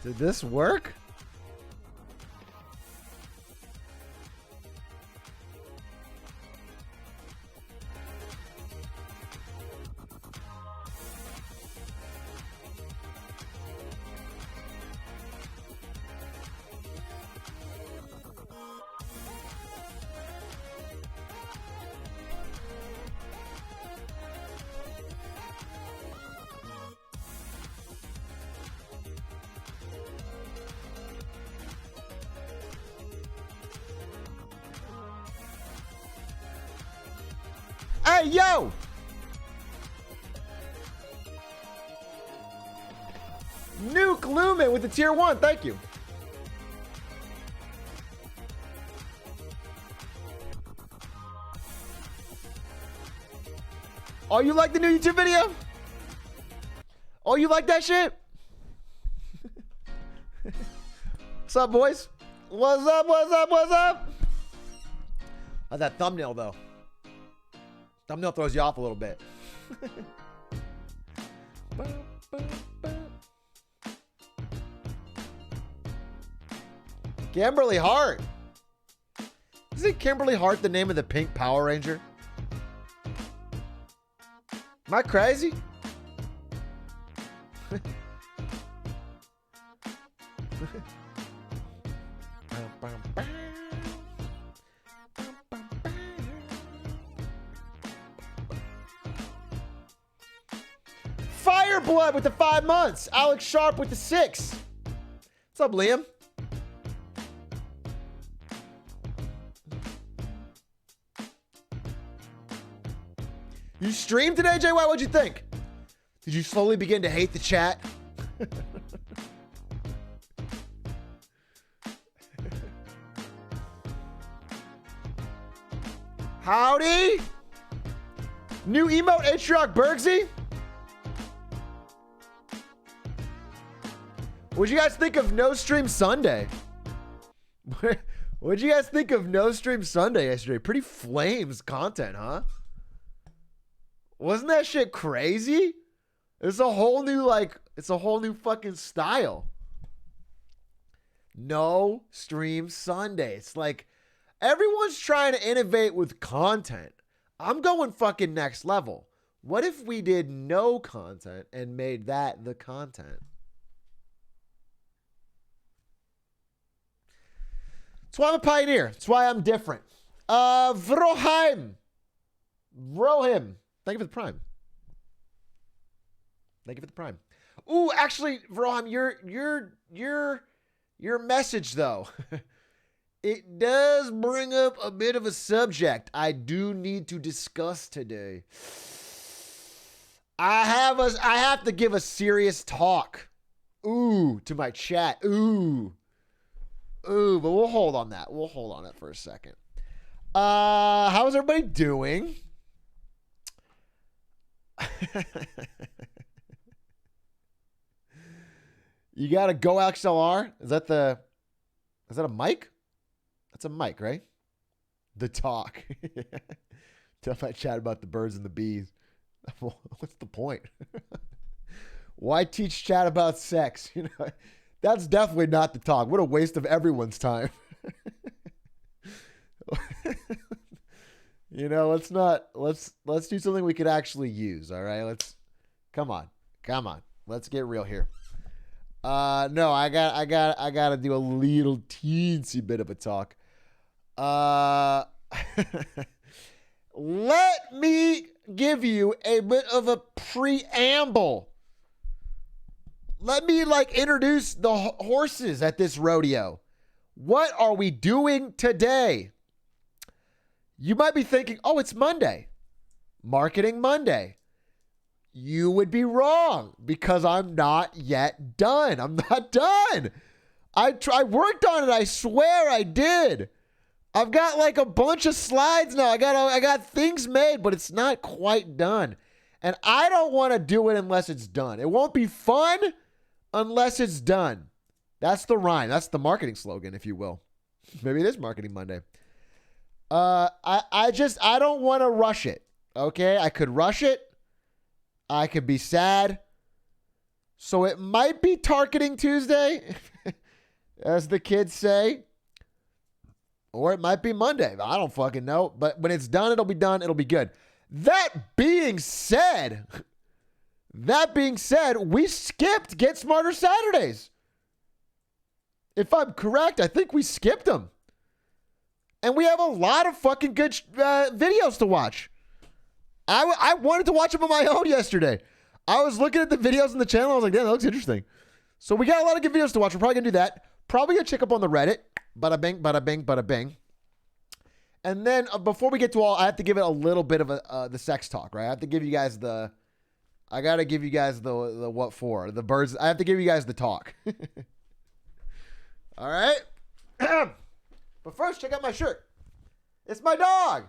Did this work? Hey, yo! Nuke Lumen with the tier 1. Thank you. Oh, you like the new YouTube video? Oh, you like that shit? What's up, boys? What's up, what's up, what's up? How's that thumbnail, though? Thumbnail throws you off a little bit. Kimberly Hart. Isn't Kimberly Hart the name of the pink Power Ranger? Am I crazy? Fireblood with the 5 months. Alex Sharp with the 6. What's up, Liam? You streamed today, JY? What'd you think? Did you slowly begin to hate the chat? Howdy. New emote, Atrioc Bergsy. What'd you guys think of No Stream Sunday? What'd you guys think of No Stream Sunday yesterday? Pretty flames content, huh? Wasn't that shit crazy? It's a whole new, it's a whole new fucking style. No Stream Sunday. It's like everyone's trying to innovate with content. I'm going fucking next level. What if we did no content and made that the content? That's why I'm a pioneer. That's why I'm different. Vroheim. Thank you for the prime. Thank you for the prime. Ooh, actually, Vroheim, your message though, it does bring up a bit of a subject I do need to discuss today. I have to give a serious talk. Ooh, to my chat. Ooh, but we'll hold on that. We'll hold on it for a second. How's everybody doing? You got a Go XLR? Is that a mic? That's a mic, right? The talk. Tell my chat about the birds and the bees. What's the point? Why teach chat about sex? You know, that's definitely not the talk. What a waste of everyone's time. You know, let's do something we could actually use. All right, come on. Let's get real here. No, I got to do a little teensy bit of a talk. Let me give you a bit of a preamble. Let me introduce the horses at this rodeo. What are we doing today? You might be thinking, oh, it's Monday. Marketing Monday. You would be wrong because I'm not yet done. I'm not done. I worked on it. I swear I did. I've got a bunch of slides now. I got things made, but it's not quite done. And I don't want to do it unless it's done. It won't be fun unless it's done. That's the rhyme. That's the marketing slogan, if you will. Maybe it is Marketing Monday. I don't want to rush it. Okay. I could rush it. I could be sad. So it might be Targeting Tuesday, as the kids say. Or it might be Monday. I don't fucking know. But when it's done, it'll be done. It'll be good. That being said, we skipped Get Smarter Saturdays. If I'm correct, I think we skipped them. And we have a lot of fucking good videos to watch. I wanted to watch them on my own yesterday. I was looking at the videos on the channel. I was like, damn, that looks interesting. So we got a lot of good videos to watch. We're probably going to do that. Probably going to check up on the Reddit. Bada bing, bada bing, bada bing. And then before we get to all, I have to give it a little bit of the sex talk, right? I have to give you guys the what for. The birds. I have to give you guys the talk. All right? But first, check out my shirt. It's my dog.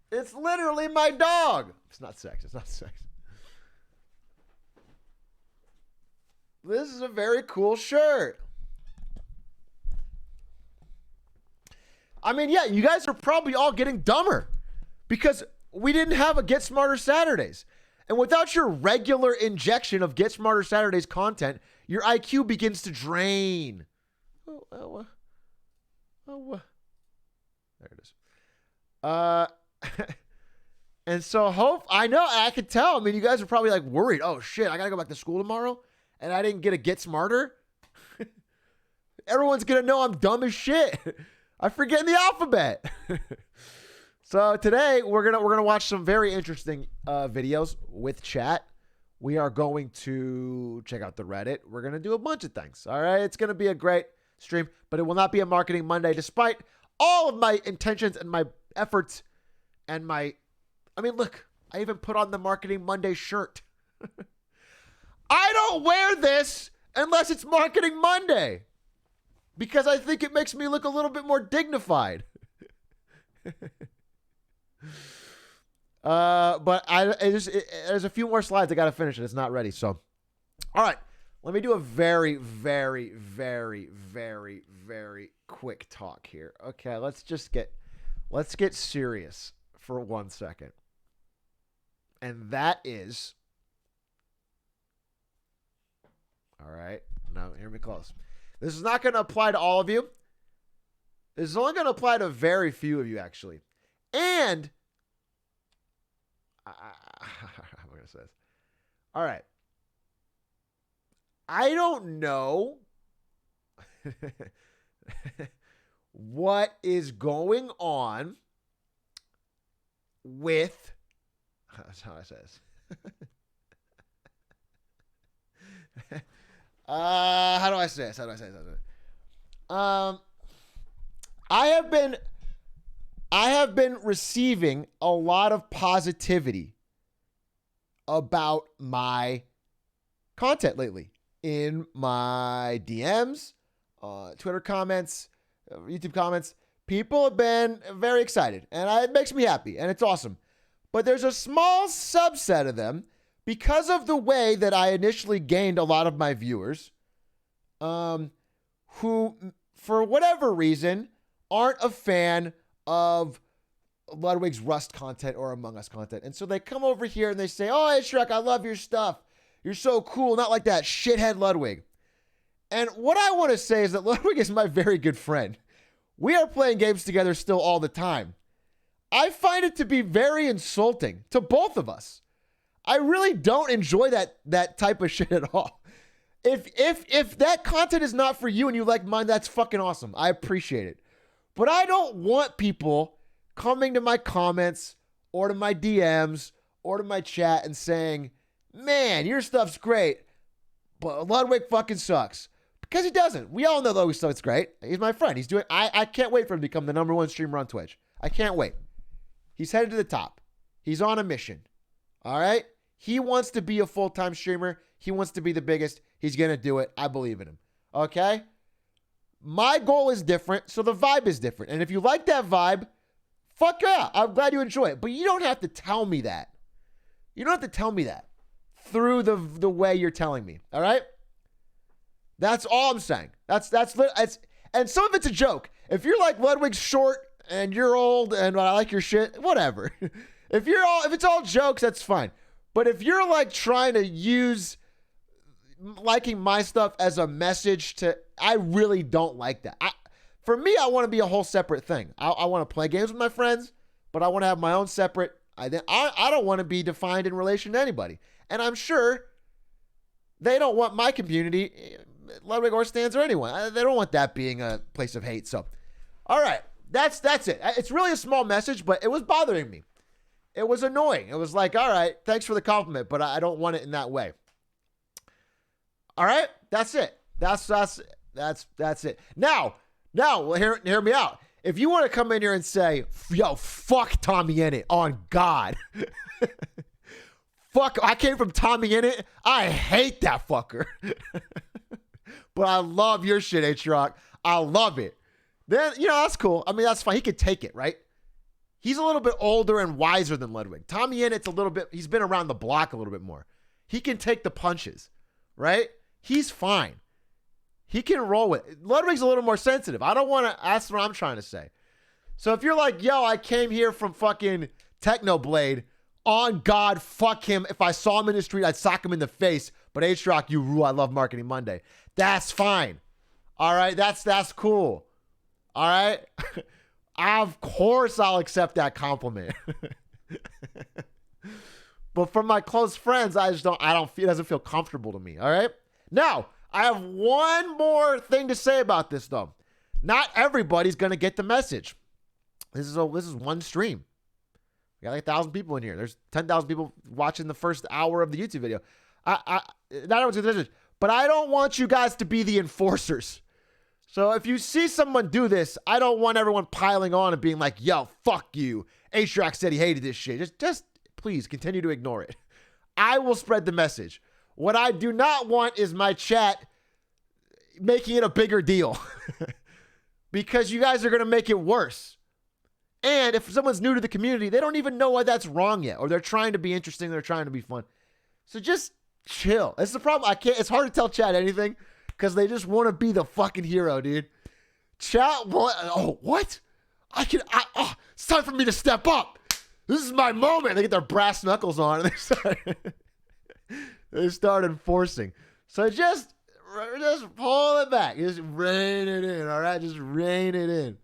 It's literally my dog. It's not sex. It's not sex. This is a very cool shirt. I mean, yeah, you guys are probably all getting dumber because we didn't have a Get Smarter Saturdays. And without your regular injection of Get Smarter Saturdays content, your IQ begins to drain. There it is. And so I could tell. I mean, you guys are probably like worried. Oh shit, I gotta go back to school tomorrow and I didn't get a Get Smarter. Everyone's gonna know I'm dumb as shit. I forget the alphabet. So today we're gonna watch some very interesting videos with chat. We are going to check out the Reddit. We're gonna do a bunch of things. All right, it's gonna be a great stream, but it will not be a Marketing Monday, despite all of my intentions and my efforts and my. I mean, look, I even put on the Marketing Monday shirt. I don't wear this unless it's Marketing Monday because I think it makes me look a little bit more dignified. But there's a few more slides I got to finish and it's not ready. So, all right, let me do a very, very, very, very, very quick talk here. Okay, let's get serious for 1 second. And that is, all right, now hear me close. This is not going to apply to all of you. This is only going to apply to very few of you, actually. And, I'm going to say this. All right. I don't know what is going on with, that's how I say this. How do I say this? I have been receiving a lot of positivity about my content lately in my DMs, Twitter comments, YouTube comments. People have been very excited, and it makes me happy, and it's awesome. But there's a small subset of them, because of the way that I initially gained a lot of my viewers, who, for whatever reason, aren't a fan of Ludwig's Rust content or Among Us content. And so they come over here and they say, oh, hey, Shrek, I love your stuff. You're so cool. Not like that shithead Ludwig. And what I want to say is that Ludwig is my very good friend. We are playing games together still all the time. I find it to be very insulting to both of us. I really don't enjoy that type of shit at all. If that content is not for you and you like mine, that's fucking awesome. I appreciate it. But I don't want people coming to my comments or to my DMs or to my chat and saying, man, your stuff's great, but Ludwig fucking sucks. Because he doesn't. We all know Ludwig stuff's great. He's my friend. He's doing. I can't wait for him to become the #1 streamer on Twitch. I can't wait. He's headed to the top. He's on a mission. All right? He wants to be a full-time streamer. He wants to be the biggest. He's going to do it. I believe in him. Okay? My goal is different, so the vibe is different. And if you like that vibe, fuck yeah. I'm glad you enjoy it. But you don't have to tell me that. You don't have to tell me that through the way you're telling me. All right? That's all I'm saying. That's and some of it's a joke. If you're like Ludwig's short and you're old and I like your shit, whatever. If it's all jokes, that's fine. But if you're like trying to use liking my stuff as a message to, I really don't like that. For me, I want to be a whole separate thing. I want to play games with my friends, but I want to have my own separate. I don't want to be defined in relation to anybody. And I'm sure they don't want my community, Ludwig or Stans or anyone. They don't want that being a place of hate. So, all right, that's it. It's really a small message, but it was bothering me. It was annoying. It was like, all right, thanks for the compliment, but I don't want it in that way. All right, that's it. That's it. Now, hear me out. If you want to come in here and say, yo, fuck Tommy Innit on God. Fuck, I came from Tommy Innit. I hate that fucker. But I love your shit, Atrioc. I love it. Then, that's cool. I mean, that's fine. He could take it, right? He's a little bit older and wiser than Ludwig. Tommy Innit's a little bit, he's been around the block a little bit more. He can take the punches, right? He's fine. He can roll with it. Ludwig's a little more sensitive. I don't want to, that's what I'm trying to say. So if you're like, yo, I came here from fucking Technoblade, on God, fuck him. If I saw him in the street, I'd sock him in the face. But Atrioc, you rule. I love Marketing Monday. That's fine. All right, that's cool. All right? Of course I'll accept that compliment. But from my close friends, it doesn't feel comfortable to me. All right? Now, I have one more thing to say about this, though. Not everybody's going to get the message. This is one stream. We got like 1,000 people in here. There's 10,000 people watching the first hour of the YouTube video. Not everyone's going to message, but I don't want you guys to be the enforcers. So if you see someone do this, I don't want everyone piling on and being like, yo, fuck you. Atrioc said he hated this shit. Just please continue to ignore it. I will spread the message. What I do not want is my chat making it a bigger deal because you guys are going to make it worse. And if someone's new to the community, they don't even know why that's wrong yet, or they're trying to be interesting, they're trying to be fun. So just chill. That's the problem. It's hard to tell chat anything because they just want to be the fucking hero, dude. Chat, what? It's time for me to step up. This is my moment. They get their brass knuckles on and they start enforcing. So just pull it back. Just rein it in, all right? Just rein it in.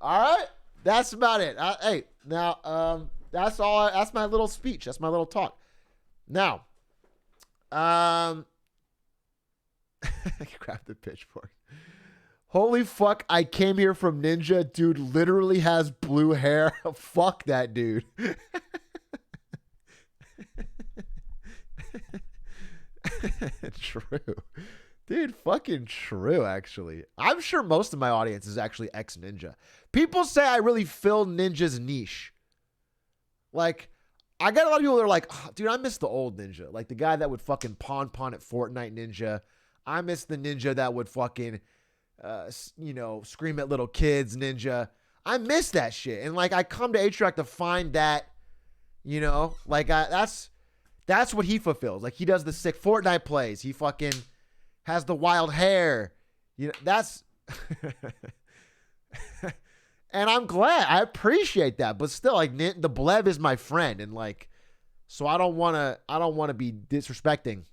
All right? That's about it. That's all. That's my little speech. That's my little talk. Now, grab the pitchfork. Holy fuck, I came here from Ninja. Dude literally has blue hair. Fuck that dude. True. Dude, fucking true, actually. I'm sure most of my audience is actually ex-Ninja. People say I really fill Ninja's niche. Like, I got a lot of people that are like, oh, dude, I miss the old Ninja. Like, the guy that would fucking pawn at Fortnite Ninja. I miss the Ninja that would fucking, scream at little kids Ninja. I miss that shit. And, like, I come to Atrioc to find that, that's what he fulfills. Like, he does the sick Fortnite plays. He fucking has the wild hair. That's... And I'm glad. I appreciate that. But still, like, the Blev is my friend. And, like, so I don't want to be disrespecting.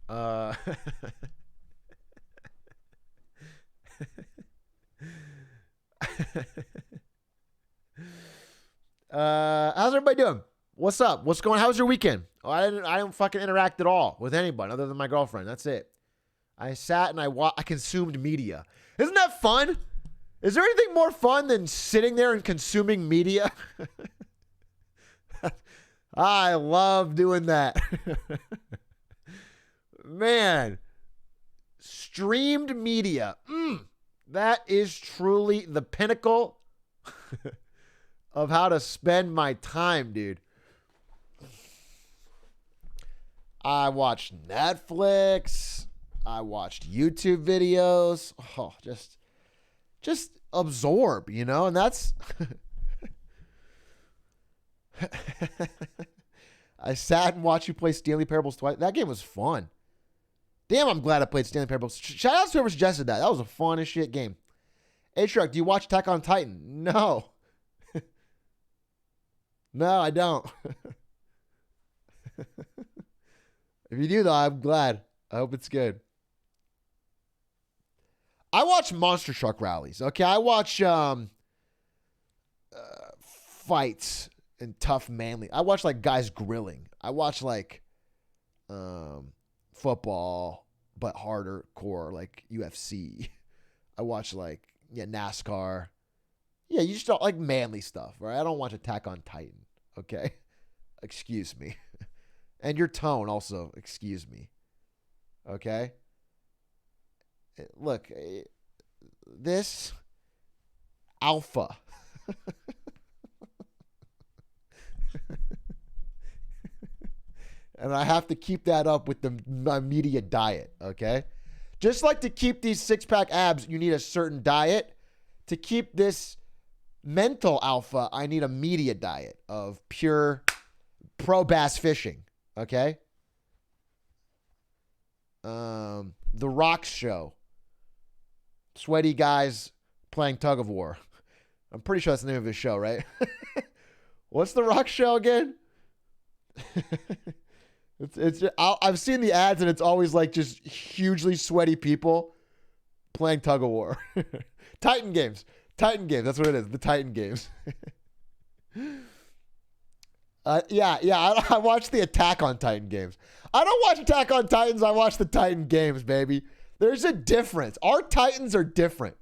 How's everybody doing? What's up? What's going on? How's your weekend? Oh, I didn't fucking interact at all with anyone other than my girlfriend. That's it. I sat and I consumed media. Isn't that fun? Is there anything more fun than sitting there and consuming media? I love doing that. Man, streamed media. That is truly the pinnacle of how to spend my time, dude. I watched Netflix. I watched YouTube videos. Oh, just absorb, and that's... I sat and watched you play Stanley Parables twice. That game was fun. Damn, I'm glad I played Stanley Parables. Shout out to whoever suggested that. That was a fun as shit game. Atrioc, do you watch Attack on Titan? No. No, I don't. If you do, though, I'm glad. I hope it's good. I watch monster truck rallies. Okay, I watch fights and tough manly. I watch like guys grilling. I watch like football, but harder core like UFC. I watch like NASCAR. Yeah, you just don't like manly stuff, right? I don't watch Attack on Titan. Okay, excuse me, and your tone also. Excuse me. Okay. Look, this alpha. And I have to keep that up with my media diet, okay? Just like to keep these six-pack abs, you need a certain diet. To keep this mental alpha, I need a media diet of pure pro bass fishing, okay? The Rock Show. Sweaty guys playing tug of war. I'm pretty sure that's the name of his show, right? What's the Rock Show again? I've seen the ads and it's always like just hugely sweaty people playing tug of war. Titan Games. That's what it is. The Titan Games. I watch the Attack on Titan games. I don't watch Attack on Titans. I watch the Titan Games, baby. There's a difference. Our Titans are different.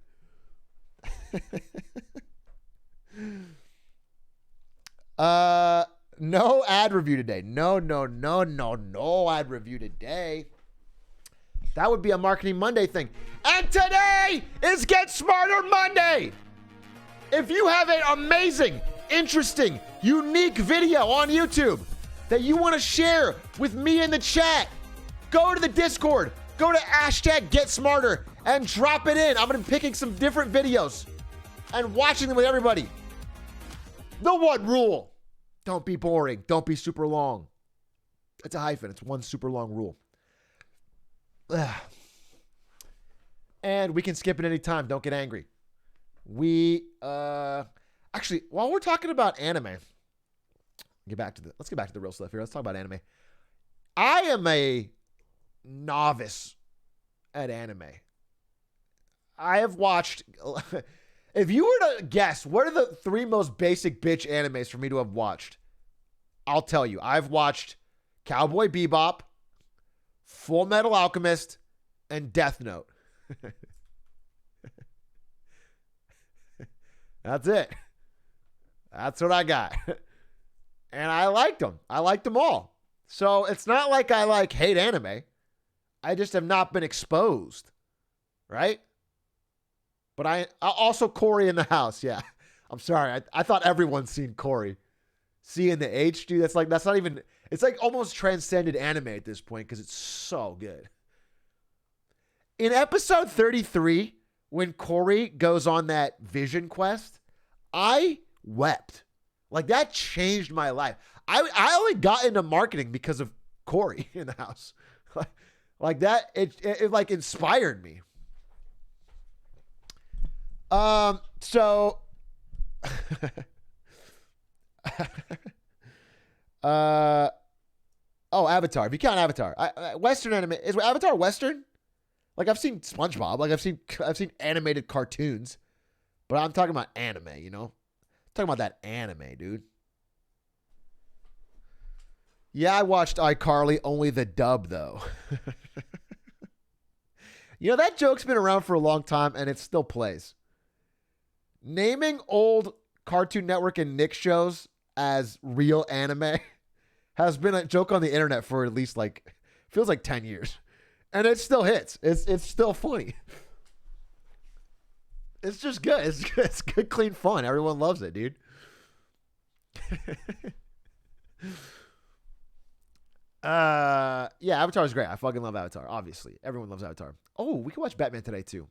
No ad review today. No ad review today. That would be a Marketing Monday thing. And today is Get Smarter Monday. If you have an amazing, interesting, unique video on YouTube that you want to share with me in the chat, go to the Discord, go to #GetSmarter and drop it in. I'm going to be picking some different videos and watching them with everybody. The one rule: don't be boring. Don't be super long. It's a hyphen. It's one super long rule. And we can skip it anytime. Don't get angry. Actually, while we're talking about anime, let's get back to the real stuff here. Let's talk about anime. I am a novice at anime. I have watched. If you were to guess, what are the 3 most basic bitch animes for me to have watched? I'll tell you. I've watched Cowboy Bebop, Full Metal Alchemist, and Death Note. That's it. That's what I got. And I liked them. I liked them all. So it's not like I hate anime. I just have not been exposed. Right? But I also Corey in the house. Yeah. I'm sorry. I thought everyone's seen Corey. C in the H, dude. That's not even, it's like almost transcended anime at this point because it's so good. In episode 33, when Corey goes on that vision quest, I wept. Like, that changed my life. I only got into marketing because of Corey in the house. Like that, it like inspired me. So Avatar. If you count Avatar, Western anime, is Avatar Western? Like, I've seen SpongeBob. Like, I've seen animated cartoons, but I'm talking about anime. You know, I'm talking about that anime, dude. Yeah, I watched iCarly, only the dub though. You know, that joke's been around for a long time and it still plays. Naming old Cartoon Network and Nick shows as real anime has been a joke on the internet for at least feels like 10 years. And it still hits. It's still funny. It's just good. It's good, clean fun. Everyone loves it, dude. Yeah, Avatar is great. I fucking love Avatar, obviously. Everyone loves Avatar. Oh, we can watch Batman today, too.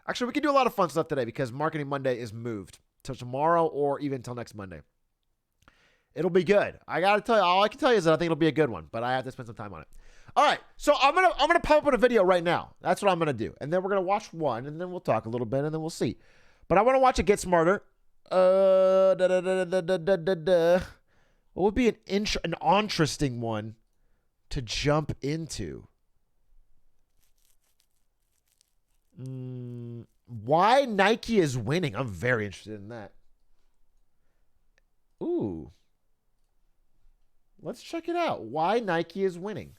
Actually, we can do a lot of fun stuff today because Marketing Monday is moved to tomorrow or even till next Monday. It'll be good. I gotta tell you, all I can tell you is that I think it'll be a good one, but I have to spend some time on it. All right, so I'm gonna pop up a video right now. That's what I'm gonna do, and then we're gonna watch one, and then we'll talk a little bit, and then we'll see. But I want to watch it Get Smarter. What would be an interesting one to jump into? Why Nike is winning? I'm very interested in that. Ooh. Let's check it out. Why Nike is winning.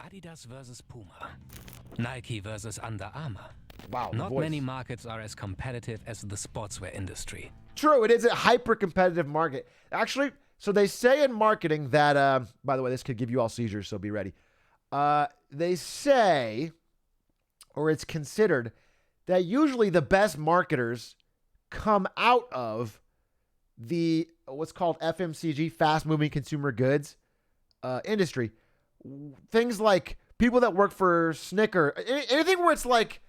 Adidas versus Puma. Nike versus Under Armour. Wow. Not many markets are as competitive as the sportswear industry. True, it is a hyper-competitive market. Actually, so they say in marketing that, by the way, this could give you all seizures, so be ready. They say, or it's considered, that usually the best marketers come out of the what's called FMCG, fast-moving consumer goods industry. Things like people that work for Snicker, anything where it's like,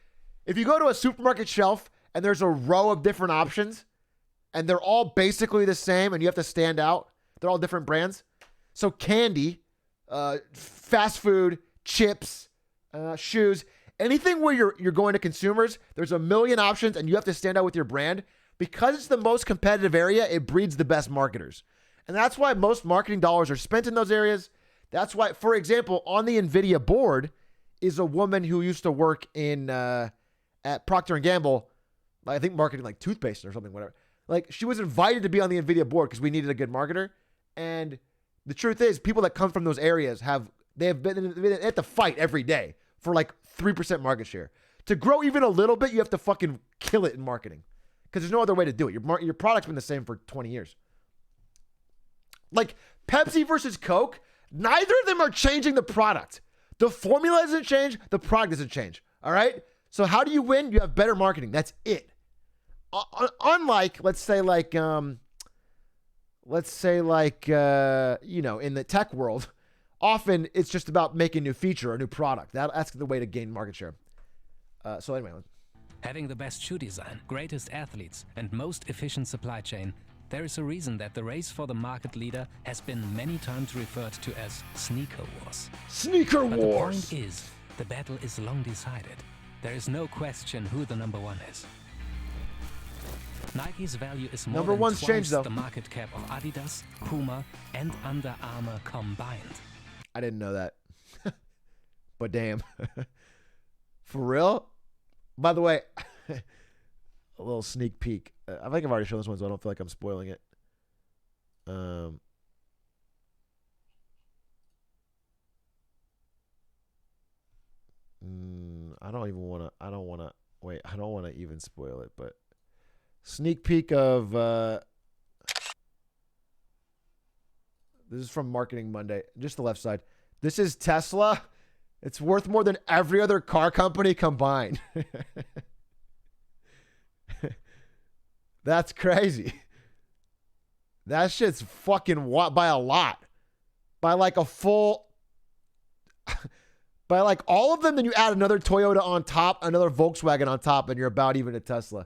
if you go to a supermarket shelf and there's a row of different options and they're all basically the same and you have to stand out, they're all different brands. So candy, fast food, chips, shoes, anything where you're going to consumers, there's a million options and you have to stand out with your brand. Because it's the most competitive area, it breeds the best marketers. And that's why most marketing dollars are spent in those areas. That's why, for example, on the NVIDIA board is a woman who used to work in at Procter & Gamble, I think marketing like toothpaste or something, whatever. Like, she was invited to be on the NVIDIA board because we needed a good marketer. And the truth is, people that come from those areas they have to fight every day for like 3% market share. To grow even a little bit, you have to fucking kill it in marketing. Because there's no other way to do it. Your product's been the same for 20 years. Like Pepsi versus Coke, neither of them are changing the product. The formula doesn't change. The product doesn't change. All right? So how do you win? You have better marketing. That's it. Unlike, let's say like, in the tech world, often it's just about making a new feature or a new product. That's the way to gain market share. So anyway. Having the best shoe design, greatest athletes, and most efficient supply chain, there is a reason that the race for the market leader has been many times referred to as sneaker wars. Sneaker but wars! The point is, the battle is long decided. There is no question who the number one is. Nike's value is more than twice the market cap of Adidas, Puma, and Under Armour combined. I didn't know that. But damn. For real? By the way, a little sneak peek. I think I've already shown this one, so I don't feel like I'm spoiling it. I don't want to even spoil it, but sneak peek of this is from Marketing Monday, just the left side. This is Tesla. It's worth more than every other car company combined. That's crazy. That shit's fucking by a lot. By like a full... by like all of them, then you add another Toyota on top, another Volkswagen on top, and you're about even a Tesla.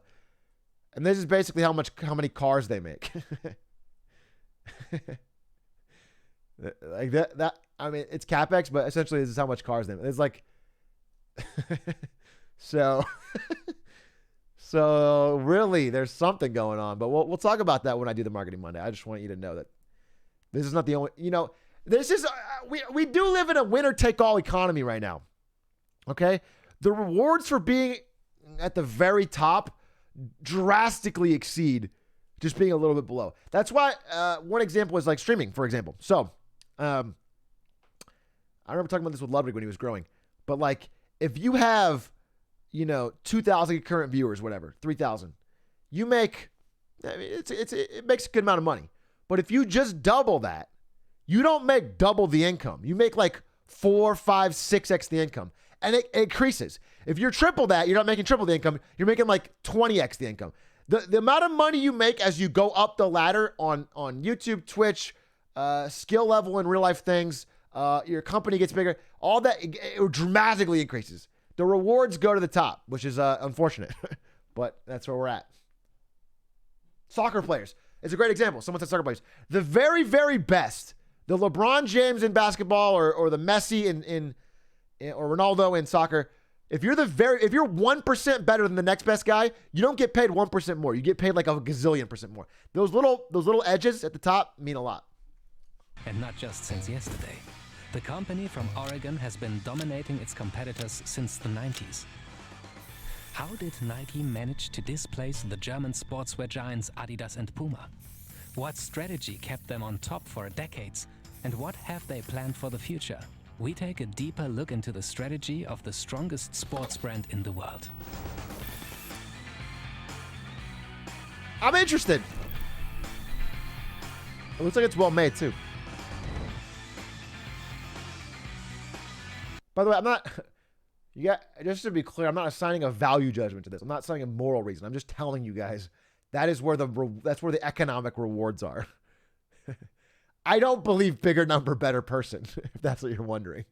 And this is basically how many cars they make. Like that I mean, it's CapEx, but essentially this is how much cars they make. It's like so really there's something going on, but we'll talk about that when I do the Marketing Monday. I just want you to know that this is not the only, this is we do live in a winner take all economy right now. Okay? The rewards for being at the very top drastically exceed just being a little bit below. That's why one example is like streaming, for example. So, I remember talking about this with Ludwig when he was growing, but like if you have, 2,000 current viewers, whatever, 3,000, you make, it makes a good amount of money. But if you just double that, you don't make double the income. You make like 4, 5, 6x the income, and it increases. If you're triple that, you're not making triple the income. You're making like 20x the income. The amount of money you make as you go up the ladder on YouTube, Twitch, skill level in real life things, your company gets bigger, all that, it dramatically increases. The rewards go to the top, which is unfortunate, but that's where we're at. Soccer players. It's a great example. Someone said soccer players. The very, very best, the LeBron James in basketball or the Messi in or Ronaldo in soccer, If you're if you're 1% better than the next best guy, you don't get paid 1% more. You get paid like a gazillion% more. Those little edges at the top mean a lot. And not just since yesterday. The company from Oregon has been dominating its competitors since the 90s. How did Nike manage to displace the German sportswear giants Adidas and Puma? What strategy kept them on top for decades? And what have they planned for the future? We take a deeper look into the strategy of the strongest sports brand in the world. I'm interested. It looks like it's well made too. By the way, I'm not. Just to be clear, I'm not assigning a value judgment to this. I'm not assigning a moral reason. I'm just telling you guys that's where the economic rewards are. I don't believe bigger number, better person, if that's what you're wondering.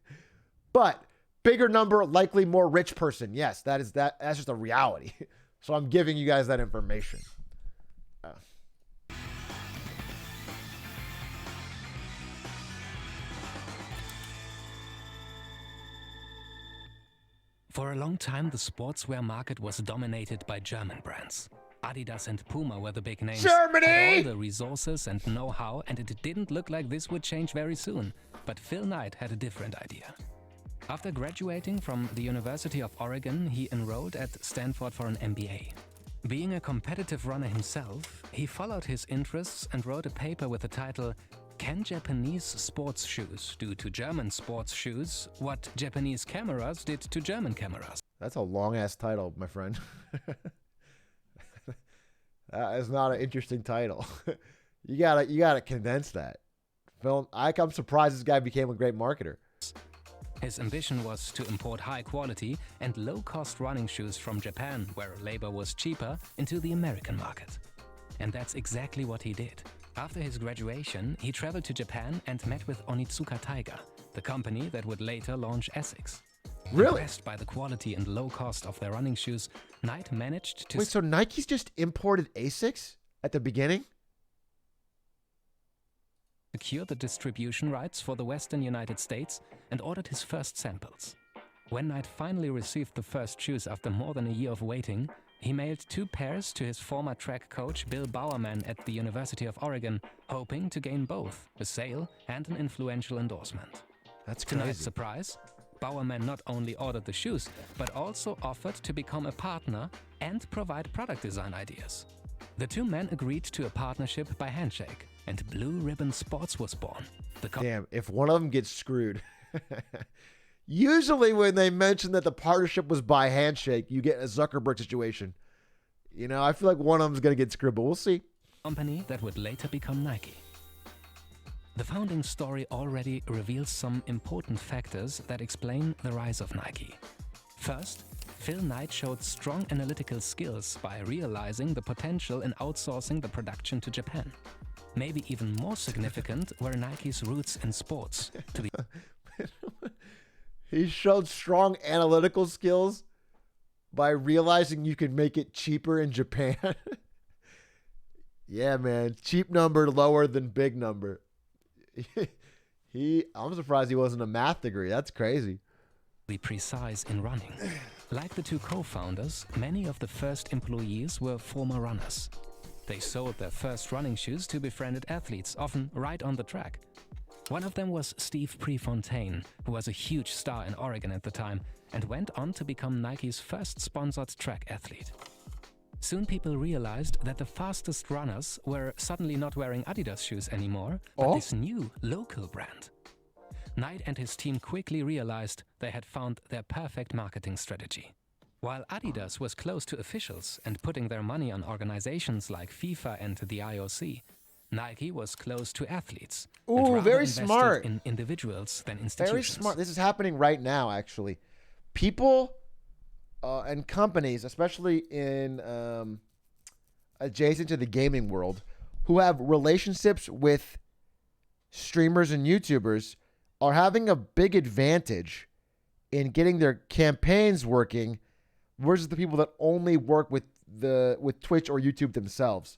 But bigger number, likely more rich person. Yes, that's just a reality. So I'm giving you guys that information. For a long time, the sportswear market was dominated by German brands. Adidas and Puma were the big names. Germany! Had all the resources and know-how, and it didn't look like this would change very soon. But Phil Knight had a different idea. After graduating from the University of Oregon, he enrolled at Stanford for an MBA. Being a competitive runner himself, he followed his interests and wrote a paper with the title "Can Japanese Sports Shoes Do to German Sports Shoes What Japanese Cameras Did to German Cameras?" That's a long-ass title, my friend. That is not an interesting title. You gotta condense that. Phil, I'm surprised this guy became a great marketer. His ambition was to import high-quality and low-cost running shoes from Japan, where labor was cheaper, into the American market. And that's exactly what he did. After his graduation, he traveled to Japan and met with Onitsuka Tiger, the company that would later launch Essex. Really? Impressed by the quality and low cost of their running shoes, Knight managed to... Wait, so Nike's just imported Asics at the beginning? ...secure the distribution rights for the Western United States and ordered his first samples. When Knight finally received the first shoes after more than a year of waiting, he mailed 2 pairs to his former track coach Bill Bowerman at the University of Oregon, hoping to gain both a sale and an influential endorsement. That's To Knight's surprise, Bowerman not only ordered the shoes, but also offered to become a partner and provide product design ideas. The 2 men agreed to a partnership by handshake, and Blue Ribbon Sports was born. Damn, if one of them gets screwed. Usually when they mention that the partnership was by handshake, you get a Zuckerberg situation. You know, I feel like one of them's going to get screwed, but we'll see. Company that would later become Nike. The founding story already reveals some important factors that explain the rise of Nike. First, Phil Knight showed strong analytical skills by realizing the potential in outsourcing the production to Japan. Maybe even more significant were Nike's roots in sports. He showed strong analytical skills by realizing you could make it cheaper in Japan. Yeah, man. Cheap number lower than big number. I'm surprised he wasn't a math degree. That's crazy. Be precise in running. Like the 2 co-founders, many of the first employees were former runners. They sold their first running shoes to befriended athletes, often right on the track. One of them was Steve Prefontaine, who was a huge star in Oregon at the time and went on to become Nike's first sponsored track athlete. Soon people realized that the fastest runners were suddenly not wearing Adidas shoes anymore, but this new local brand. Knight and his team quickly realized they had found their perfect marketing strategy. While Adidas was close to officials and putting their money on organizations like FIFA and the IOC, Nike was close to athletes. Ooh, very smart. In individuals than institutions. Very smart. This is happening right now, actually. People and companies, especially in adjacent to the gaming world, who have relationships with streamers and YouTubers, are having a big advantage in getting their campaigns working versus the people that only work with Twitch or YouTube themselves.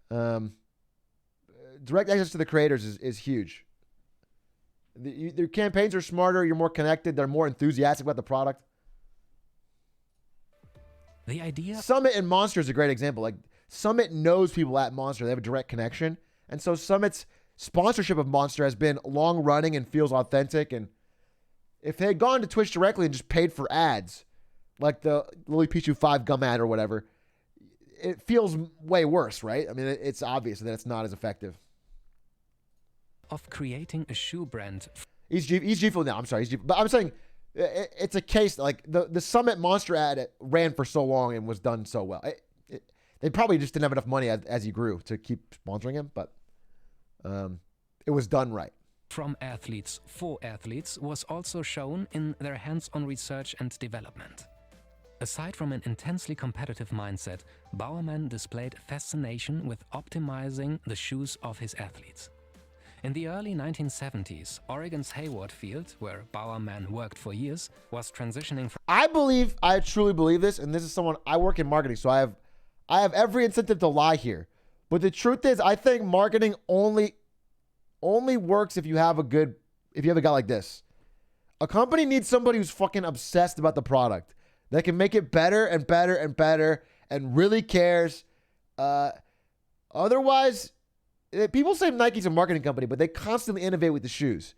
Direct access to the creators is huge. Their campaigns are smarter. You're more connected. They're more enthusiastic about the product. The idea Summit and Monster is a great example. Like Summit knows people at Monster. They have a direct connection. And so Summit's sponsorship of Monster has been long running and feels authentic. And if they had gone to Twitch directly and just paid for ads, like the Lily Pichu 5 gum ad or whatever, it feels way worse, right? I mean, it's obvious that it's not as effective. of creating a shoe brand He's G Fuel now. I'm sorry. He's G, but I'm saying it's a case like the Summit Monster ad ran for so long and was done so well. They probably just didn't have enough money as he grew to keep sponsoring him, but it was done right. from athletes for athletes was also shown in their hands-on research and development. Aside from an intensely competitive mindset, Bowerman displayed fascination with optimizing the shoes of his athletes. In the early 1970s, Oregon's Hayward Field, where Bowerman worked for years, was transitioning from I truly believe this, and this is someone, I work in marketing, so I have every incentive to lie here. But the truth is, I think marketing only works if you have a guy like this. A company needs somebody who's fucking obsessed about the product, that can make it better and better and better and really cares. Otherwise, people say Nike's a marketing company, but they constantly innovate with the shoes.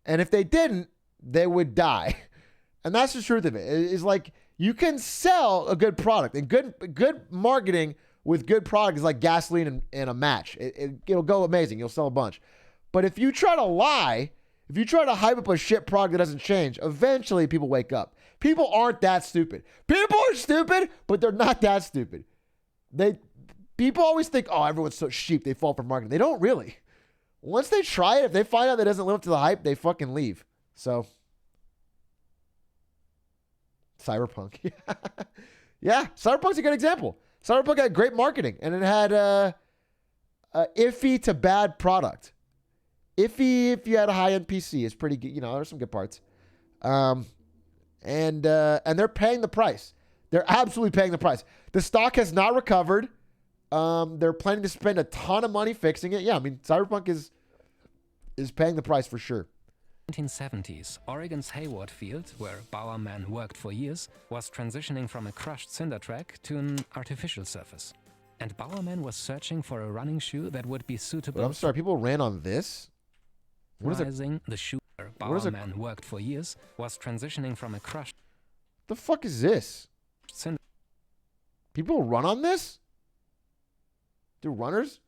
And if they didn't, they would die. And that's the truth of it. It's like you can sell a good product, and good marketing with good product is like gasoline and a match. It'll go amazing. You'll sell a bunch. But if you try to lie, if you try to hype up a shit product that doesn't change, eventually people wake up. People aren't that stupid. People are stupid, but they're not that stupid. People always think, oh, everyone's so sheep, they fall for marketing. They don't really. Once they try it, if they find out that it doesn't live up to the hype, they fucking leave. So, Cyberpunk. Yeah, Cyberpunk's a good example. Cyberpunk had great marketing, and it had a iffy to bad product. Iffy if you had a high-end PC is pretty good. You know, there's some good parts. And they're paying the price. They're absolutely paying the price. The stock has not recovered. They're planning to spend a ton of money fixing it. Yeah, I mean, Cyberpunk is paying the price for sure. 1970s, Oregon's Hayward Field, where Bowerman worked for years, was transitioning from a crushed cinder track to an artificial surface. And Bowerman was searching for a running shoe that would be suitable. But I'm sorry, people ran on this? What is it? The shoe where Bowerman worked for years was transitioning from a crushed the fuck is this? cinder. People run on this? Do runners?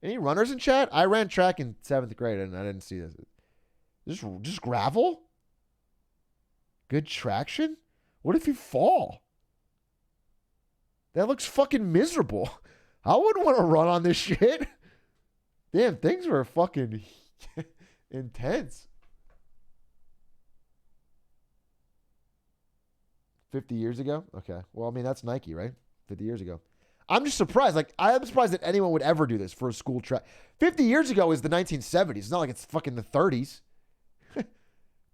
Any runners in chat? I ran track in 7th grade and I didn't see this. Just gravel? Good traction? What if you fall? That looks fucking miserable. I wouldn't want to run on this shit. Damn, things were fucking intense. 50 years ago? Okay. Well, I mean, that's Nike, right? 50 years ago. I'm just surprised. Like, I'm surprised that anyone would ever do this for a school track. 50 years ago is the 1970s. It's not like it's fucking the 30s.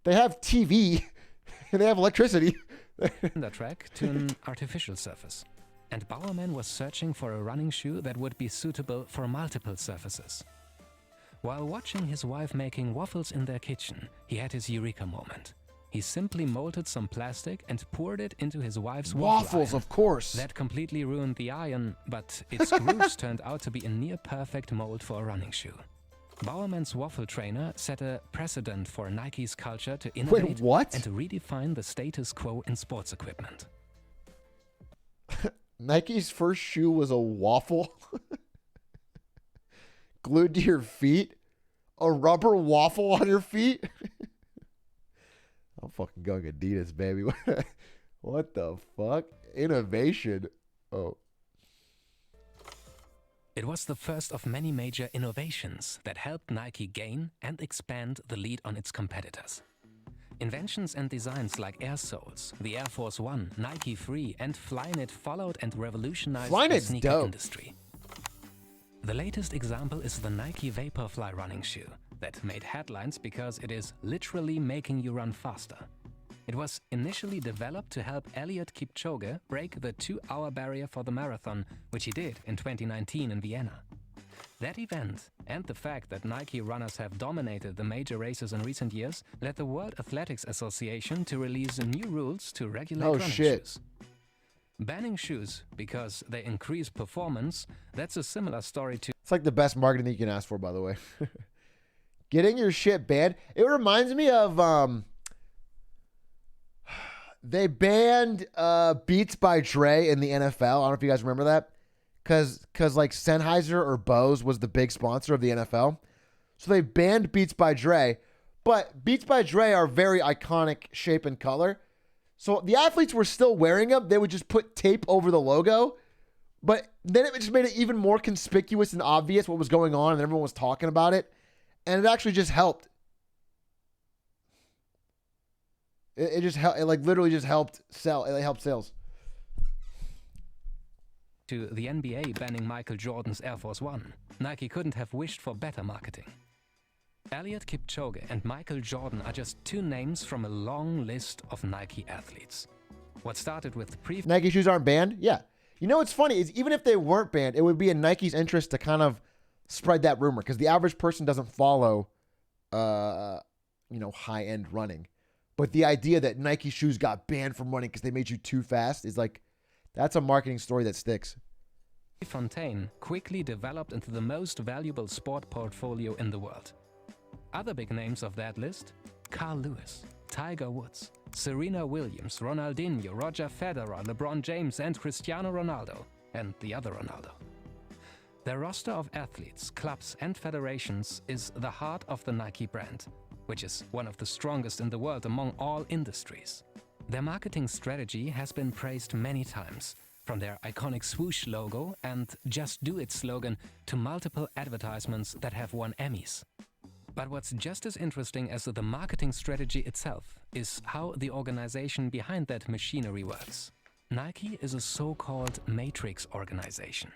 They have TV and they have electricity. The track to an artificial surface. And Bowerman was searching for a running shoe that would be suitable for multiple surfaces. While watching his wife making waffles in their kitchen, he had his eureka moment. He simply molded some plastic and poured it into his wife's waffles, iron. Of course. That completely ruined the iron, but its grooves turned out to be a near-perfect mold for a running shoe. Bowerman's waffle trainer set a precedent for Nike's culture to innovate and to redefine the status quo in sports equipment. Nike's first shoe was a waffle glued to your feet? A rubber waffle on your feet? I'm fucking going Adidas, baby. What the fuck? Innovation. Oh. It was the first of many major innovations that helped Nike gain and expand the lead on its competitors. Inventions and designs like air soles, the Air Force One, Nike Free, and Flyknit followed and revolutionized the sneaker industry. The latest example is the Nike Vaporfly running shoe that made headlines because it is literally making you run faster. It was initially developed to help Eliud Kipchoge break the 2-hour barrier for the marathon, which he did in 2019 in Vienna. That event, and the fact that Nike runners have dominated the major races in recent years, led the World Athletics Association to release new rules to regulate running shoes. Banning shoes because they increase performance, that's a similar story to It's like the best marketing that you can ask for, by the way. Getting your shit banned. It reminds me of they banned Beats by Dre in the NFL. I don't know if you guys remember that. Cause like Sennheiser or Bose was the big sponsor of the NFL. So they banned Beats by Dre. But Beats by Dre are very iconic shape and color. So the athletes were still wearing them. They would just put tape over the logo. But then it just made it even more conspicuous and obvious what was going on, and everyone was talking about it. And it actually just helped. It just helped. It like literally just helped sell. It helped sales. To the NBA banning Michael Jordan's Air Force One. Nike couldn't have wished for better marketing. Eliud Kipchoge and Michael Jordan are just two names from a long list of Nike athletes. What started with Nike shoes aren't banned? Yeah. You know what's funny is even if they weren't banned, it would be in Nike's interest to kind of spread that rumor because the average person doesn't follow, high-end running. But the idea that Nike shoes got banned from running because they made you too fast is like, that's a marketing story that sticks. Fontaine quickly developed into the most valuable sport portfolio in the world. Other big names of that list: Carl Lewis, Tiger Woods, Serena Williams, Ronaldinho, Roger Federer, LeBron James, and Cristiano Ronaldo, and the other Ronaldo. Their roster of athletes, clubs, and federations is the heart of the Nike brand, which is one of the strongest in the world among all industries. Their marketing strategy has been praised many times, from their iconic swoosh logo and Just Do It slogan to multiple advertisements that have won Emmys. But what's just as interesting as the marketing strategy itself is how the organization behind that machinery works. Nike is a so-called matrix organization.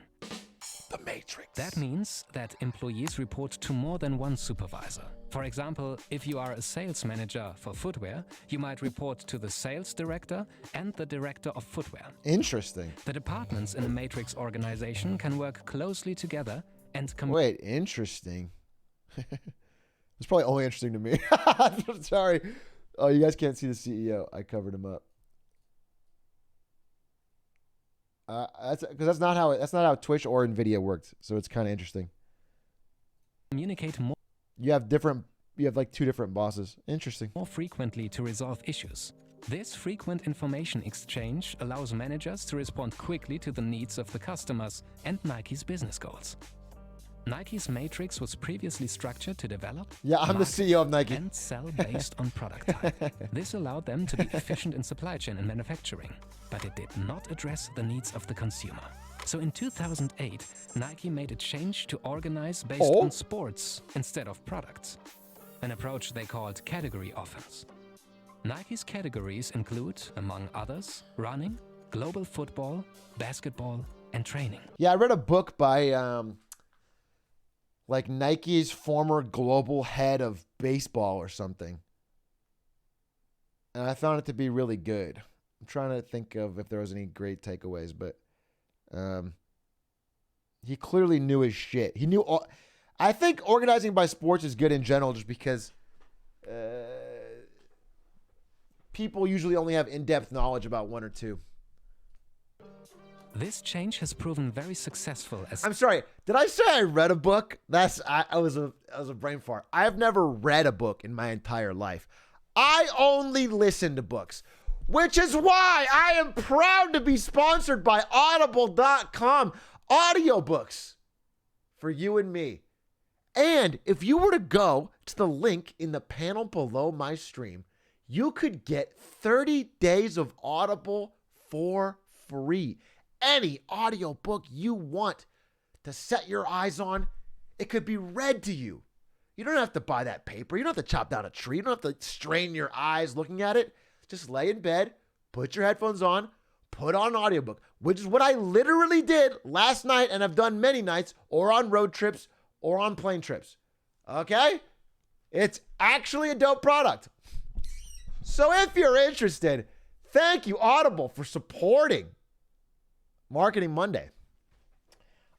The Matrix. That means that employees report to more than one supervisor. For example, if you are a sales manager for footwear, you might report to the sales director and the director of footwear. Interesting. The departments in a matrix organization can work closely together and Wait, interesting. It's probably only interesting to me. I'm sorry. Oh, you guys can't see the CEO. I covered him up. That's not how Twitch or Nvidia worked. So it's kind of interesting. communicate more You have like two different bosses. Interesting. frequently to resolve issues. This frequent information exchange allows managers to respond quickly to the needs of the customers and Nike's business goals. Nike's matrix was previously structured to develop, Yeah, I'm the market, CEO of Nike. and sell based on product type. This allowed them to be efficient in supply chain and manufacturing, but it did not address the needs of the consumer. So in 2008, Nike made a change to organize based on sports instead of products, an approach they called category offense. Nike's categories include, among others, running, global football, basketball, and training. Yeah, I read a book by like Nike's former global head of baseball or something. And I found it to be really good. I'm trying to think of if there was any great takeaways, but he clearly knew his shit. He knew all. I think organizing by sports is good in general just because people usually only have in-depth knowledge about one or two. This change has proven very successful as I'm sorry. Did I say I read a book? I was a brain fart. I've never read a book in my entire life. I only listen to books, which is why I am proud to be sponsored by audible.com. Audiobooks for you and me. And if you were to go to the link in the panel below my stream, you could get 30 days of Audible for free. Any audiobook you want to set your eyes on, it could be read to you. You don't have to buy that paper. You don't have to chop down a tree. You don't have to strain your eyes looking at it. Just lay in bed, put your headphones on, put on an audiobook, which is what I literally did last night and have done many nights, or on road trips or on plane trips. Okay? It's actually a dope product. So if you're interested, thank you, Audible, for supporting Marketing Monday.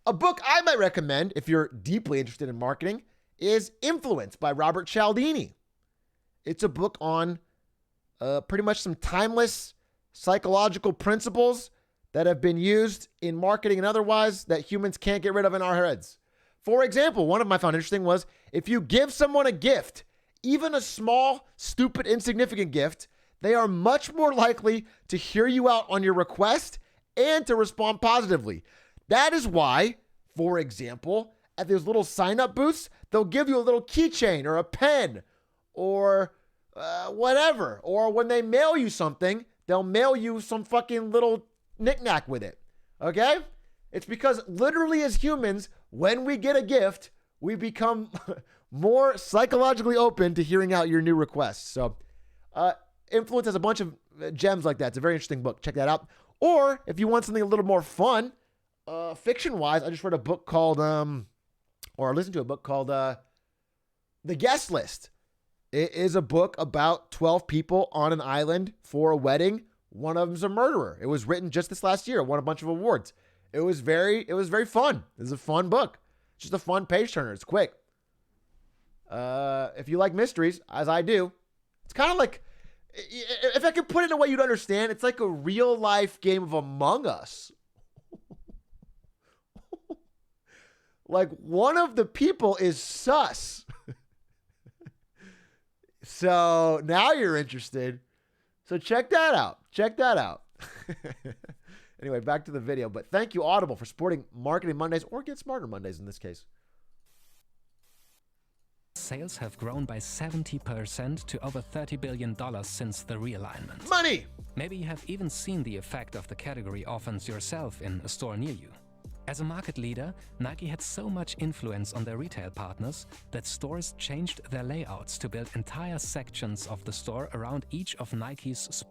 A book I might recommend if you're deeply interested in marketing is Influence by Robert Cialdini. It's a book on pretty much some timeless psychological principles that have been used in marketing and otherwise that humans can't get rid of in our heads. For example, one of them I found interesting was if you give someone a gift, even a small, stupid, insignificant gift, they are much more likely to hear you out on your request and to respond positively. That is why, for example, at those little sign-up booths, they'll give you a little keychain or a pen or whatever. Or when they mail you something, they'll mail you some fucking little knickknack with it. Okay? It's because literally as humans, when we get a gift, we become more psychologically open to hearing out your new requests. So, Influence has a bunch of gems like that. It's a very interesting book. Check that out. Or if you want something a little more fun, fiction-wise, I just read a book called, or listened to a book called The Guest List. It is a book about 12 people on an island for a wedding. One of them's a murderer. It was written just this last year. It won a bunch of awards. It was very fun. It was a fun book. Just a fun page turner. It's quick. If you like mysteries, as I do, it's kind of like, if I could put it in a way you'd understand, it's like a real life game of Among Us. Like one of the people is sus. So now you're interested. So check that out. Anyway, back to the video. But thank you, Audible, for supporting Marketing Mondays, or Get Smarter Mondays in this case. Sales have grown by 70% to over $30 billion since the realignment. Money! Maybe you have even seen the effect of the category offense yourself in a store near you. As a market leader, Nike had so much influence on their retail partners that stores changed their layouts to build entire sections of the store around each of Nike's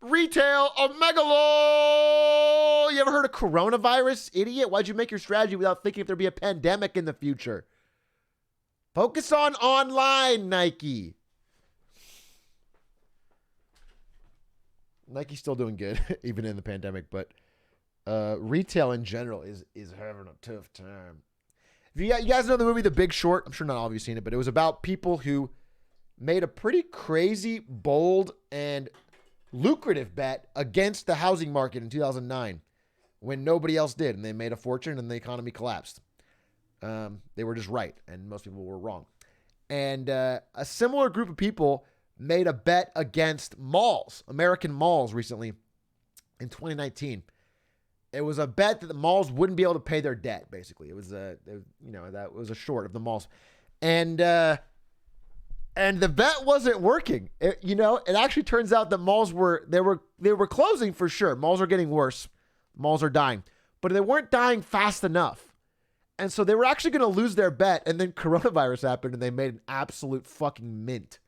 Retail of Megalo! You ever heard of coronavirus, idiot? Why'd you make your strategy without thinking if there'd be a pandemic in the future? Focus on online, Nike. Nike's still doing good, even in the pandemic, but retail in general is having a tough time. If you guys know the movie The Big Short, I'm sure not all of you have seen it, but it was about people who made a pretty crazy, bold, and lucrative bet against the housing market in 2009 when nobody else did, and they made a fortune and the economy collapsed. They were just right, and most people were wrong. And a similar group of people made a bet against malls, American malls, recently in 2019. It was a bet that the malls wouldn't be able to pay their debt. Basically, it was that was a short of the malls, and the bet wasn't working. It actually turns out that malls were closing for sure. Malls are getting worse. Malls are dying, but they weren't dying fast enough. And so they were actually going to lose their bet, and then coronavirus happened, and they made an absolute fucking mint.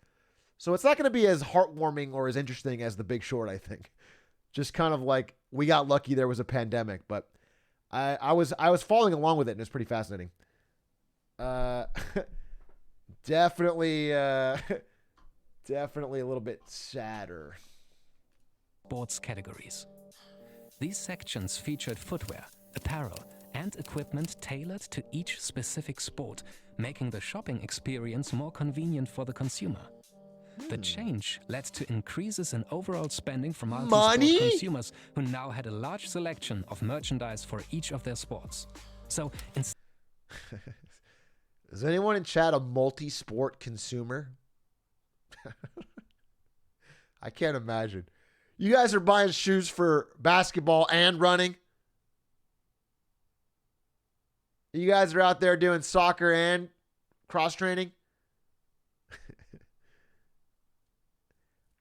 So it's not going to be as heartwarming or as interesting as The Big Short, I think. Just kind of like, we got lucky there was a pandemic, but I was following along with it, and it was pretty fascinating. Definitely a little bit sadder. Sports categories. These sections featured footwear, apparel, and equipment tailored to each specific sport, making the shopping experience more convenient for the consumer. The change led to increases in overall spending from multi-sport consumers who now had a large selection of merchandise for each of their sports. So, is anyone in chat a multi-sport consumer? I can't imagine. You guys are buying shoes for basketball and running? You guys are out there doing soccer and cross training?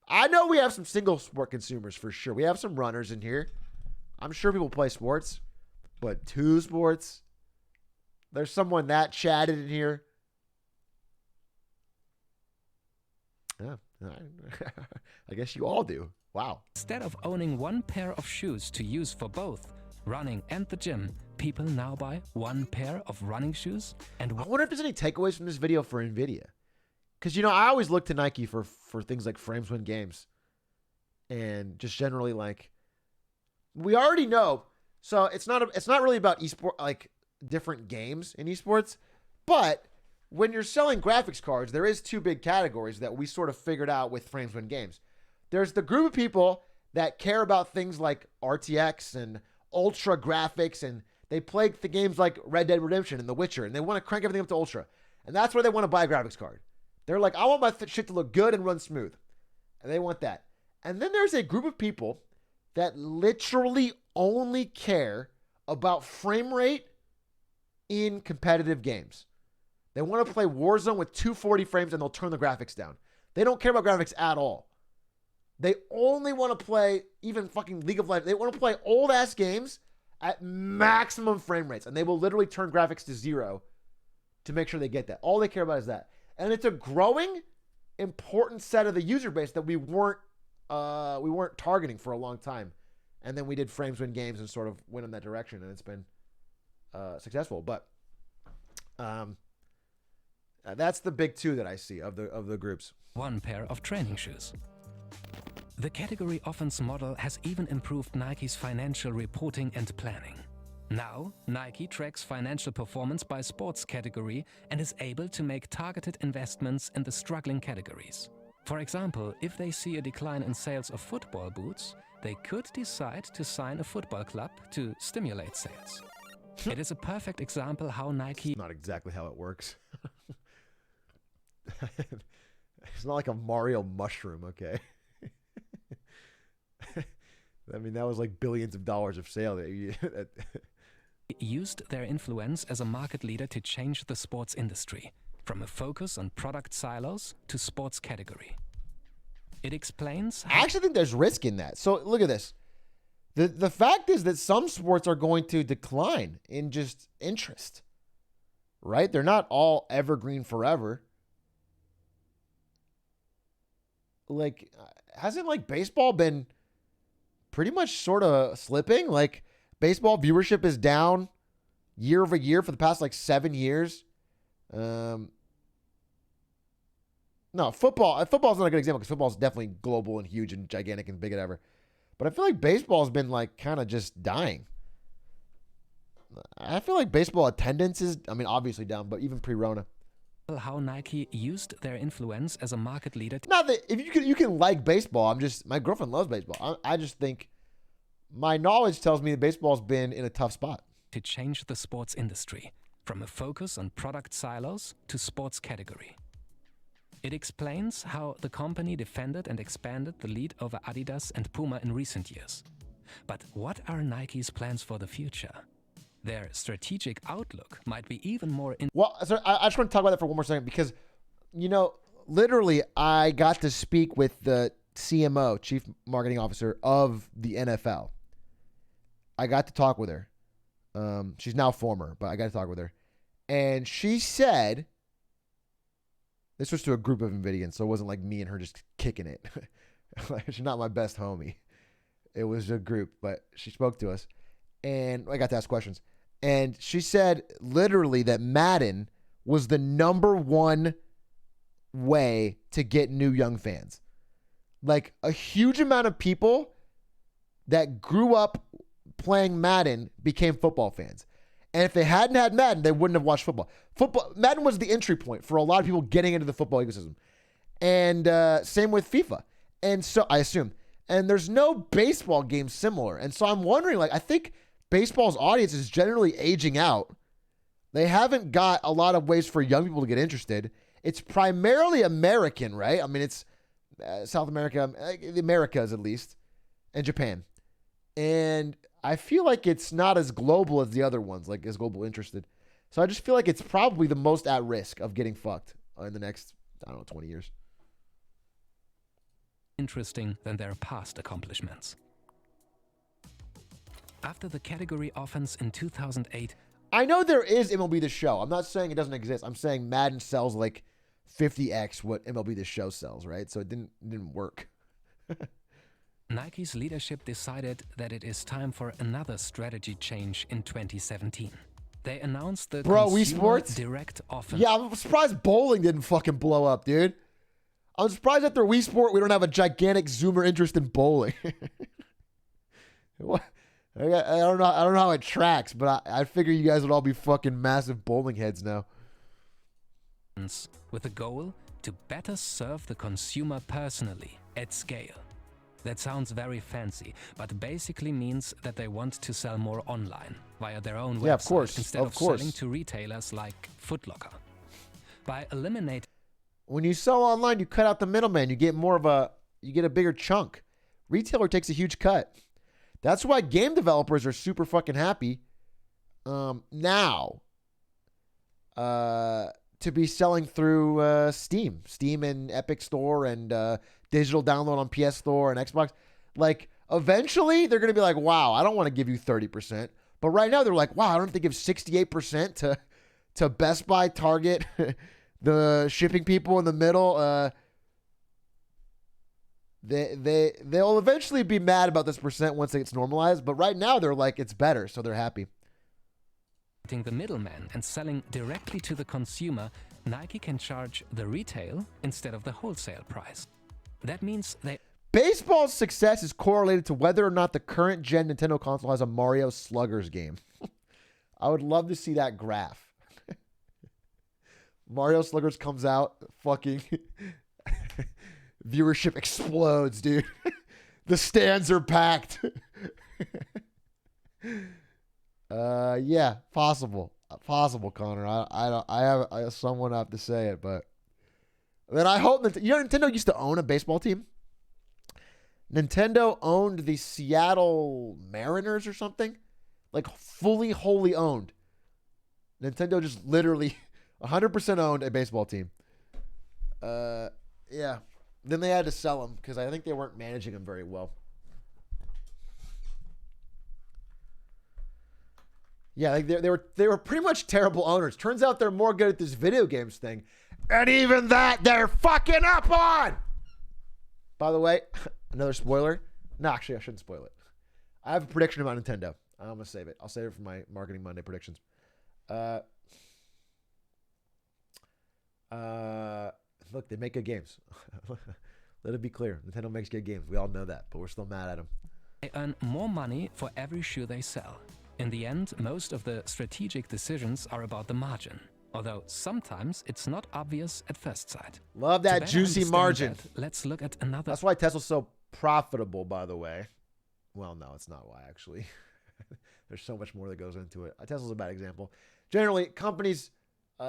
I know we have some single sport consumers for sure. We have some runners in here. I'm sure people play sports, but two sports? There's someone that chatted in here. Yeah, I guess you all do. Wow. Instead of owning one pair of shoes to use for both running and the gym, people now buy one pair of running shoes. And I wonder if there's any takeaways from this video for NVIDIA. Because, I always look to Nike for things like frames win games. And just generally, like, we already know. So it's not really about esport, like different games in esports. But when you're selling graphics cards, there is two big categories that we sort of figured out with frames win games. There's the group of people that care about things like RTX and ultra graphics, and they play the games like Red Dead Redemption and The Witcher, and they want to crank everything up to ultra. And that's where they want to buy a graphics card. They're like, I want my shit to look good and run smooth. And they want that. And then there's a group of people that literally only care about frame rate in competitive games. They want to play Warzone with 240 frames and they'll turn the graphics down. They don't care about graphics at all. They only want to play even fucking League of Legends. They want to play old ass games at maximum frame rates, and they will literally turn graphics to 0 to make sure they get that. All they care about is that. And it's a growing, important set of the user base that we weren't targeting for a long time. And then we did frames win games and sort of went in that direction, and it's been successful. But that's the big two that I see of the groups. One pair of training shoes. The category offense model has even improved Nike's financial reporting and planning. Now, Nike tracks financial performance by sports category and is able to make targeted investments in the struggling categories. For example, if they see a decline in sales of football boots, they could decide to sign a football club to stimulate sales. It is a perfect example how Nike... It's not exactly how it works. It's not like a Mario mushroom, okay? I mean, that was like billions of dollars of sale. Used their influence as a market leader to change the sports industry, from a focus on product silos to sports category. It explains how... I actually think there's risk in that. So look at this. The fact is that some sports are going to decline in just interest, right? They're not all evergreen forever. Like, hasn't like baseball been pretty much sort of slipping? Like, baseball viewership is down year over year for the past like 7 years. No, football's not a good example because football's definitely global and huge and gigantic and big as ever. But I feel like baseball's been like kind of just dying. I feel like baseball attendance is, I mean, obviously down, but even pre-Rona. How Nike used their influence as a market leader. Not that if you can like baseball. My girlfriend loves baseball. I just think my knowledge tells me that baseball's been in a tough spot. To change the sports industry, from a focus on product silos to sports category. It explains how the company defended and expanded the lead over Adidas and Puma in recent years. But what are Nike's plans for the future? Their strategic outlook might be even more... Well, so I just want to talk about that for one more second because, you know, literally I got to speak with the CMO, Chief Marketing Officer of the NFL. I got to talk with her. She's now former, but I got to talk with her. And she said... This was to a group of NVIDIAns, so it wasn't like me and her just kicking it. She's not my best homie. It was a group, but she spoke to us. And I got to ask questions. And she said literally that Madden was the #1 way to get new young fans. Like a huge amount of people that grew up playing Madden became football fans. And if they hadn't had Madden, they wouldn't have watched football. Madden was the entry point for a lot of people getting into the football ecosystem. And same with FIFA. And so I assume. And there's no baseball game similar. And so I'm wondering, like, I think baseball's audience is generally aging out. They haven't got a lot of ways for young people to get interested. It's primarily American, right? I mean, it's South America, the Americas at least, and Japan. And I feel like it's not as global as the other ones, like as global interested. So I just feel like it's probably the most at risk of getting fucked in the next, 20 years. Interesting than their past accomplishments. After the category offense in 2008, I know there is MLB The Show. I'm not saying it doesn't exist. I'm saying Madden sells like 50x what MLB The Show sells, right? So it didn't work. Nike's leadership decided that it is time for another strategy change in 2017. They announced the Wii Sports direct offense. Yeah, I'm surprised bowling didn't fucking blow up, dude. I'm surprised after Wii Sport we don't have a gigantic Zoomer interest in bowling. What? I don't know how it tracks, but I figure you guys would all be fucking massive bowling heads now. With the goal to better serve the consumer personally at scale. That sounds very fancy, but basically means that they want to sell more online via their own website Yeah, of course. instead of selling to retailers like Foot Locker. By eliminating When you sell online, you cut out the middleman. You get a bigger chunk. Retailer takes a huge cut. That's why game developers are super fucking happy now to be selling through Steam and Epic Store and digital download on PS Store and Xbox. Like, eventually, they're going to be like, wow, I don't want to give you 30%. But right now, they're like, wow, I don't have to give 68% to Best Buy, Target, the shipping people in the middle. They'll eventually be mad about this percent once it gets normalized. But right now, they're like, it's better, so they're happy. The middleman and selling directly to the consumer, Nike can charge the retail instead of the wholesale price. That means Baseball's success is correlated to whether or not the current gen Nintendo console has a Mario Sluggers game. I would love to see that graph. Mario Sluggers comes out, fucking viewership explodes, dude. The stands are packed. Yeah, possible, Connor. I have someone have to say it, but then I hope that Nintendo used to own a baseball team. Nintendo owned the Seattle Mariners or something, like fully, wholly owned. Nintendo just literally 100% owned a baseball team. Yeah. Then they had to sell them because I think they weren't managing them very well. Yeah, like they were pretty much terrible owners. Turns out they're more good at this video games thing. And even that, they're fucking up on! By the way, another spoiler. No, actually, I shouldn't spoil it. I have a prediction about Nintendo. I'm going to save it. I'll save it for my Marketing Monday predictions. Look, they make good games. Let it be clear. Nintendo makes good games. We all know that, but we're still mad at them. They earn more money for every shoe they sell. In the end, most of the strategic decisions are about the margin, although sometimes it's not obvious at first sight. Love that juicy margin. Let's look at another. That's why Tesla's so profitable, by the way. Well, no, it's not why, actually. There's so much more that goes into it. Tesla's a bad example. Generally, companies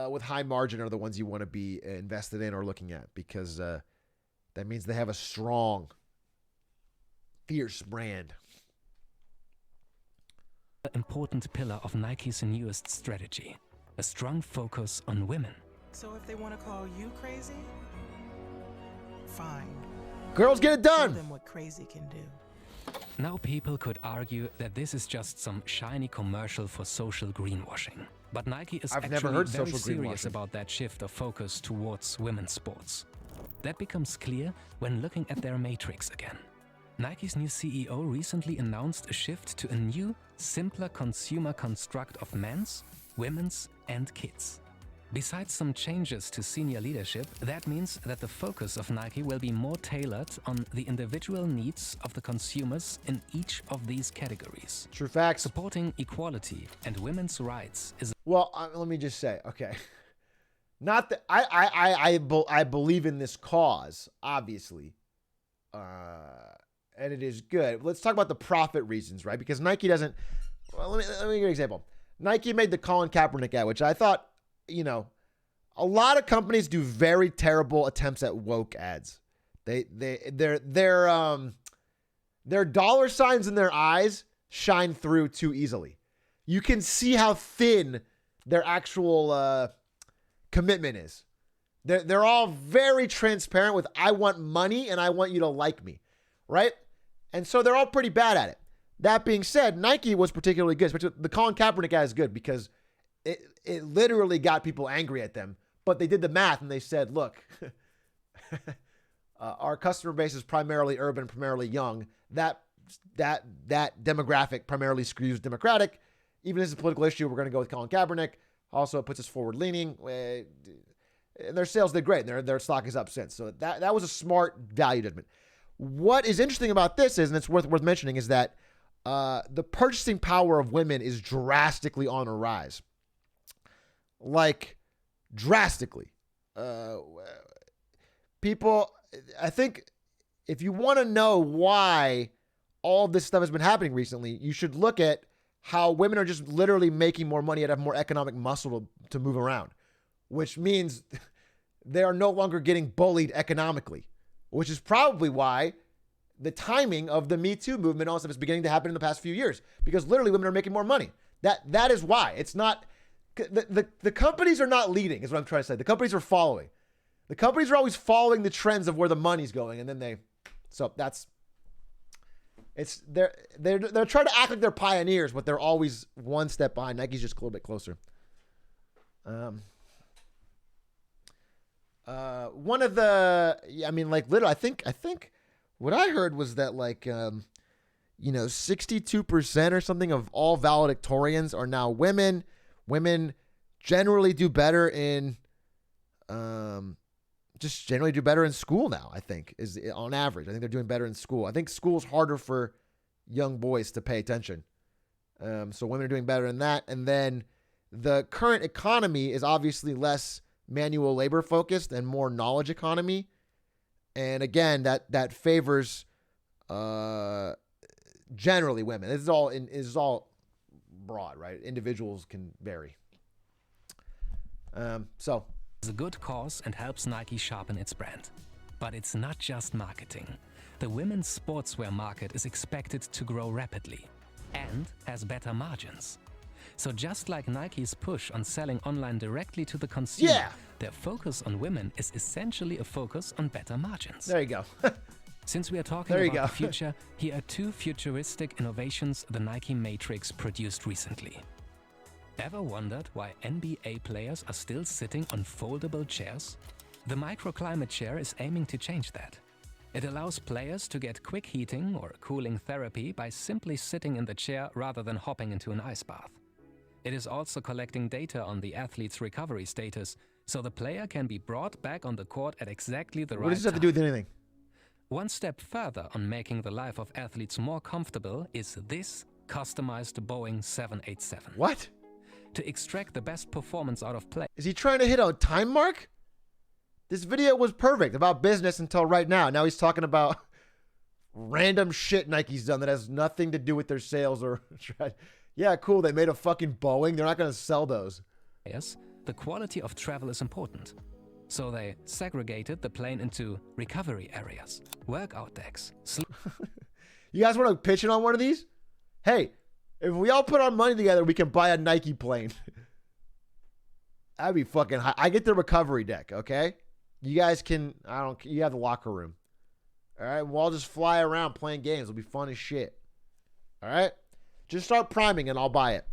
with high margin are the ones you want to be invested in or looking at because that means they have a strong, fierce brand. An important pillar of Nike's newest strategy, a strong focus on women. So if they want to call you crazy, fine. Girls, get it done. Show them what crazy can do. Now people could argue that this is just some shiny commercial for social greenwashing. But Nike is actually very serious about that shift of focus towards women's sports. That becomes clear when looking at their matrix again. Nike's new CEO recently announced a shift to a new, simpler consumer construct of men's, women's, and kids. Besides some changes to senior leadership, that means that the focus of Nike will be more tailored on the individual needs of the consumers in each of these categories. True facts. Supporting equality and women's rights is... Well, let me just say, okay. Not that I believe in this cause, obviously. And it is good. Let's talk about the profit reasons, right? Because Nike doesn't... Well, let me give you an example. Nike made the Colin Kaepernick ad, which I thought, a lot of companies do very terrible attempts at woke ads. Their dollar signs in their eyes shine through too easily. You can see how thin their actual commitment is. They're all very transparent with, I want money and I want you to like me, right? And so they're all pretty bad at it. That being said, Nike was particularly good. The Colin Kaepernick ad is good because it literally got people angry at them. But they did the math and they said, look, our customer base is primarily urban, primarily young. That demographic primarily skews Democratic. Even as a political issue, we're going to go with Colin Kaepernick. Also, it puts us forward-leaning. And their sales did great. Their stock is up since. So that was a smart value judgment. What is interesting about this is, and it's worth mentioning, is that the purchasing power of women is drastically on a rise. Like, drastically. People, I think if you want to know why all this stuff has been happening recently, you should look at how women are just literally making more money and have more economic muscle to move around, which means they are no longer getting bullied economically, which is probably why the timing of the Me Too movement also is beginning to happen in the past few years, because literally women are making more money. That is why. It's not, the companies are not leading, is what I'm trying to say. The companies are following. The companies are always following the trends of where the money's going, and then they're trying to act like they're pioneers, but they're always one step behind. Nike's just a little bit closer. One of the, literally, I think what I heard was that 62% or something of all valedictorians are now women. Women generally do better in, just generally do better in school now, I think, is on average. I think they're doing better in school. I think school's harder for young boys to pay attention. So women are doing better in that. And then the current economy is obviously less manual labor focused and more knowledge economy. And again, that favors generally women. This is all broad, right? Individuals can vary. It's a good cause and helps Nike sharpen its brand. But it's not just marketing. The women's sportswear market is expected to grow rapidly and has better margins. So just like Nike's push on selling online directly to the consumer, their focus on women is essentially a focus on better margins. There you go. Since we are talking about the future, here are 2 futuristic innovations the Nike Matrix produced recently. Ever wondered why NBA players are still sitting on foldable chairs? The microclimate chair is aiming to change that. It allows players to get quick heating or cooling therapy by simply sitting in the chair rather than hopping into an ice bath. It is also collecting data on the athlete's recovery status, so the player can be brought back on the court at exactly the right time. What does this have to do with anything? One step further on making the life of athletes more comfortable is this customized Boeing 787. What? To extract the best performance out of play. Is he trying to hit a time mark? This video was perfect about business until right now. Now he's talking about random shit Nike's done that has nothing to do with their sales or... Yeah, cool. They made a fucking Boeing. They're not going to sell those. Yes, the quality of travel is important. So they segregated the plane into recovery areas, workout decks. You guys want to pitch in on one of these? Hey, if we all put our money together, we can buy a Nike plane. That'd be fucking high. I get the recovery deck, okay? You guys can, you have the locker room. All right, we'll all just fly around playing games. It'll be fun as shit. All right? Just start priming and I'll buy it.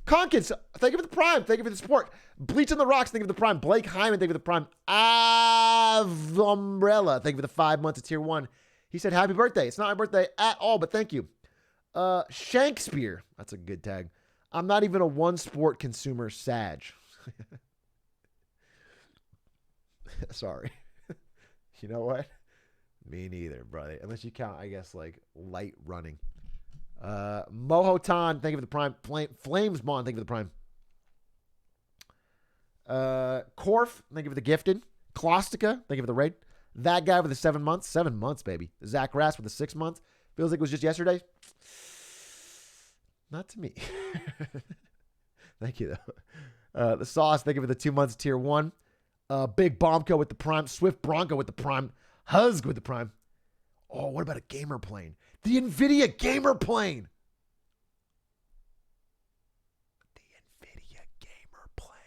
Conkins, thank you for the prime. Thank you for the support. Bleach on the Rocks, thank you for the prime. Blake Hyman, thank you for the prime. Umbrella, thank you for the 5 months of tier 1. He said, happy birthday. It's not my birthday at all, but thank you. Shakespeare, that's a good tag. I'm not even a one sport consumer, Sag. Sorry. You know what? Me neither, brother. Unless you count, I guess, like light running. Mohotan, thank you for the prime. Flames Mon, thank you for the prime. Korf, thank you for the gifted. Klostica, thank you for the raid. That guy with the 7 months. 7 months, baby. Zach Rass with the 6 months. Feels like it was just yesterday. Not to me. Thank you, though. The Sauce, thank you for the 2 months tier 1. Big Bombco with the prime. Swift Bronco with the prime. Huzg with the prime. Oh, what about a gamer plane? The NVIDIA gamer plane. The NVIDIA gamer plane.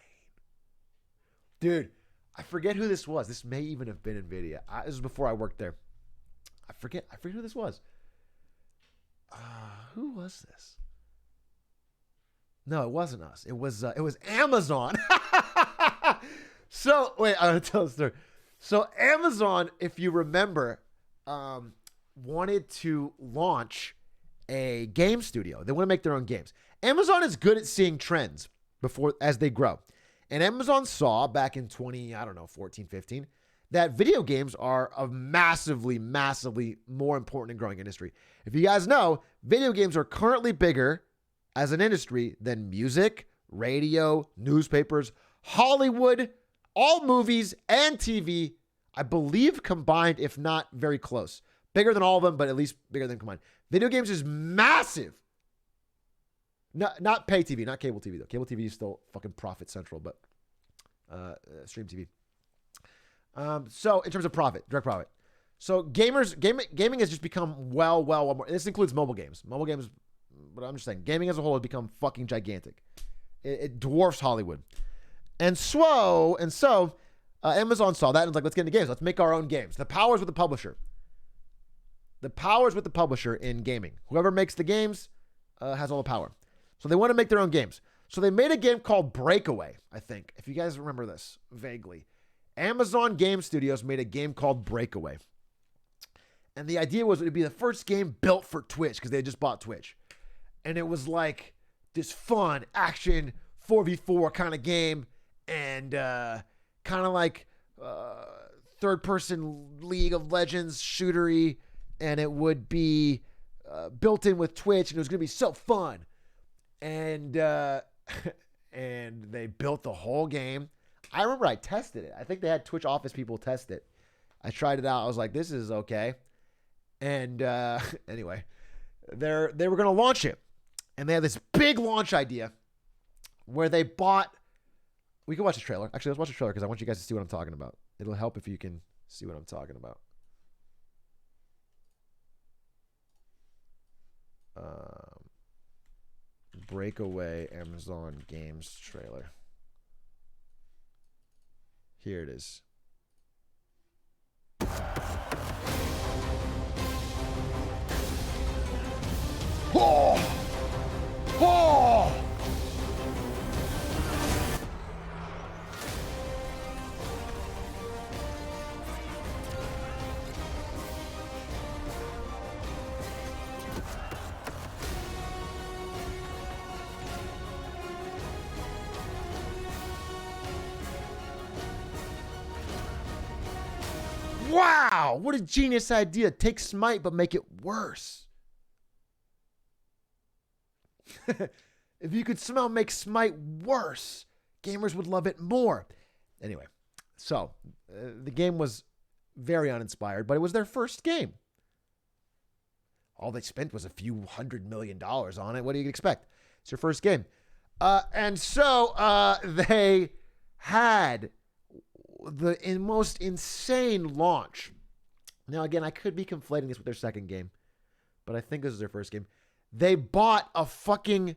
Dude, I forget who this was. This may even have been NVIDIA. This was before I worked there. I forget who this was. Who was this? No, it wasn't us. It was Amazon. So, wait, I'm going to tell the story. So, Amazon, if you remember, wanted to launch a game studio. They want to make their own games. Amazon is good at seeing trends as they grow. And Amazon saw back in 14, 15, that video games are a massively, massively more important and growing industry. If you guys know, video games are currently bigger as an industry than music, radio, newspapers, Hollywood, all movies and TV, I believe combined, if not very close. Bigger than all of them, but at least bigger than combined. Video games is massive. Not pay TV, not cable TV though. Cable TV is still fucking profit central, but stream TV. So in terms of profit, direct profit. So gaming has just become well more. This includes mobile games. Mobile games, but I'm just saying, gaming as a whole has become fucking gigantic. It dwarfs Hollywood. And so Amazon saw that and was like, let's get into games. Let's make our own games. The power's with the publisher. The power's with the publisher in gaming. Whoever makes the games has all the power. So they want to make their own games. So they made a game called Breakaway, I think. If you guys remember this vaguely. Amazon Game Studios made a game called Breakaway. And the idea was it would be the first game built for Twitch because they had just bought Twitch. And it was like this fun action 4v4 kind of game and kind of like third-person League of Legends shootery. And it would be built in with Twitch, and it was going to be so fun. And and they built the whole game. I remember I tested it. I think they had Twitch office people test it. I tried it out. I was like, this is okay. And anyway, they were going to launch it. And they had this big launch idea where they bought... We can watch the trailer. Actually, let's watch the trailer because I want you guys to see what I'm talking about. It'll help if you can see what I'm talking about. Breakaway Amazon Games trailer. Here it is. Oh! Oh! Wow, what a genius idea. Take Smite, but make it worse. If you could somehow make Smite worse, gamers would love it more. Anyway, so the game was very uninspired, but it was their first game. All they spent was a few $100 million on it. What do you expect? It's your first game. And so they had the most insane launch. Now, again, I could be conflating this with their second game, but I think this is their first game. They bought a fucking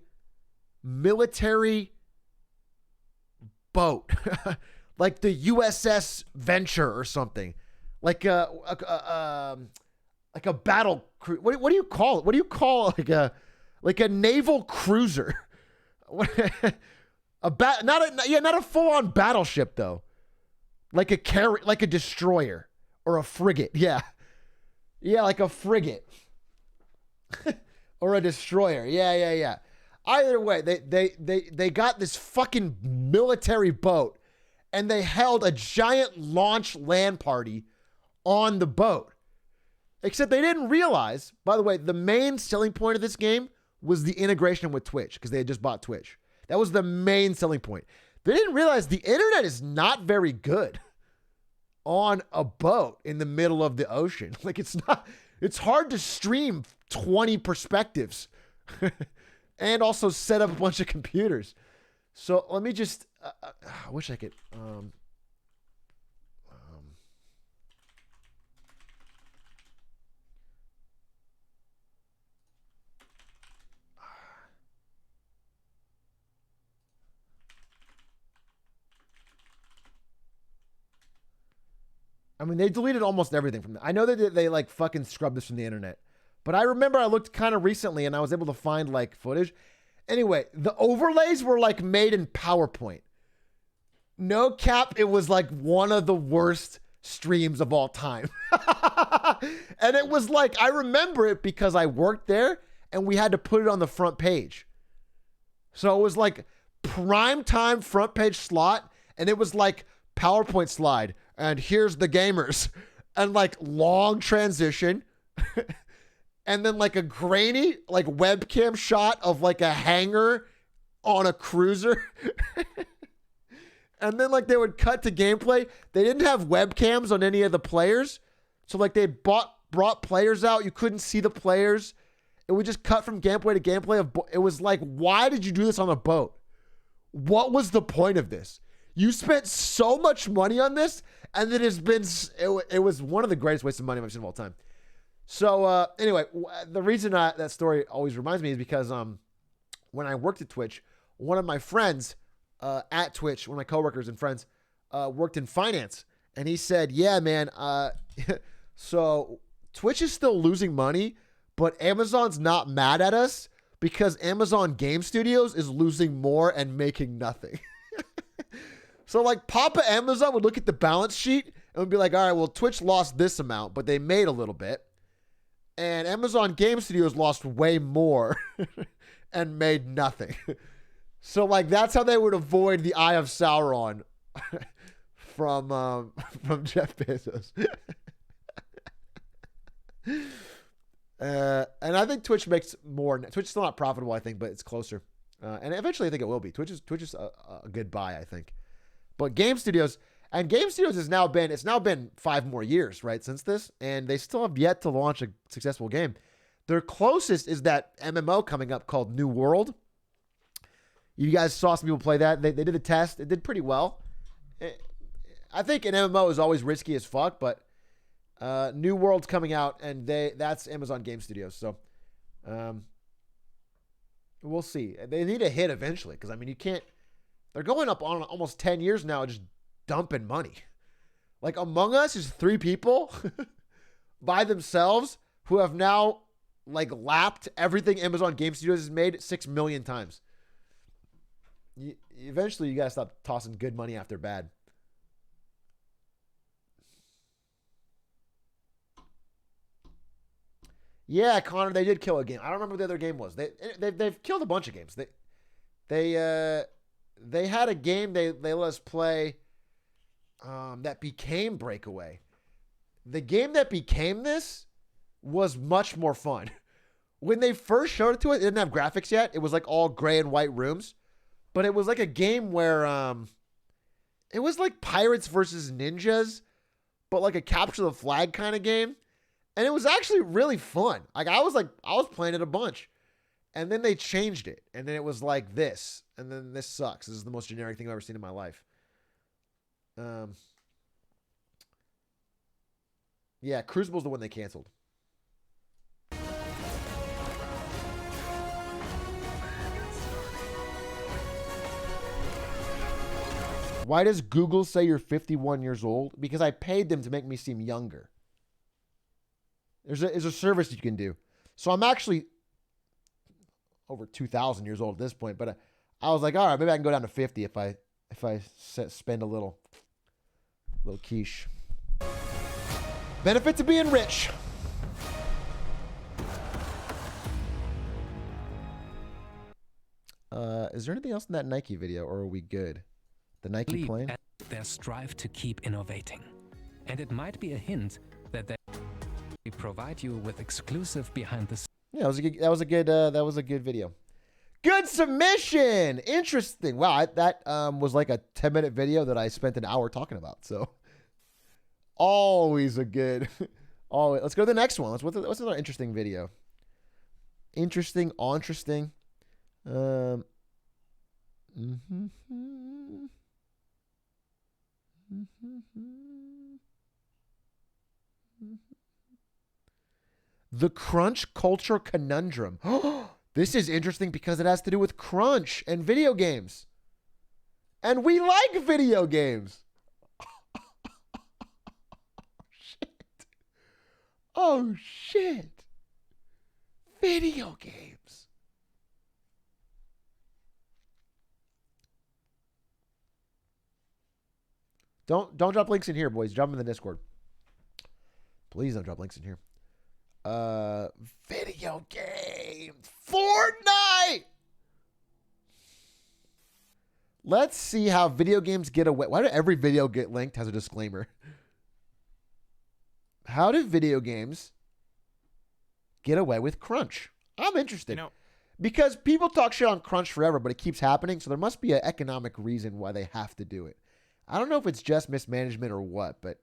military boat, like the USS Venture or something, like a battle cruiser. What do you call it? What do you call like a naval cruiser? Not a full on battleship though. Like a destroyer or a frigate. Yeah, like a frigate or a destroyer. Yeah. Either way, they got this fucking military boat and they held a giant launch LAN party on the boat. Except they didn't realize, by the way, the main selling point of this game was the integration with Twitch because they had just bought Twitch. That was the main selling point. They didn't realize the internet is not very good on a boat in the middle of the ocean. Like it's hard to stream 20 perspectives and also set up a bunch of computers. So let me just, I wish I could, I mean, they deleted almost everything from that. I know that they like fucking scrubbed this from the internet, but I remember I looked kind of recently and I was able to find like footage. Anyway, the overlays were like made in PowerPoint. No cap, it was like one of the worst streams of all time. And it was like, I remember it because I worked there and we had to put it on the front page. So it was like prime time front page slot and it was like PowerPoint slide. And here's the gamers and like long transition and then like a grainy like webcam shot of like a hangar on a cruiser. And then like they would cut to gameplay. They didn't have webcams on any of the players. So like they bought brought players out. You couldn't see the players. It would just cut from gameplay to gameplay. It was like, why did you do this on a boat? What was the point of this? You spent so much money on this, and it has been, it was one of the greatest wastes of money I've seen of all time. So anyway, the reason that story always reminds me is because when I worked at Twitch, one of my friends at Twitch, one of my coworkers and friends, worked in finance. And he said, yeah, man, so Twitch is still losing money, but Amazon's not mad at us because Amazon Game Studios is losing more and making nothing. So like Papa Amazon would look at the balance sheet and would be like, all right, well, Twitch lost this amount, but they made a little bit. And Amazon Game Studios lost way more and made nothing. So like that's how they would avoid the Eye of Sauron from Jeff Bezos. And I think Twitch makes more. Twitch is still not profitable, I think, but it's closer. And eventually I think it will be. Twitch is a good buy, I think. But Game Studios has now been 5 more years, right, since this, and they still have yet to launch a successful game. Their closest is that MMO coming up called New World. You guys saw some people play that. They did a test. It did pretty well. I think an MMO is always risky as fuck, but New World's coming out, and that's Amazon Game Studios. So we'll see. They need a hit eventually because, I mean, you can't. They're going up on almost 10 years now just dumping money. Like Among Us is 3 people by themselves who have now like lapped everything Amazon Game Studios has made 6 million times. Eventually, you got to stop tossing good money after bad. Yeah, Connor, they did kill a game. I don't remember what the other game was. They've killed a bunch of games. They had a game they let us play that became Breakaway. The game that became this was much more fun. When they first showed it to us, it didn't have graphics yet. It was like all gray and white rooms. But it was like a game where it was like pirates versus ninjas, but like a capture the flag kind of game. And it was actually really fun. I was playing it a bunch. And then they changed it. And then it was like this. And then this sucks. This is the most generic thing I've ever seen in my life. Yeah, Crucible's the one they canceled. Why does Google say you're 51 years old? Because I paid them to make me seem younger. There's a service you can do. So I'm actually over 2,000 years old at this point, but I was like, all right, maybe I can go down to 50 if I spend a little quiche. Benefits of being rich. Is there anything else in that Nike video, or are we good? The Nike plane? Their strive to keep innovating. And it might be a hint that they provide you with exclusive behind the scenes. Yeah, that was a good video. Good submission. Interesting. Wow, that was like a 10-minute video that I spent an hour talking about. So always a good. Always. Let's go to the next one. What's another interesting video? Interesting. The crunch culture conundrum. This is interesting because it has to do with crunch and video games. And we like video games. Shit. Oh, shit. Video games. Don't drop links in here, boys. Drop them in the Discord. Please don't drop links in here. Video games. Fortnite. Let's see how video games get away. Why do every video get linked has a disclaimer? How do video games get away with crunch? I'm interested. Because people talk shit on crunch forever, but it keeps happening. So there must be an economic reason why they have to do it. I don't know if it's just mismanagement or what, but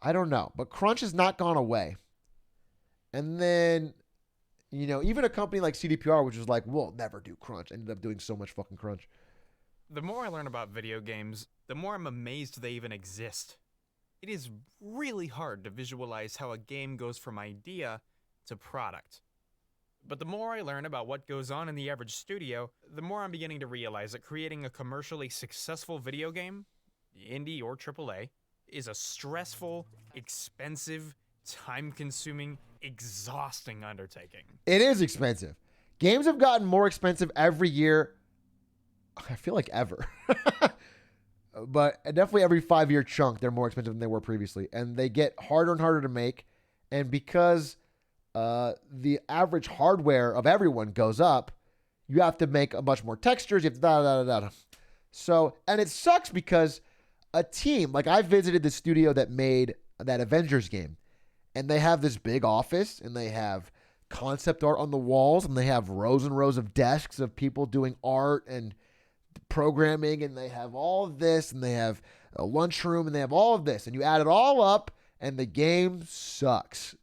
I don't know. But crunch has not gone away. And then, even a company like CDPR, which was like, we'll never do crunch, ended up doing so much fucking crunch. The more I learn about video games, the more I'm amazed they even exist. It is really hard to visualize how a game goes from idea to product. But the more I learn about what goes on in the average studio, the more I'm beginning to realize that creating a commercially successful video game, indie or AAA, is a stressful, expensive, time-consuming, exhausting undertaking. It is expensive. Games have gotten more expensive every year. I feel like ever. But definitely every 5-year chunk, they're more expensive than they were previously. And they get harder and harder to make. And because the average hardware of everyone goes up, you have to make a much more textures. You have to da-da-da-da-da. So, and it sucks because a team, like I visited the studio that made that Avengers game. And they have this big office, and they have concept art on the walls, and they have rows and rows of desks of people doing art and programming, and they have all of this, and they have a lunchroom, and they have all of this. And you add it all up, and the game sucks.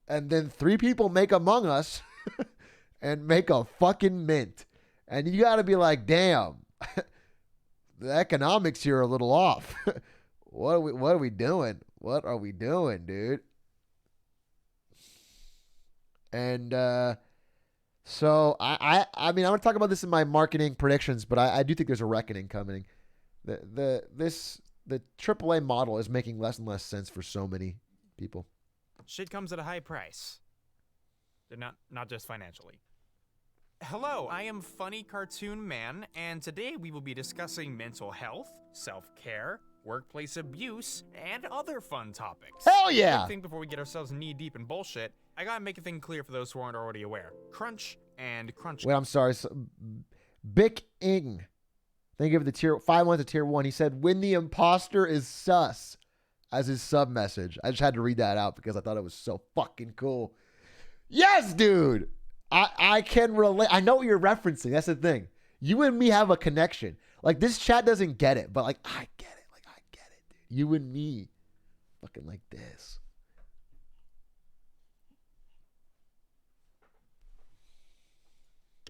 And then 3 people make Among Us and make a fucking mint. And you got to be like, damn, the economics here are a little off. What are we doing? What are we doing, dude? And so I mean, I'm going to talk about this in my marketing predictions, but I do think there's a reckoning coming. The AAA model is making less and less sense for so many people. Shit comes at a high price. Not just financially. Hello, I am Funny Cartoon Man, and today we will be discussing mental health, self-care, workplace abuse, and other fun topics. Hell yeah! I think before we get ourselves knee-deep in bullshit, I gotta make a thing clear for those who aren't already aware. Crunch and crunch. Wait, I'm sorry. Bick Ing. Thank you for the tier 5 to tier 1. He said, when the imposter is sus, as his sub message. I just had to read that out because I thought it was so fucking cool. Yes, dude. I can relate. I know what you're referencing. That's the thing. You and me have a connection. Like, this chat doesn't get it, but like, I get it. Like, I get it, dude. You and me. Fucking like this.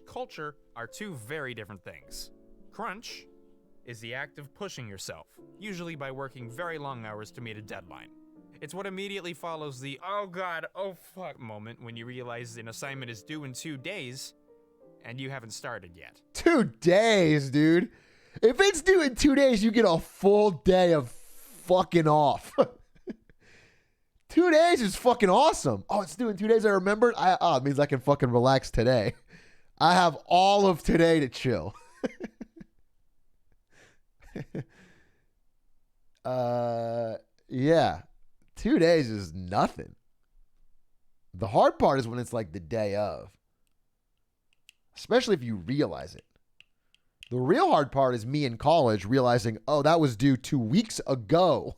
Culture are two very different things. Crunch is the act of pushing yourself, usually by working very long hours to meet a deadline. It's what immediately follows the oh god, oh fuck moment when you realize an assignment is due in 2 days and you haven't started yet. 2 days, dude. If it's due in 2 days, you get a full day of fucking off. 2 days is fucking awesome. Oh, it's due in 2 days. I remembered. It means I can fucking relax today. I have all of today to chill. Yeah. 2 days is nothing. The hard part is when it's like the day of. Especially if you realize it. The real hard part is me in college realizing, oh, that was due 2 weeks ago.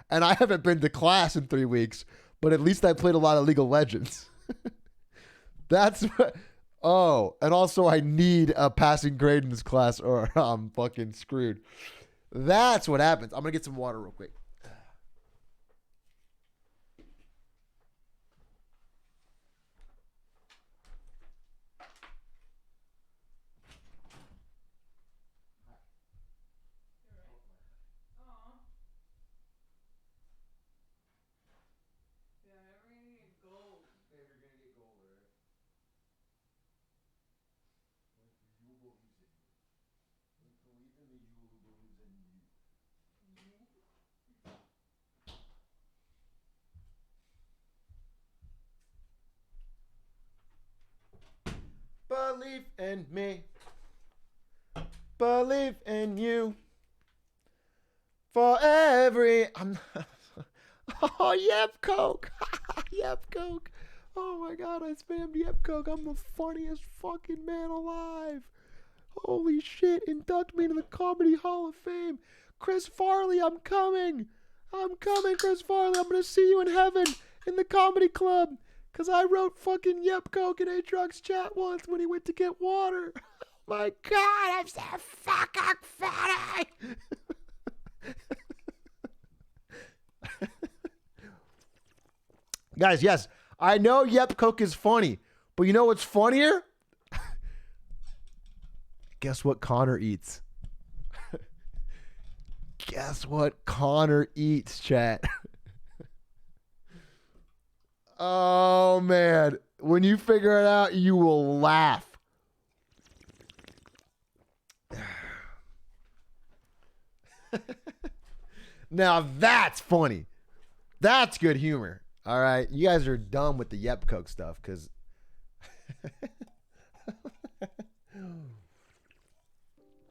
And I haven't been to class in 3 weeks, but at least I played a lot of League of Legends. That's what. Oh, and also I need a passing grade in this class or I'm fucking screwed. That's what happens. I'm going to get some water real quick. Believe in me. Believe in you. For every. Oh, yep, Coke. Yep, Coke. Oh my God, I spammed Yep, Coke. I'm the funniest fucking man alive. Holy shit, induct me into the Comedy Hall of Fame. Chris Farley, I'm coming. I'm coming, Chris Farley. I'm going to see you in heaven in the comedy club. Because I wrote fucking Yep Coke in Atrioc's chat once when he went to get water. Oh my God, I'm so fucking funny. Guys, yes, I know Yep Coke is funny, but you know what's funnier? Guess what Connor eats? Guess what Connor eats, chat? Oh, man. When you figure it out, you will laugh. Now that's funny. That's good humor. All right. You guys are dumb with the Yep Coke stuff because...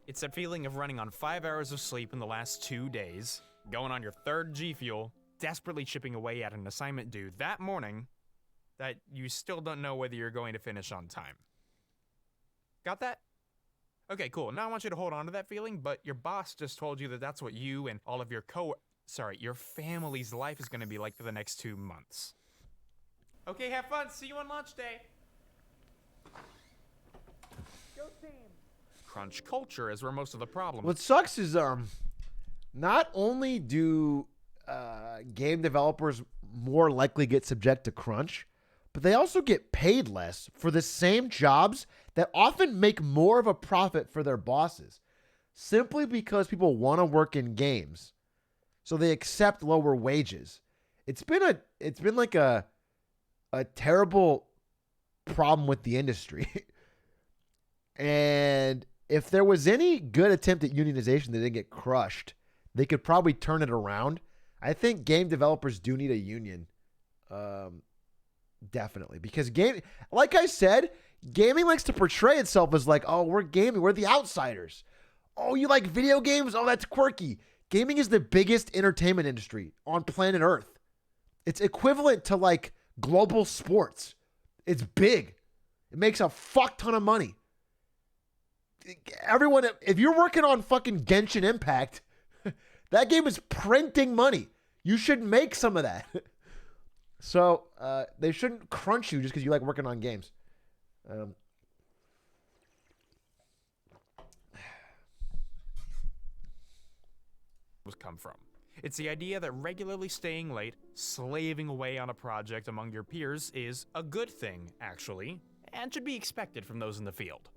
It's that feeling of running on 5 hours of sleep in the last 2 days, going on your third G Fuel, desperately chipping away at an assignment due that morning that you still don't know whether you're going to finish on time. Got that? Okay, cool. Now I want you to hold on to that feeling, but your boss just told you that that's what you and all of your your family's life is going to be like for the next 2 months. Okay, have fun. See you on lunch day. Go team. Crunch culture is where most of the problem. What sucks is not only do game developers more likely get subject to crunch, but they also get paid less for the same jobs that often make more of a profit for their bosses, simply because people want to work in games, so they accept lower wages. It's been like a terrible problem with the industry. And if there was any good attempt at unionization that didn't get crushed, they could probably turn it around. I think game developers do need a union. Definitely. Because like I said, gaming likes to portray itself as like, oh, we're gaming. We're the outsiders. Oh, you like video games? Oh, that's quirky. Gaming is the biggest entertainment industry on planet Earth. It's equivalent to like global sports. It's big. It makes a fuck ton of money. Everyone, if you're working on fucking Genshin Impact, that game is printing money. You should make some of that. So they shouldn't crunch you just because you like working on games. Come from. It's the idea that regularly staying late, slaving away on a project among your peers is a good thing, actually, and should be expected from those in the field.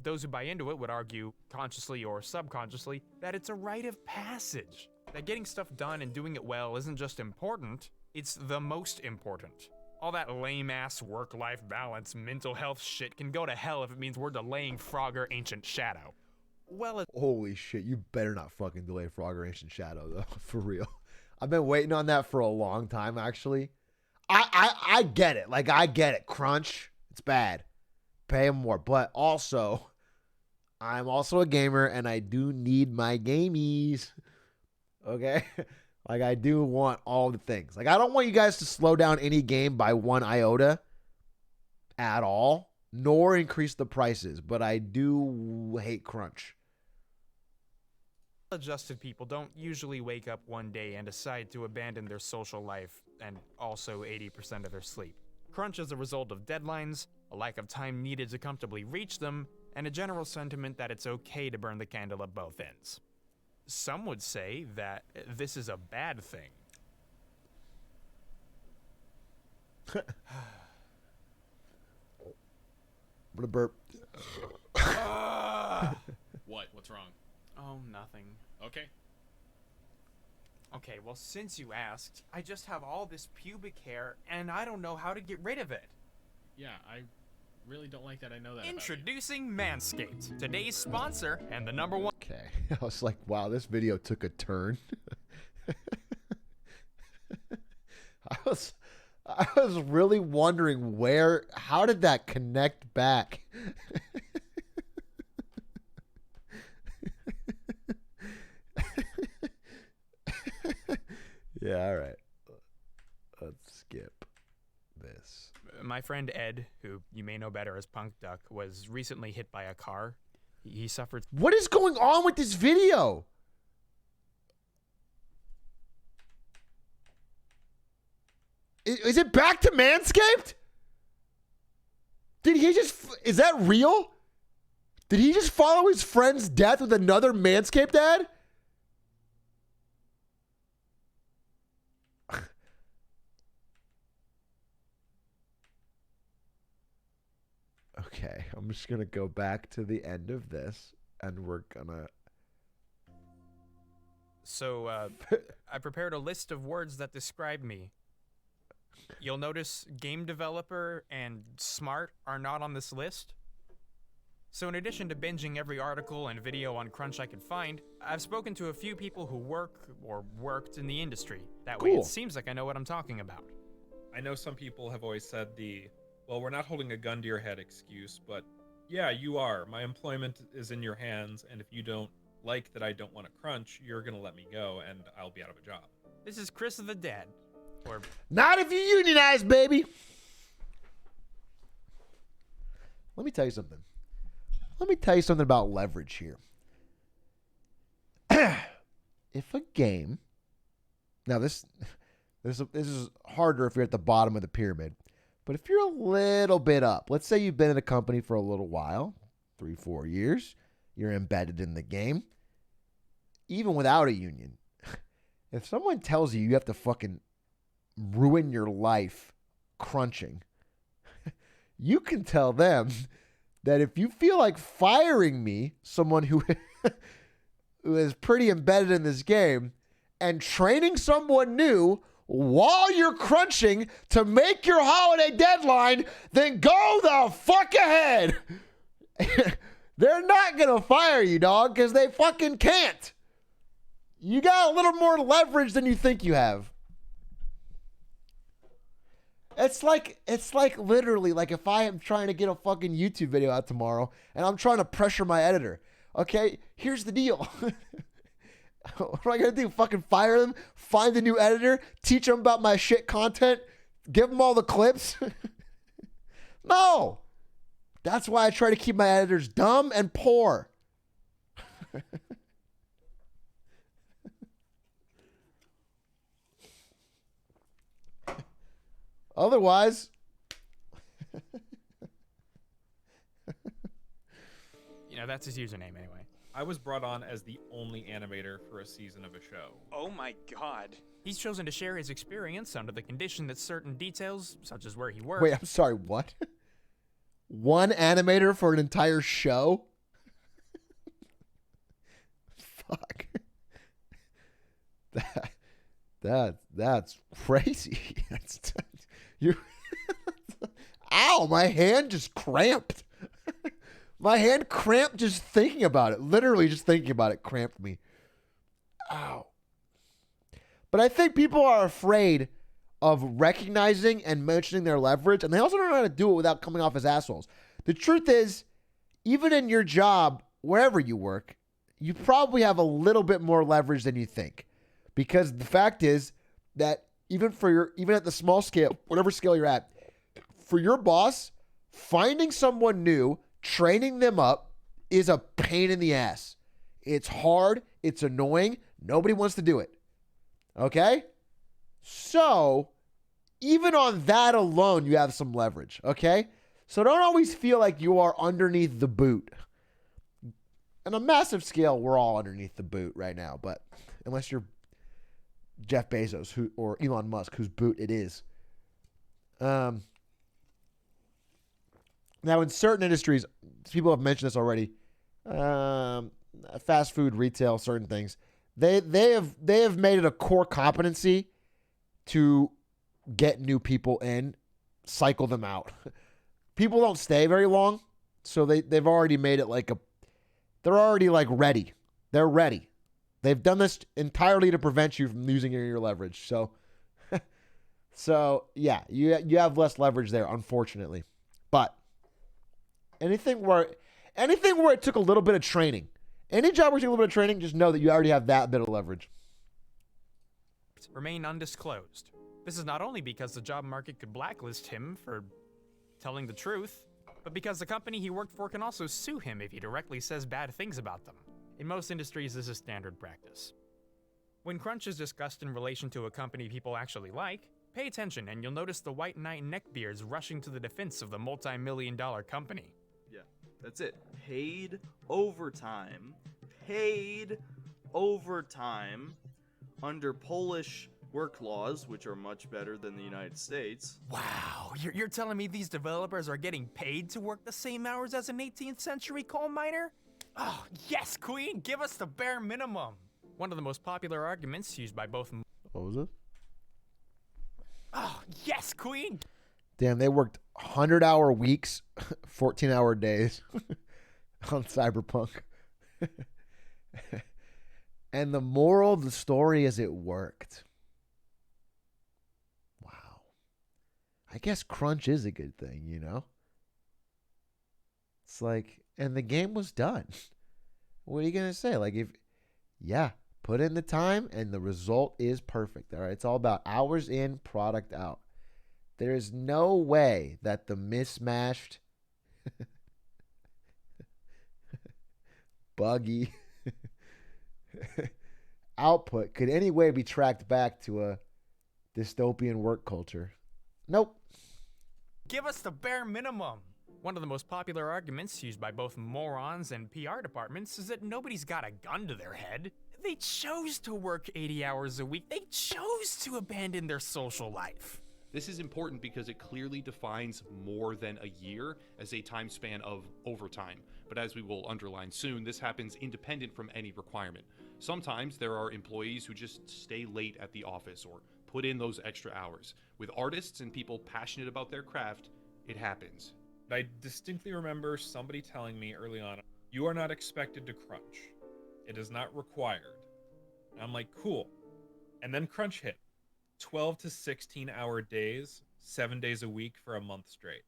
Those who buy into it would argue, consciously or subconsciously, that it's a rite of passage. That getting stuff done and doing it well isn't just important, it's the most important. All that lame-ass work-life balance, mental health shit can go to hell if it means we're delaying Frogger Ancient Shadow. Well, holy shit, you better not fucking delay Frogger Ancient Shadow, though. For real. I've been waiting on that for a long time, actually. I get it. Like, I get it. Crunch, it's bad. Pay him more. But also, I'm also a gamer, and I do need my gamies. Okay? Like, I do want all the things. Like, I don't want you guys to slow down any game by 1 iota at all, nor increase the prices. But I do hate crunch. Adjusted people don't usually wake up one day and decide to abandon their social life and also 80% of their sleep. Crunch is a result of deadlines, a lack of time needed to comfortably reach them, and a general sentiment that it's okay to burn the candle at both ends. Some would say that this is a bad thing. I'm gonna burp. What? What's wrong? Oh, nothing. Okay. Okay, well, since you asked, I just have all this pubic hair, and I don't know how to get rid of it. Yeah, I really don't like that. I know that. Introducing Manscaped, today's sponsor and the #1. Okay. I was like, wow, this video took a turn. I was really wondering how did that connect back? Yeah, all right. Let's skip this. My friend Ed, who you may know better as Punk Duck, was recently hit by a car. He suffered... What is going on with this video? Is it back to Manscaped? Did he just... Is that real? Did he just follow his friend's death with another Manscaped ad? Okay, I'm just going to go back to the end of this, and we're going to... So, I prepared a list of words that describe me. You'll notice game developer and smart are not on this list. So in addition to binging every article and video on Crunch I could find, I've spoken to a few people who work or worked in the industry. That way Cool. it seems like I know what I'm talking about. I know some people have always said well, we're not holding a gun to your head excuse, but yeah, you are. My employment is in your hands, and if you don't like that I don't want to crunch, you're going to let me go, and I'll be out of a job. This is Chris the Dad. Or Not if you unionize, baby. Let me tell you something. Let me tell you something about leverage here. If a game... Now, this is harder if you're at the bottom of the pyramid. But if you're a little bit up, let's say you've been in a company for a little while, 3-4 years, you're embedded in the game, even without a union. If someone tells you have to fucking ruin your life crunching, you can tell them that if you feel like firing me, someone who is pretty embedded in this game, and training someone new while you're crunching to make your holiday deadline, then go the fuck ahead. They're not going to fire you, dog, because they fucking can't. You got a little more leverage than you think you have. It's like literally like if I am trying to get a fucking YouTube video out tomorrow and I'm trying to pressure my editor. Okay, here's the deal. What am I going to do? Fucking fire them? Find a new editor? Teach them about my shit content? Give them all the clips? No. That's why I try to keep my editors dumb and poor. Otherwise... you know, that's his username anyway. I was brought on as the only animator for a season of a show. Oh my god. He's chosen to share his experience under the condition that certain details, such as where he worked... Wait, I'm sorry, what? One animator for an entire show? Fuck. That's crazy. You. Ow, my hand just cramped. My hand cramped just thinking about it. Literally just thinking about it cramped me. Ow. But I think people are afraid of recognizing and mentioning their leverage, and they also don't know how to do it without coming off as assholes. The truth is, even in your job, wherever you work, you probably have a little bit more leverage than you think. Because the fact is that even at the small scale, whatever scale you're at, for your boss, finding someone new, training them up is a pain in the ass. It's hard. It's annoying. Nobody wants to do it. Okay? So, even on that alone, you have some leverage. Okay? So don't always feel like you are underneath the boot. On a massive scale, we're all underneath the boot right now. But unless you're Jeff Bezos or Elon Musk, whose boot it is. Now, in certain industries, people have mentioned this already. Fast food, retail, certain things, they have made it a core competency to get new people in, cycle them out. People don't stay very long, so they've already made it like they're already like ready. They're ready. They've done this entirely to prevent you from losing your leverage. So yeah, you have less leverage there, unfortunately. But anything where it took a little bit of training, any job where it took a little bit of training, just know that you already have that bit of leverage. Remain undisclosed. This is not only because the job market could blacklist him for telling the truth, but because the company he worked for can also sue him if he directly says bad things about them. In most industries, this is standard practice. When crunch is discussed in relation to a company people actually like, pay attention and you'll notice the white knight neckbeards rushing to the defense of the multi-million-dollar company. Yeah, that's it. Paid overtime. Paid overtime under Polish work laws, which are much better than the United States. Wow, you're telling me these developers are getting paid to work the same hours as an 18th century coal miner? Oh, yes, Queen, give us the bare minimum. One of the most popular arguments used by both... What was it? Oh, yes, Queen! Damn, they worked 100-hour weeks, 14-hour days on Cyberpunk. And the moral of the story is it worked. Wow. I guess crunch is a good thing, you know? It's like, and the game was done. What are you going to say? Like, put in the time and the result is perfect. All right. It's all about hours in, product out. There is no way that the mismatched, buggy output could any way be tracked back to a dystopian work culture. Nope. Give us the bare minimum. One of the most popular arguments used by both morons and PR departments is that nobody's got a gun to their head. They chose to work 80 hours a week. They chose to abandon their social life. This is important because it clearly defines more than a year as a time span of overtime. But as we will underline soon, this happens independent from any requirement. Sometimes there are employees who just stay late at the office or put in those extra hours. With artists and people passionate about their craft, it happens. I distinctly remember somebody telling me early on, you are not expected to crunch. It is not required. And I'm like, cool. And then crunch hit. 12 to 16 hour days, 7 days a week for a month straight.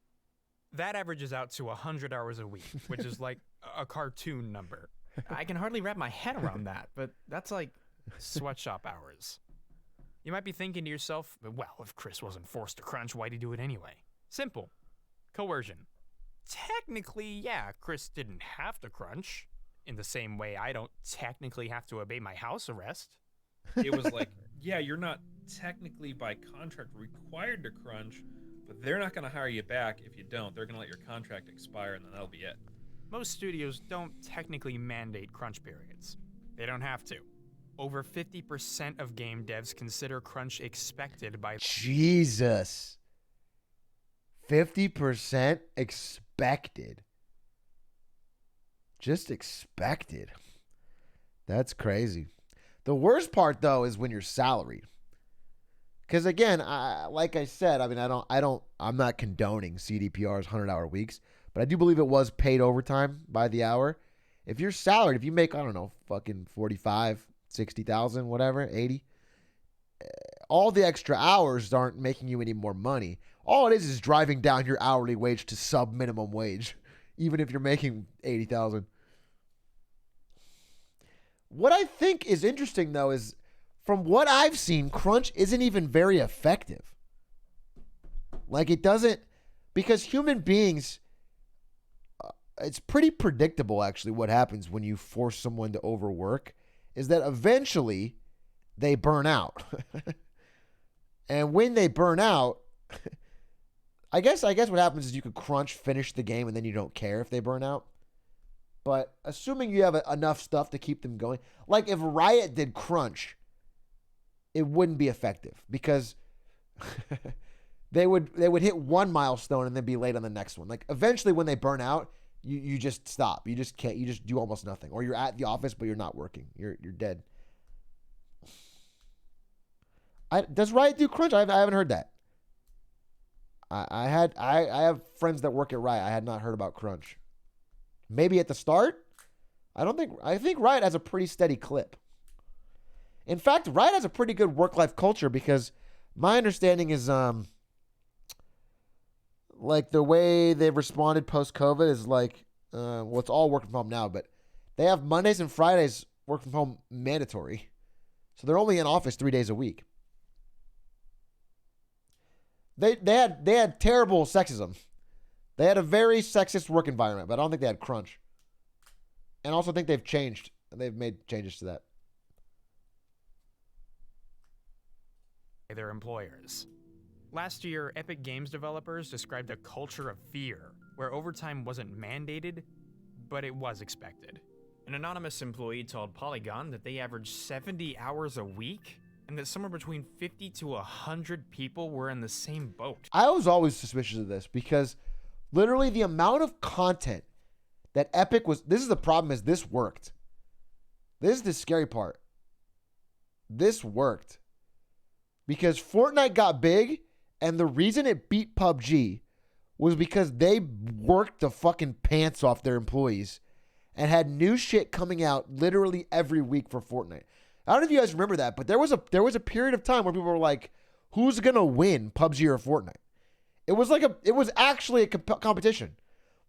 That averages out to 100 hours a week, which is like a cartoon number. I can hardly wrap my head around that, but that's like sweatshop hours. You might be thinking to yourself, well, if Chris wasn't forced to crunch, why'd he do it anyway? Simple. Coercion. Technically, yeah, Chris didn't have to crunch. In the same way I don't technically have to obey my house arrest. It was like, yeah, you're not technically by contract required to crunch, but they're not going to hire you back if you don't. They're going to let your contract expire and then that'll be it. Most studios don't technically mandate crunch periods. They don't have to. Over 50% of game devs consider crunch expected by... Jesus. 50% expected. Just expected. That's crazy. The worst part, though, is when you're salaried. Because again, like I said, I mean, I'm not condoning CDPR's 100-hour weeks, but I do believe it was paid overtime by the hour. If you're salaried, if you make, I don't know, fucking 45, 60,000, whatever, 80, all the extra hours aren't making you any more money. All it is driving down your hourly wage to sub-minimum wage, even if you're making 80,000. What I think is interesting, though, is from what I've seen, crunch isn't even very effective. Like, it doesn't, because human beings, it's pretty predictable, actually, what happens when you force someone to overwork, is that eventually they burn out. And when they burn out, I guess what happens is you could crunch, finish the game, and then you don't care if they burn out. But assuming you have enough stuff to keep them going, like if Riot did crunch, it wouldn't be effective because they would hit one milestone and then be late on the next one. Like eventually when they burn out, you just stop. You just can't. You just do almost nothing, or you're at the office but you're not working. You're dead. Does Riot do crunch? I haven't heard that. I have friends that work at Riot. I had not heard about crunch. Maybe at the start. I think Riot has a pretty steady clip. In fact, Riot has a pretty good work-life culture because my understanding is like the way they've responded post-COVID is like well, it's all work from home now, but they have Mondays and Fridays work from home mandatory. So they're only in office 3 days a week. They had terrible sexism. They had a very sexist work environment, but I don't think they had crunch. And I also think they've changed. They've made changes to that. Their employers. Last year, Epic Games developers described a culture of fear, where overtime wasn't mandated, but it was expected. An anonymous employee told Polygon that they averaged 70 hours a week. and that somewhere between 50 to 100 people were in the same boat. I was always suspicious of this because literally the amount of content that Epic was, this is the problem, is this worked. This is the scary part. This worked. Because Fortnite got big, and the reason it beat PUBG was because they worked the fucking pants off their employees and had new shit coming out literally every week for Fortnite. I don't know if you guys remember that, but there was a period of time where people were like, who's going to win, PUBG or Fortnite? It was actually a competition.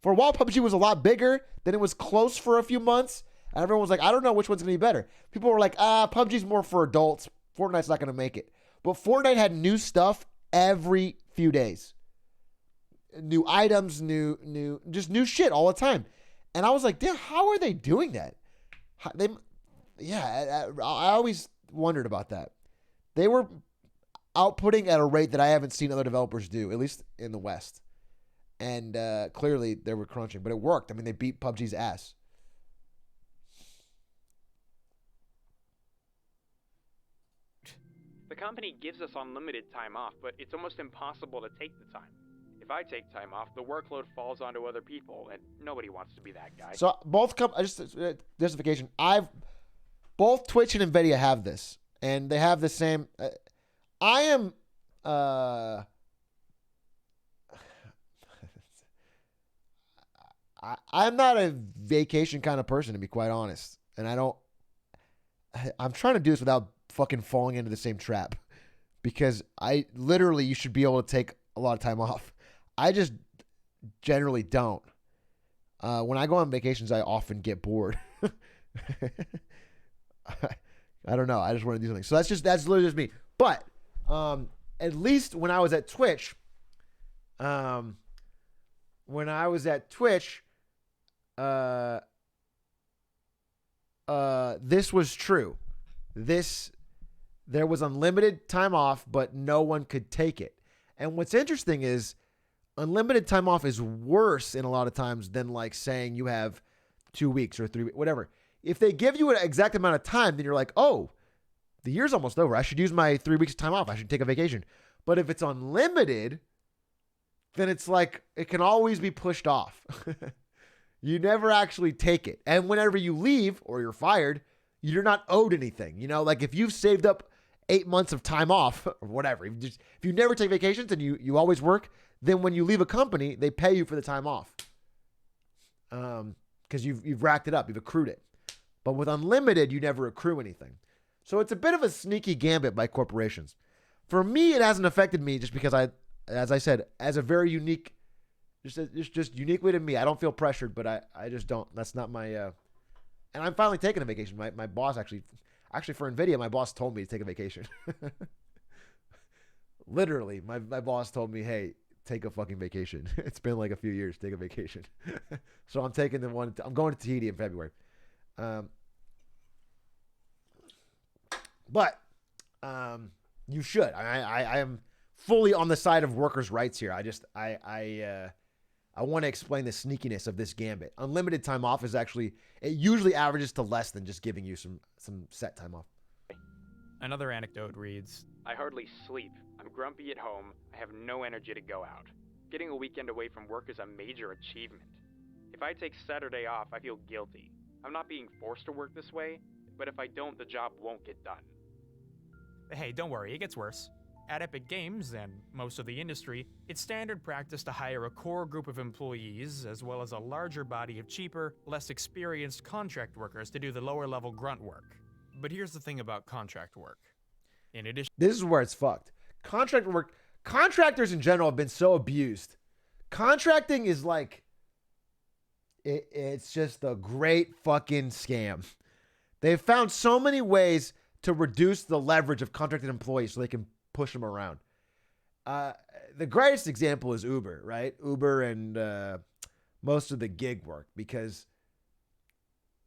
For a while, PUBG was a lot bigger. Then it was close for a few months. And everyone was like, I don't know which one's going to be better. People were like, PUBG's more for adults. Fortnite's not going to make it. But Fortnite had new stuff every few days. New items, just new shit all the time. And I was like, damn, how are they doing that? I always wondered about that. They were outputting at a rate that I haven't seen other developers do, at least in the West. And clearly they were crunching, but it worked. I mean, they beat PUBG's ass. The company gives us unlimited time off, but it's almost impossible to take the time. If I take time off, the workload falls onto other people, and nobody wants to be that guy. So both justification. Both Twitch and Nvidia have this, and they have the same. I'm not a vacation kind of person, to be quite honest, and I'm trying to do this without fucking falling into the same trap, because you should be able to take a lot of time off. I just generally don't. When I go on vacations, I often get bored. I don't know. I just want to do something. So that's literally just me. But at least when I was at Twitch, this was true. There was unlimited time off, but no one could take it. And what's interesting is unlimited time off is worse in a lot of times than like saying you have 2 weeks or 3 weeks, whatever. If they give you an exact amount of time, then you're like, oh, the year's almost over. I should use my 3 weeks of time off. I should take a vacation. But if it's unlimited, then it's like it can always be pushed off. You never actually take it. And whenever you leave or you're fired, you're not owed anything. You know, like if you've saved up 8 months of time off or whatever, if you never take vacations and you always work, then when you leave a company, they pay you for the time off. Because you've racked it up, you've accrued it. But with unlimited, you never accrue anything. So it's a bit of a sneaky gambit by corporations. For me, it hasn't affected me just because as I said, as a very unique, just uniquely to me, I don't feel pressured, but I just don't. That's not my, and I'm finally taking a vacation. My boss actually for NVIDIA, my boss told me to take a vacation. Literally, my boss told me, hey, take a fucking vacation. It's been like a few years. Take a vacation. So I'm taking I'm going to Tahiti in February. But you should. I am fully on the side of workers' rights here. I want to explain the sneakiness of this gambit. Unlimited time off is it usually averages to less than just giving you some set time off. Another anecdote reads, I hardly sleep. I'm grumpy at home. I have no energy to go out. Getting a weekend away from work is a major achievement. If I take Saturday off, I feel guilty. I'm not being forced to work this way, but if I don't, the job won't get done. Hey, don't worry, it gets worse. At Epic Games, and most of the industry, it's standard practice to hire a core group of employees, as well as a larger body of cheaper, less experienced contract workers to do the lower-level grunt work. But here's the thing about contract work. In addition, this is where it's fucked. Contract work, contractors in general have been so abused. Contracting is like, it's just a great fucking scam. They've found so many ways to reduce the leverage of contracted employees so they can push them around. The greatest example is Uber, right? Uber and most of the gig work, because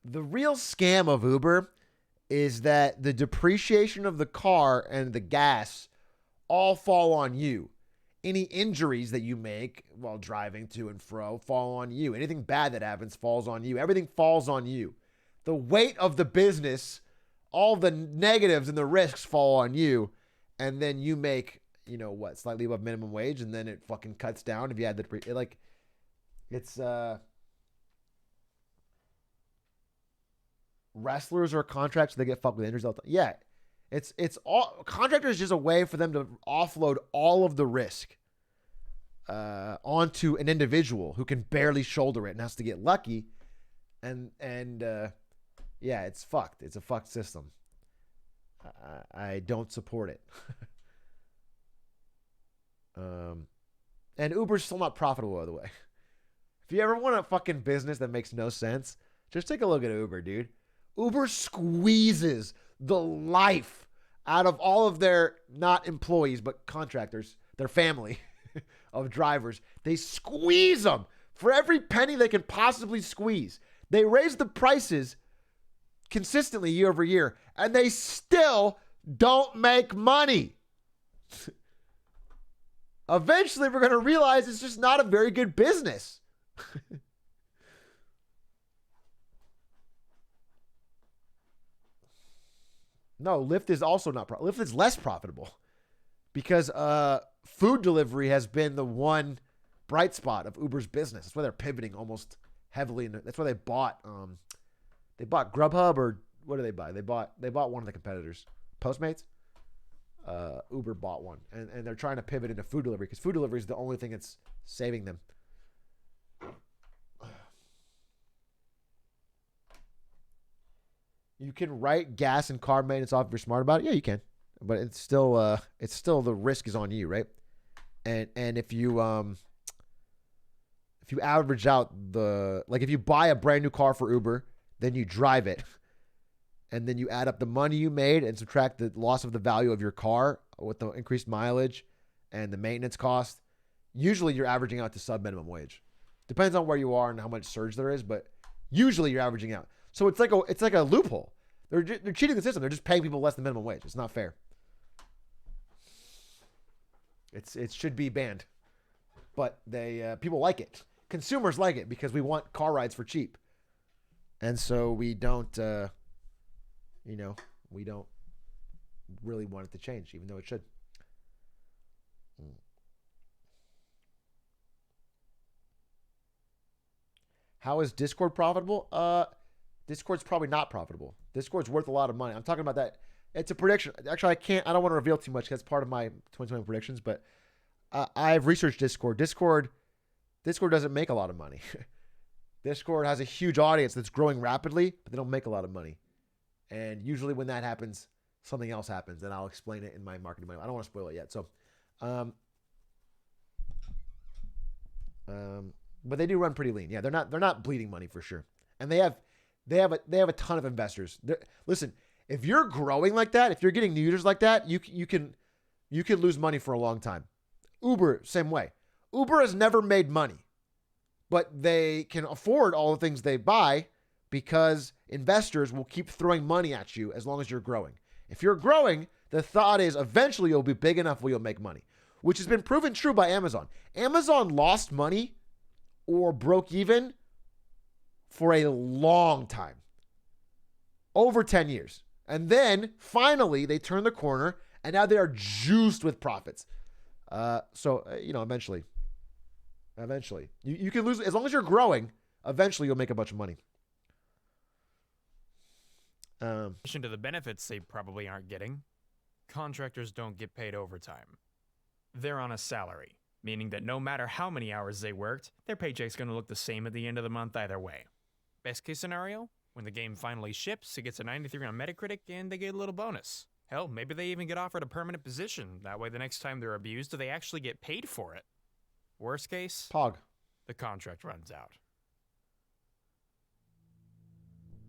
the real scam of Uber is that the depreciation of the car and the gas all fall on you. Any injuries that you make while driving to and fro fall on you. Anything bad that happens falls on you. Everything falls on you. The weight of the business all the negatives and the risks fall on you, and then you make, slightly above minimum wage, and then it fucking cuts down if you had it's wrestlers or contracts, they get fucked with injuries all the time. Yeah. It's all contractors, just a way for them to offload all of the risk onto an individual who can barely shoulder it and has to get lucky. And yeah, it's fucked. It's a fucked system. I don't support it. And Uber's still not profitable, by the way. If you ever want a fucking business that makes no sense, just take a look at Uber, dude. Uber squeezes the life out of all of their, not employees, but contractors, their family of drivers. They squeeze them for every penny they can possibly squeeze. They raise the prices consistently year over year, and they still don't make money. Eventually, we're going to realize it's just not a very good business. No, Lyft is also not Lyft is less profitable because food delivery has been the one bright spot of Uber's business. That's why they're pivoting almost heavily. That's why they bought Grubhub, or what do they buy? They bought one of the competitors, Postmates. Uber bought one, and they're trying to pivot into food delivery because food delivery is the only thing that's saving them. You can write gas and car maintenance off if you're smart about it. Yeah, you can, but it's still the risk is on you, right? And if you average out if you buy a brand new car for Uber, then you drive it, and then you add up the money you made and subtract the loss of the value of your car with the increased mileage and the maintenance cost, usually you're averaging out to sub minimum wage. Depends on where you are and how much surge there is, but usually you're averaging out. So it's like a loophole. They're cheating the system. They're just paying people less than minimum wage. It's not fair. It should be banned, but people like it. Consumers like it because we want car rides for cheap, and so we don't really want it to change, even though it should. How is Discord profitable? Discord's probably not profitable. Discord's worth a lot of money. I'm talking about that. It's a prediction. Actually, I don't want to reveal too much because it's part of my 2020 predictions, but I've researched Discord. Discord doesn't make a lot of money. Discord has a huge audience that's growing rapidly, but they don't make a lot of money. And usually when that happens, something else happens, and I'll explain it in my marketing manual. I don't want to spoil it yet. So, but they do run pretty lean. Yeah, they're not bleeding money for sure. And they have a ton of investors. Listen, if you're growing like that, if you're getting new users like that, you can lose money for a long time. Uber, same way. Uber has never made money, but they can afford all the things they buy because investors will keep throwing money at you as long as you're growing. If you're growing, the thought is eventually you'll be big enough where you'll make money, which has been proven true by Amazon. Amazon lost money or broke even for a long time, over 10 years. And then finally they turned the corner and now they are juiced with profits. Eventually you can lose as long as you're growing. Eventually you'll make a bunch of money. In addition to the benefits they probably aren't getting, contractors don't get paid overtime. They're on a salary, meaning that no matter how many hours they worked, their paycheck's going to look the same at the end of the month either way. Best case scenario, when the game finally ships, it gets a 93 on Metacritic and they get a little bonus. Hell, maybe they even get offered a permanent position. That way the next time they're abused, they actually get paid for it. Worst case, Pog. The contract runs out.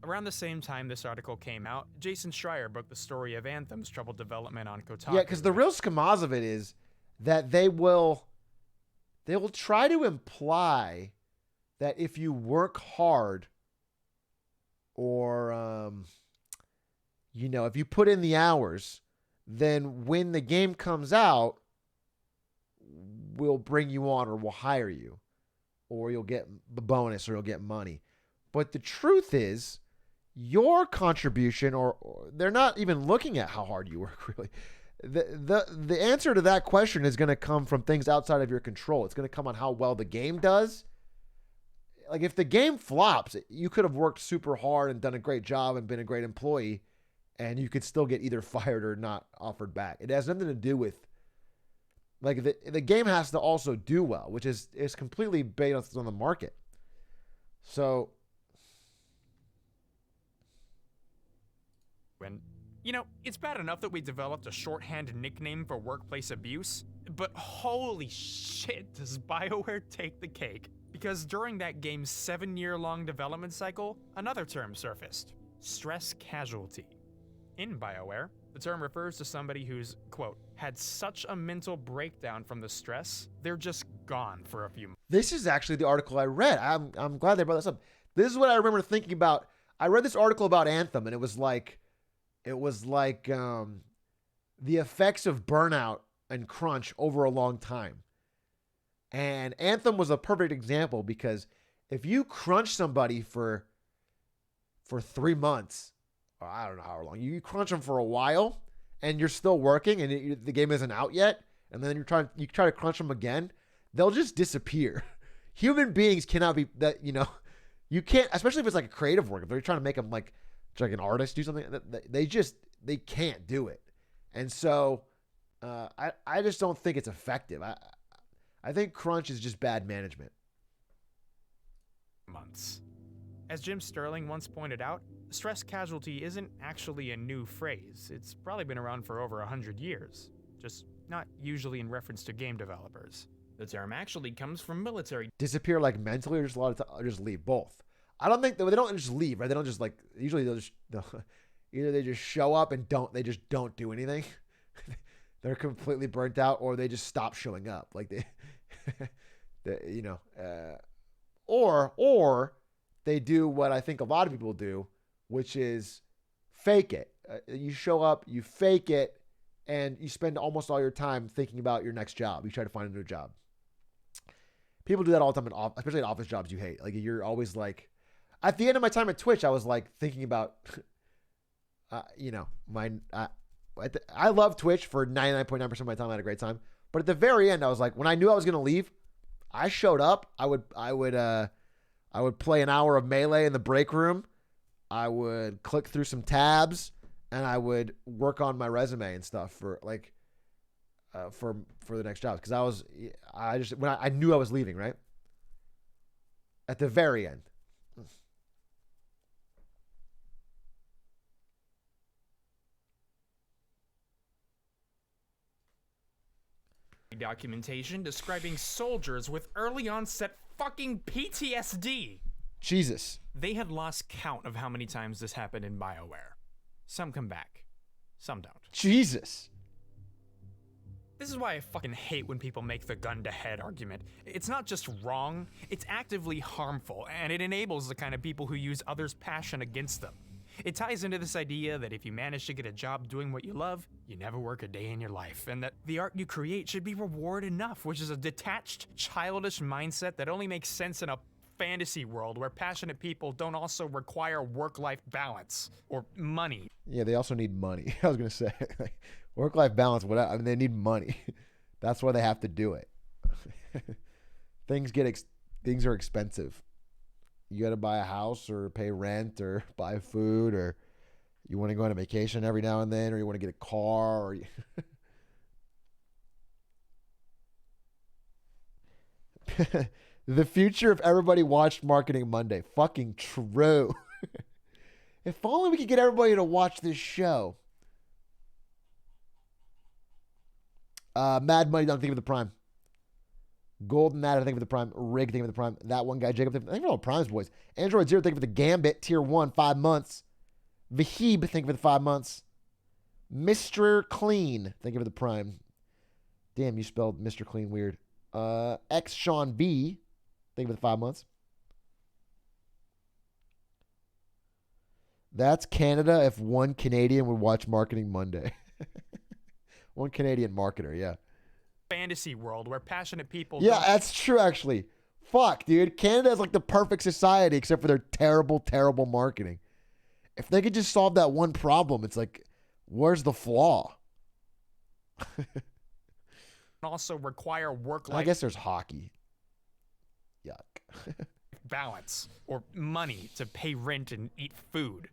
Around the same time this article came out, Jason Schreier broke the story of Anthem's troubled development on Kotaku. Yeah, because the real schmaz of it is that they will try to imply that if you work hard or if you put in the hours, then when the game comes out, we'll bring you on or we'll hire you or you'll get the bonus or you'll get money. But the truth is, your contribution, or they're not even looking at how hard you work, really. The answer to that question is going to come from things outside of your control. It's going to come on how well the game does. Like, if the game flops, you could have worked super hard and done a great job and been a great employee, and you could still get either fired or not offered back. It has nothing to do with, like, the game has to also do well, which is completely based on the market. So, When, it's bad enough that we developed a shorthand nickname for workplace abuse, but holy shit, does BioWare take the cake? Because during that game's 7-year-long development cycle, another term surfaced: stress casualty. In BioWare, the term refers to somebody who's, quote, had such a mental breakdown from the stress, they're just gone for a few months. this is actually the article I read. I'm glad they brought this up. This is what I remember thinking about. I read this article about Anthem, and it was like the effects of burnout and crunch over a long time. And Anthem was a perfect example, because if you crunch somebody for 3 months, or I don't know how long, you crunch them for a while, and you're still working, and the game isn't out yet, and then you try to crunch them again, they'll just disappear. Human beings cannot be that. You can't, especially if it's like a creative work. If they're trying to make them like an artist do something, they can't do it. And so I just don't think it's effective. I think crunch is just bad management. Months. As Jim Sterling once pointed out, stress casualty isn't actually a new phrase. It's probably been around for over 100 years, just not usually in reference to game developers. The term actually comes from military. Disappear like mentally, or just a lot of time, or just leave? Both. I don't think they don't just leave, right? They don't just like, usually either they just show up and they just don't do anything. They're completely burnt out, or they just stop showing up. Like or they do what I think a lot of people do, which is fake it. You show up, you fake it, and you spend almost all your time thinking about your next job. You try to find a new job. People do that all the time, especially in office jobs you hate. Like, you're always like, at the end of my time at Twitch, I was like thinking about, I love Twitch for 99.9% of my time. I had a great time. But at the very end, I was like, when I knew I was going to leave, I showed up. I would play an hour of Melee in the break room. I would click through some tabs, and I would work on my resume and stuff for the next job. Because I knew I was leaving, right? At the very end. Documentation describing soldiers with early onset fucking PTSD. Jesus. They had lost count of how many times this happened in BioWare. Some come back, some don't. Jesus. This is why I fucking hate when people make the gun to head argument. It's not just wrong, it's actively harmful, and it enables the kind of people who use others' passion against them. It ties into this idea that if you manage to get a job doing what you love, you never work a day in your life, and that the art you create should be reward enough, which is a detached, childish mindset that only makes sense in a fantasy world where passionate people don't also require work-life balance or money. Yeah, they also need money. I was going to say, work-life balance, they need money. That's why they have to do it. Things are expensive. You got to buy a house or pay rent or buy food, or you want to go on a vacation every now and then, or you want to get a car, or the future if everybody watched Marketing Monday. Fucking true. If only we could get everybody to watch this show. Mad Money, thank you for the Prime. Golden Nat, thank you for the Prime. Rig, thank you for the Prime. That one guy, Jacob, thank you for all the Primes, boys. Android Zero, thank you for the Gambit. Tier 1, 5 months. Vahib, thank you for the 5 months. Mr. Clean, thank you for the Prime. Damn, you spelled Mr. Clean weird. X Sean B, thank you for the 5 months. That's Canada if one Canadian would watch Marketing Monday. One Canadian marketer, yeah. Fantasy world where passionate people. Yeah, that's true, actually. Fuck, dude. Canada is like the perfect society except for their terrible, terrible marketing. If they could just solve that one problem, it's like, where's the flaw? Also require I work-life guess there's hockey. Yuck. balance or money to pay rent and eat food.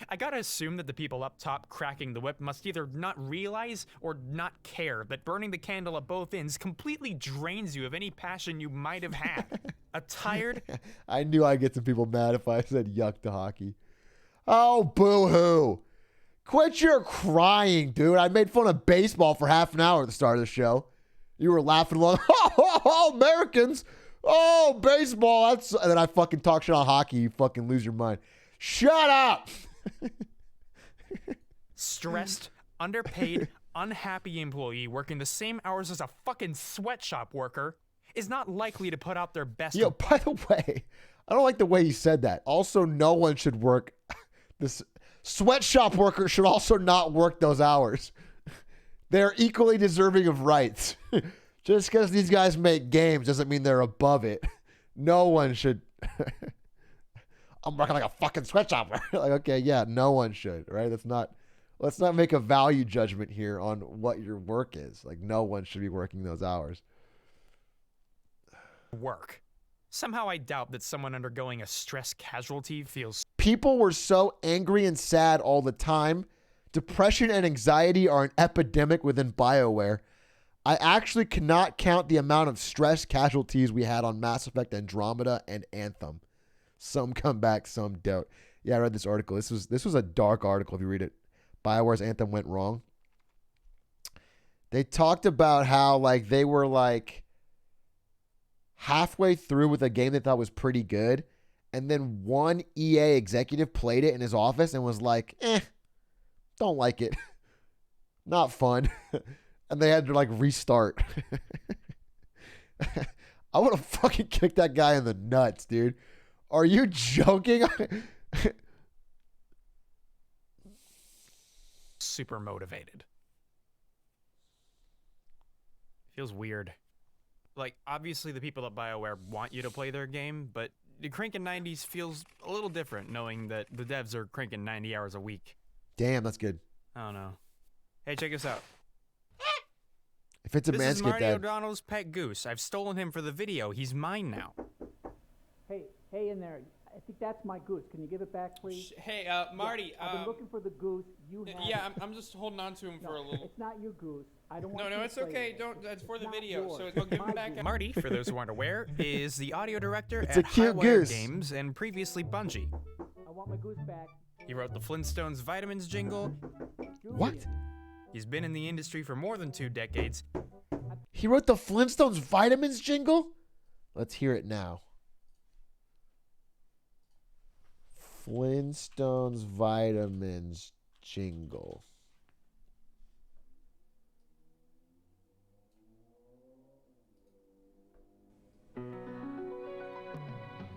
I gotta assume that the people up top cracking the whip must either not realize or not care that burning the candle at both ends completely drains you of any passion you might have had. A tired, I knew I'd get some people mad if I said yuck to hockey. Oh, boo-hoo. Quit your crying, dude. I made fun of baseball for half an hour at the start of the show. You were laughing along. Oh, Americans. Oh, baseball. And then I fucking talk shit on hockey. You fucking lose your mind. Shut up. stressed, underpaid, unhappy employee working the same hours as a fucking sweatshop worker is not likely to put out their best. Yo, by the way, I don't like the way you said that. Also, no one should work. This sweatshop worker should also not work those hours. They're equally deserving of rights. Just because these guys make games doesn't mean they're above it. No one should. I'm working like a fucking sweatshop worker. Like, okay, yeah, no one should, right? Let's not make a value judgment here on what your work is. Like, no one should be working those hours. Work. Somehow I doubt that someone undergoing a stress casualty feels. People were so angry and sad all the time. Depression and anxiety are an epidemic within BioWare. I actually cannot count the amount of stress casualties we had on Mass Effect Andromeda and Anthem. Some come back, some don't. Yeah, I read this article. This was a dark article if you read it. BioWare's Anthem went wrong. They talked about how like they were like halfway through with a game they thought was pretty good, and then one EA executive played it in his office and was like, don't like it. Not fun. And they had to like restart. I would have fucking kicked that guy in the nuts, dude. Are you joking? Super motivated. Feels weird. Like, obviously the people at BioWare want you to play their game, but the cranking 90s feels a little different knowing that the devs are cranking 90 hours a week. Damn, that's good. I don't know. Hey, check this out. If it's a This man's is get Marty dead. O'Donnell's pet goose. I've stolen him for the video. He's mine now. Hey in there. I think that's my goose. Can you give it back, please? Hey, Marty. I've been looking for the goose. You have Yeah, it. I'm just holding on to him for a little. It's not your goose. I don't want No, you it's to play okay. with it. Don't. That's for the Not video. yours. So I'll give My him back. goose. Marty, for those who aren't aware, is the audio director It's at a cute Highwire goose. Games and previously Bungie. I want my goose back. He wrote the Flintstones Vitamins jingle. What? He's been in the industry for more than 2 decades. He wrote the Flintstones Vitamins jingle? Let's hear it now. Flintstones Vitamins jingle.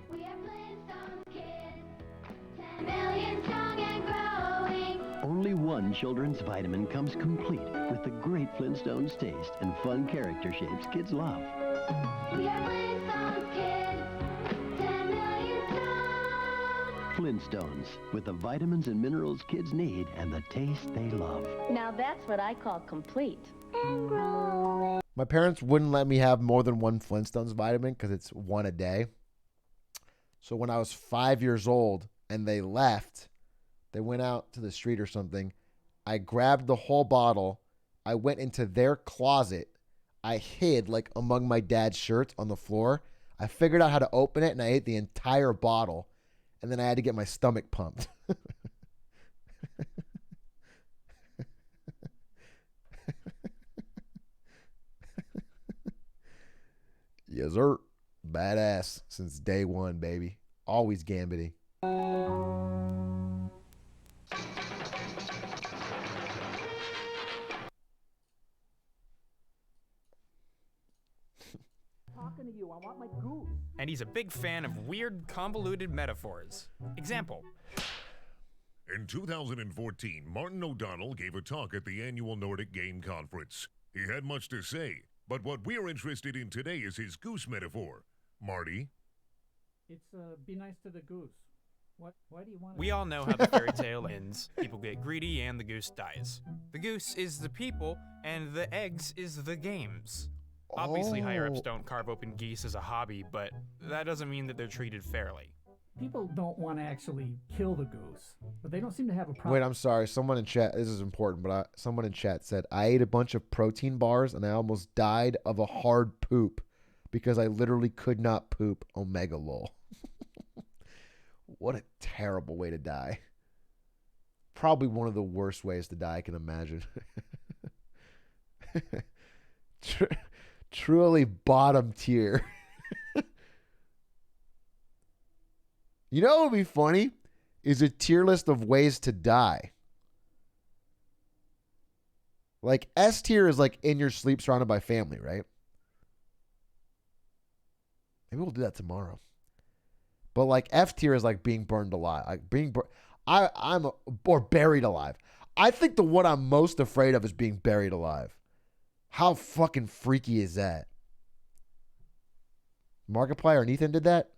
We are Flintstones kids, 10 million strong and growing. Only one children's vitamin comes complete with the great Flintstones taste and fun character shapes kids love. We are Flintstones kids, 10 million strong. Flintstones, with the vitamins and minerals kids need and the taste they love. Now that's what I call complete. And growing. My parents wouldn't let me have more than one Flintstones vitamin because it's one a day. So when I was 5 years old and they left, they went out to the street or something, I grabbed the whole bottle. I went into their closet. I hid like among my dad's shirts on the floor. I figured out how to open it and I ate the entire bottle. And then I had to get my stomach pumped. Yes, sir. Badass since day one, baby. Always gambiting. Talking to you. I want my goose. And he's a big fan of weird, convoluted metaphors. Example. In 2014, Martin O'Donnell gave a talk at the annual Nordic Game Conference. He had much to say, but what we're interested in today is his goose metaphor. Marty? It's be nice to the goose. Why do you want We all know how the fairy tale ends. People get greedy and the goose dies. The goose is the people, and the eggs is the games. Obviously, higher-ups don't carve open geese as a hobby, but that doesn't mean that they're treated fairly. People don't want to actually kill the goose, but they don't seem to have a problem. Wait, I'm sorry. Someone in chat, this is important, but someone in chat said, I ate a bunch of protein bars and I almost died of a hard poop because I literally could not poop. Omega lol. What a terrible way to die. Probably one of the worst ways to die I can imagine. Truly bottom tier. You know what would be funny? Is a tier list of ways to die. Like S tier is like in your sleep surrounded by family, right? Maybe we'll do that tomorrow. But like F tier is like being burned alive. Like being or buried alive. I think the one I'm most afraid of is being buried alive. How fucking freaky is that? Markiplier and Ethan did that?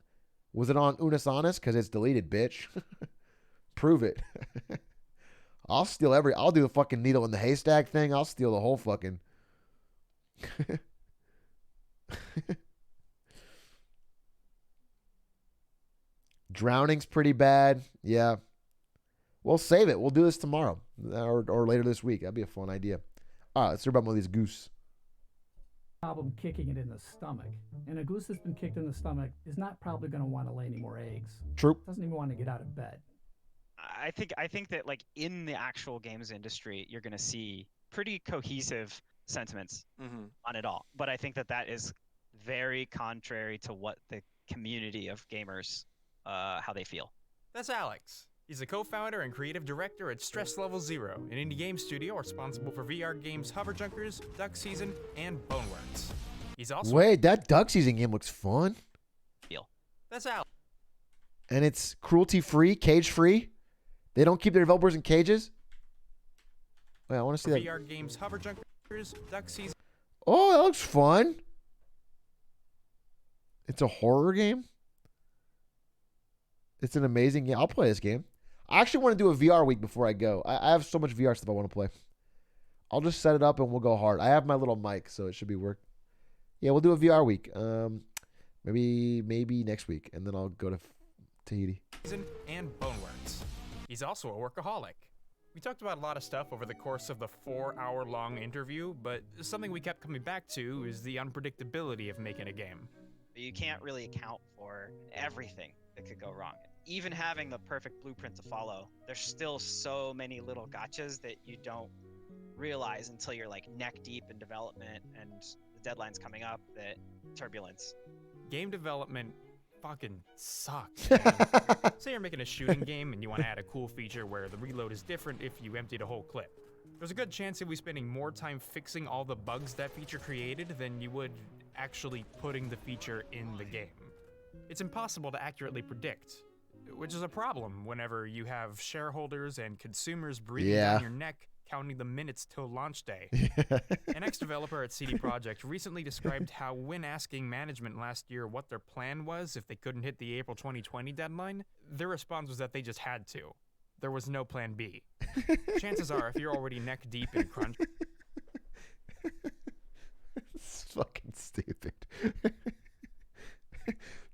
Was it on Unis Honest? Because it's deleted, bitch. Prove it. I'll steal I'll do the fucking needle in the haystack thing. I'll steal the whole fucking... Drowning's pretty bad. Yeah. We'll save it. We'll do this tomorrow. Or later this week. That'd be a fun idea. All right, let's hear about one of these goose. Problem kicking it in the stomach. And a goose that's been kicked in the stomach is not probably going to want to lay any more eggs. True. Doesn't even want to get out of bed. I think that like in the actual games industry, you're going to see pretty cohesive sentiments on it all. But I think that is very contrary to what the community of gamers, how they feel. That's Alex. He's a co-founder and creative director at Stress Level Zero, an indie game studio responsible for VR games Hover Junkers, Duck Season, and Boneworks. He's also... Wait, that Duck Season game looks fun. That's Alex. And it's cruelty-free, cage-free. They don't keep their developers in cages. Wait, I want to see that. VR games Hover Junkers, Duck Season. Oh, that looks fun. It's a horror game. It's an amazing game. I'll play this game. I actually want to do a VR week before I go. I have so much VR stuff I want to play. I'll just set it up and we'll go hard. I have my little mic, so it should be work. Yeah, we'll do a VR week. Maybe next week, and then I'll go to Tahiti. And Boneworks. He's also a workaholic. We talked about a lot of stuff over the course of the 4-hour-long interview, but something we kept coming back to is the unpredictability of making a game. You can't really account for everything that could go wrong. Even having the perfect blueprint to follow, there's still so many little gotchas that you don't realize until you're like neck deep in development and the deadline's coming up. That turbulence. Game development fucking sucks. Say you're making a shooting game and you want to add a cool feature where the reload is different if you emptied a whole clip. There's a good chance you'll be spending more time fixing all the bugs that feature created than you would actually putting the feature in the game. It's impossible to accurately predict, which is a problem whenever you have shareholders and consumers breathing down your neck counting the minutes till launch day. An ex-developer at CD Projekt recently described how when asking management last year what their plan was if they couldn't hit the April 2020 deadline, their response was that they just had to. There was no plan B. Chances are, if you're already neck deep in crunch... It's fucking stupid.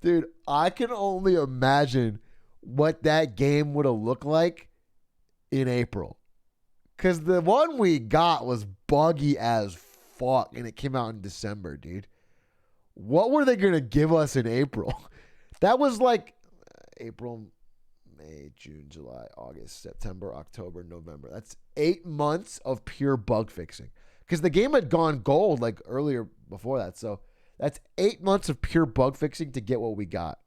Dude, I can only imagine what that game would have looked like in April. Because the one we got was buggy as fuck, and it came out in December, dude. What were they going to give us in April? That was like April, May, June, July, August, September, October, November. That's 8 months of pure bug fixing. Because the game had gone gold like earlier before that. So that's 8 months of pure bug fixing to get what we got.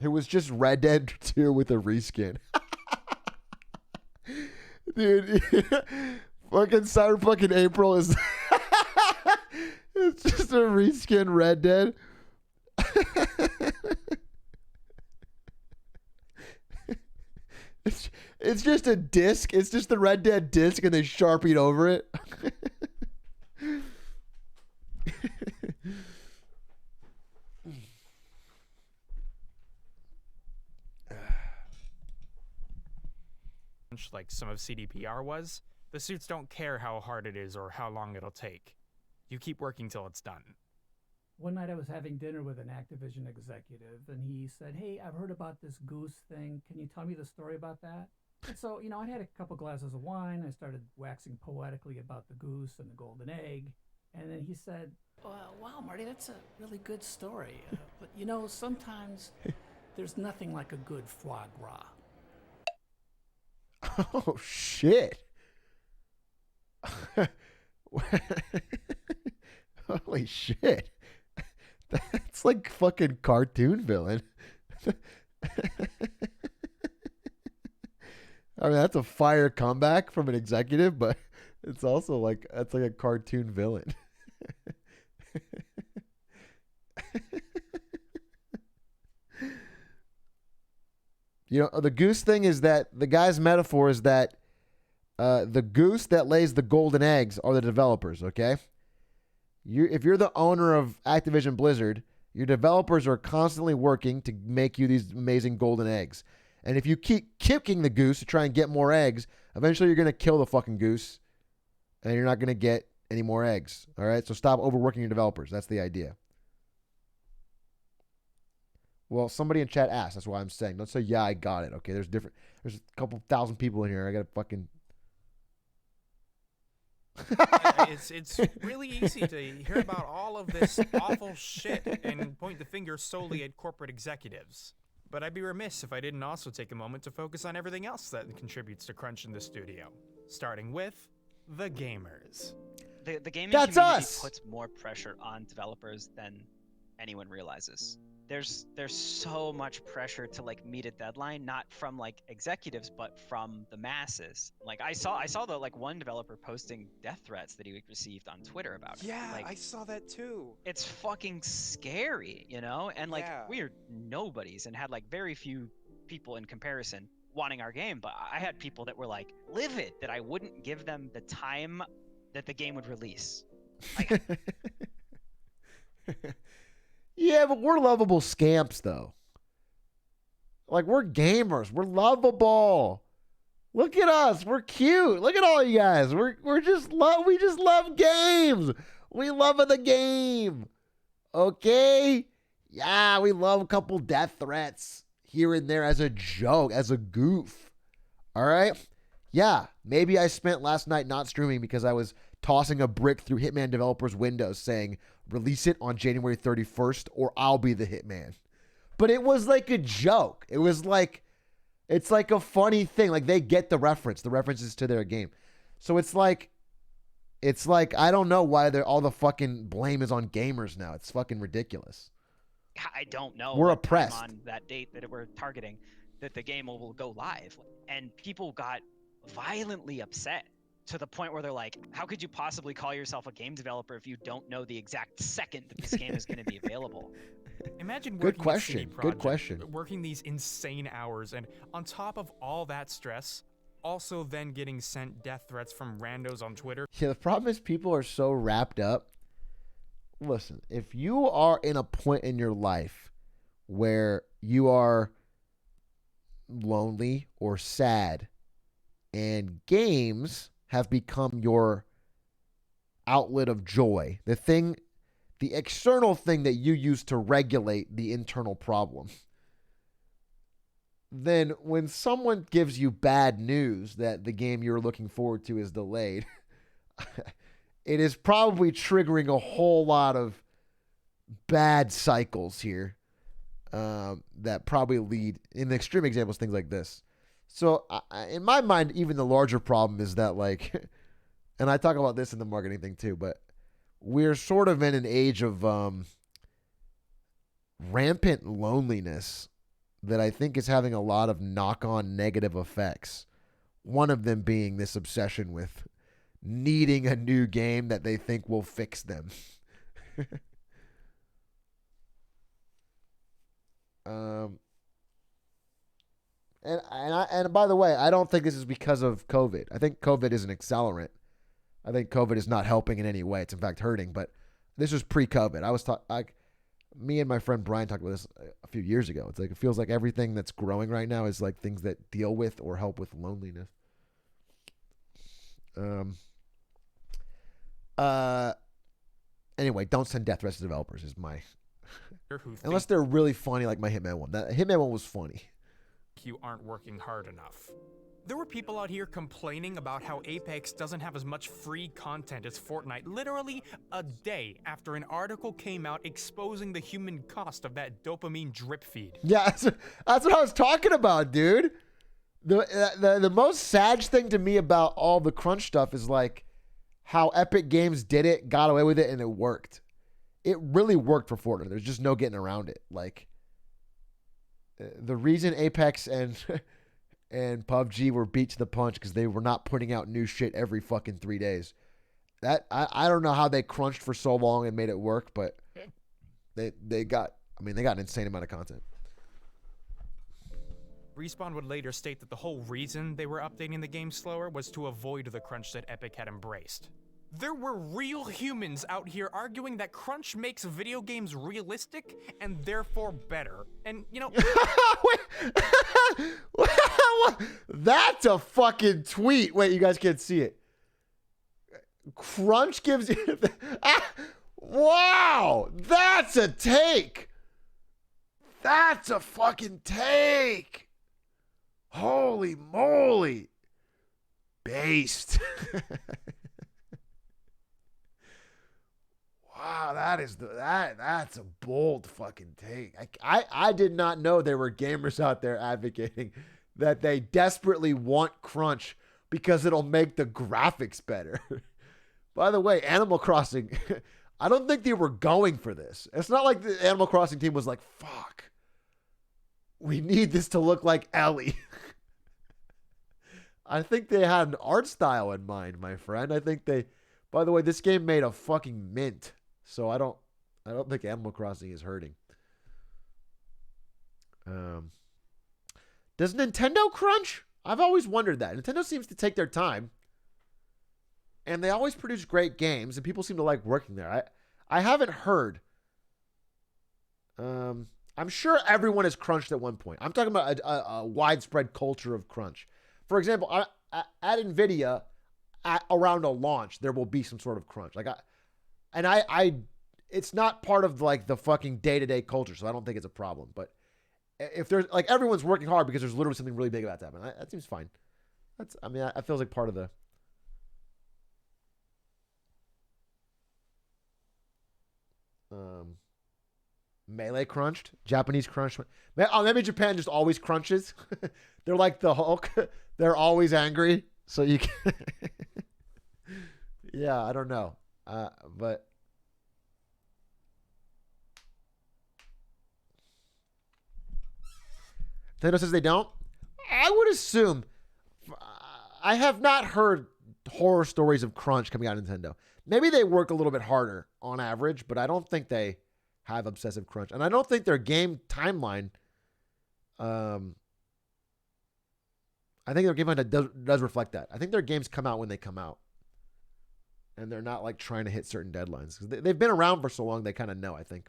It was just Red Dead 2 with a reskin. Dude, fucking Cyberpunk April is... It's just a reskin Red Dead. It's just a disc. It's just the Red Dead disc and they Sharpied over it. Like some of CDPR was, the suits don't care how hard it is or how long it'll take. You keep working till it's done. One night I was having dinner with an Activision executive, and he said, "Hey, I've heard about this goose thing. Can you tell me the story about that?" And so, I had a couple glasses of wine. I started waxing poetically about the goose and the golden egg. And then he said, "Wow, Marty, that's a really good story. But, sometimes there's nothing like a good foie gras." Oh, shit. Holy shit. That's like fucking cartoon villain. I mean, that's a fire comeback from an executive, but it's also like, that's like a cartoon villain. The goose thing is that the guy's metaphor is that the goose that lays the golden eggs are the developers, okay? If you're the owner of Activision Blizzard, your developers are constantly working to make you these amazing golden eggs. And if you keep kicking the goose to try and get more eggs, eventually you're going to kill the fucking goose and you're not going to get any more eggs. All right? So stop overworking your developers. That's the idea. Well, somebody in chat asked. That's why I'm saying. Don't say, yeah, I got it. Okay, there's a couple thousand people in here. I got to fucking... It's really easy to hear about all of this awful shit and point the finger solely at corporate executives. But I'd be remiss if I didn't also take a moment to focus on everything else that contributes to crunch in the studio. Starting with the gamers. The gaming That's community us! puts more pressure on developers than anyone realizes. There's so much pressure to meet a deadline, not from executives, but from the masses. I saw the one developer posting death threats that he received on Twitter about it. Yeah, I saw that too. It's fucking scary, And we're nobodies and had very few people in comparison wanting our game, but I had people that were livid that I wouldn't give them the time that the game would release. Yeah, but we're lovable scamps, though. We're gamers. We're lovable. Look at us. We're cute. Look at all you guys. We just love games. We love the game. Okay? Yeah, we love a couple death threats here and there as a joke, as a goof. All right? Yeah, maybe I spent last night not streaming because I was tossing a brick through Hitman developers' windows saying, release it on January 31st or I'll be the Hitman. But it was like a joke. It was it's like a funny thing. They get the references to their game. So it's like, I don't know why all the fucking blame is on gamers now. It's fucking ridiculous. I don't know. We're what time oppressed. on that date that we're targeting that the game will go live. And people got violently upset to the point where they're like, how could you possibly call yourself a game developer if you don't know the exact second that this game is going to be available? Imagine Good working question. a CD Good project, question. working these insane hours, and on top of all that stress, also then getting sent death threats from randos on Twitter. Yeah, the problem is people are so wrapped up. Listen, if you are in a point in your life where you are lonely or sad and games have become your outlet of joy, the external thing that you use to regulate the internal problem, then when someone gives you bad news that the game you're looking forward to is delayed, it is probably triggering a whole lot of bad cycles here that probably lead, in the extreme examples, things like this. So in my mind, even the larger problem is that and I talk about this in the marketing thing too, but we're sort of in an age of rampant loneliness that I think is having a lot of knock-on negative effects. One of them being this obsession with needing a new game that they think will fix them. And by the way, I don't think this is because of COVID. I think COVID is an accelerant. I think COVID is not helping in any way. It's in fact hurting. But This was pre-COVID. I was me and my friend Brian talked about this a few years ago. It's like it feels like everything that's growing right now is like things that deal with or help with loneliness. Anyway, don't send death threats to developers is my unless they're really funny like my Hitman one. That Hitman one was funny. You aren't working hard enough. There were people out here complaining about how Apex doesn't have as much free content as Fortnite literally a day after an article came out exposing the human cost of that dopamine drip feed. Yeah, that's what I was talking about, dude. The most sad thing to me about all the crunch stuff is like how Epic Games did it, got away with it, and it worked. It really worked for Fortnite. There's just no getting around it. Like the reason Apex and PUBG were beat to the punch because they were not putting out new shit every fucking 3 days. That I don't know how they crunched for so long and made it work, but they got an insane amount of content. Respawn would later state that the whole reason they were updating the game slower was to avoid the crunch that Epic had embraced. There were real humans out here arguing that crunch makes video games realistic and therefore better. And, you know... That's a fucking tweet. Wait, you guys can't see it. Crunch gives you... Wow! That's a take! That's a fucking take! Holy moly! Based. Wow, that's a bold fucking take. I did not know there were gamers out there advocating that they desperately want crunch because it'll make the graphics better. By the way, Animal Crossing, I don't think they were going for this. It's not like the Animal Crossing team was like, fuck, we need this to look like Ellie. I think they had an art style in mind, my friend. By the way, this game made a fucking mint. So I don't think Animal Crossing is hurting. Does Nintendo crunch? I've always wondered that. Nintendo seems to take their time. And they always produce great games, and people seem to like working there. I haven't heard. I'm sure everyone has crunched at one point. I'm talking about a widespread culture of crunch. For example, at NVIDIA, around a launch, there will be some sort of crunch. It's not part of like the fucking day-to-day culture, so I don't think it's a problem. But if there's like everyone's working hard because there's literally something really big about to happen, that seems fine. I feels like part of the. Melee crunched, Japanese crunched. Maybe Japan just always crunches. They're like the Hulk. They're always angry, so you can. Yeah, I don't know, but. Nintendo says they don't. I would assume. I have not heard horror stories of crunch coming out of Nintendo. Maybe they work a little bit harder on average, but I don't think they have obsessive crunch. And I don't think their game timeline, I think their game timeline does reflect that. I think their games come out when they come out. And they're not like trying to hit certain deadlines. Because they've been around for so long, they kind of know, I think.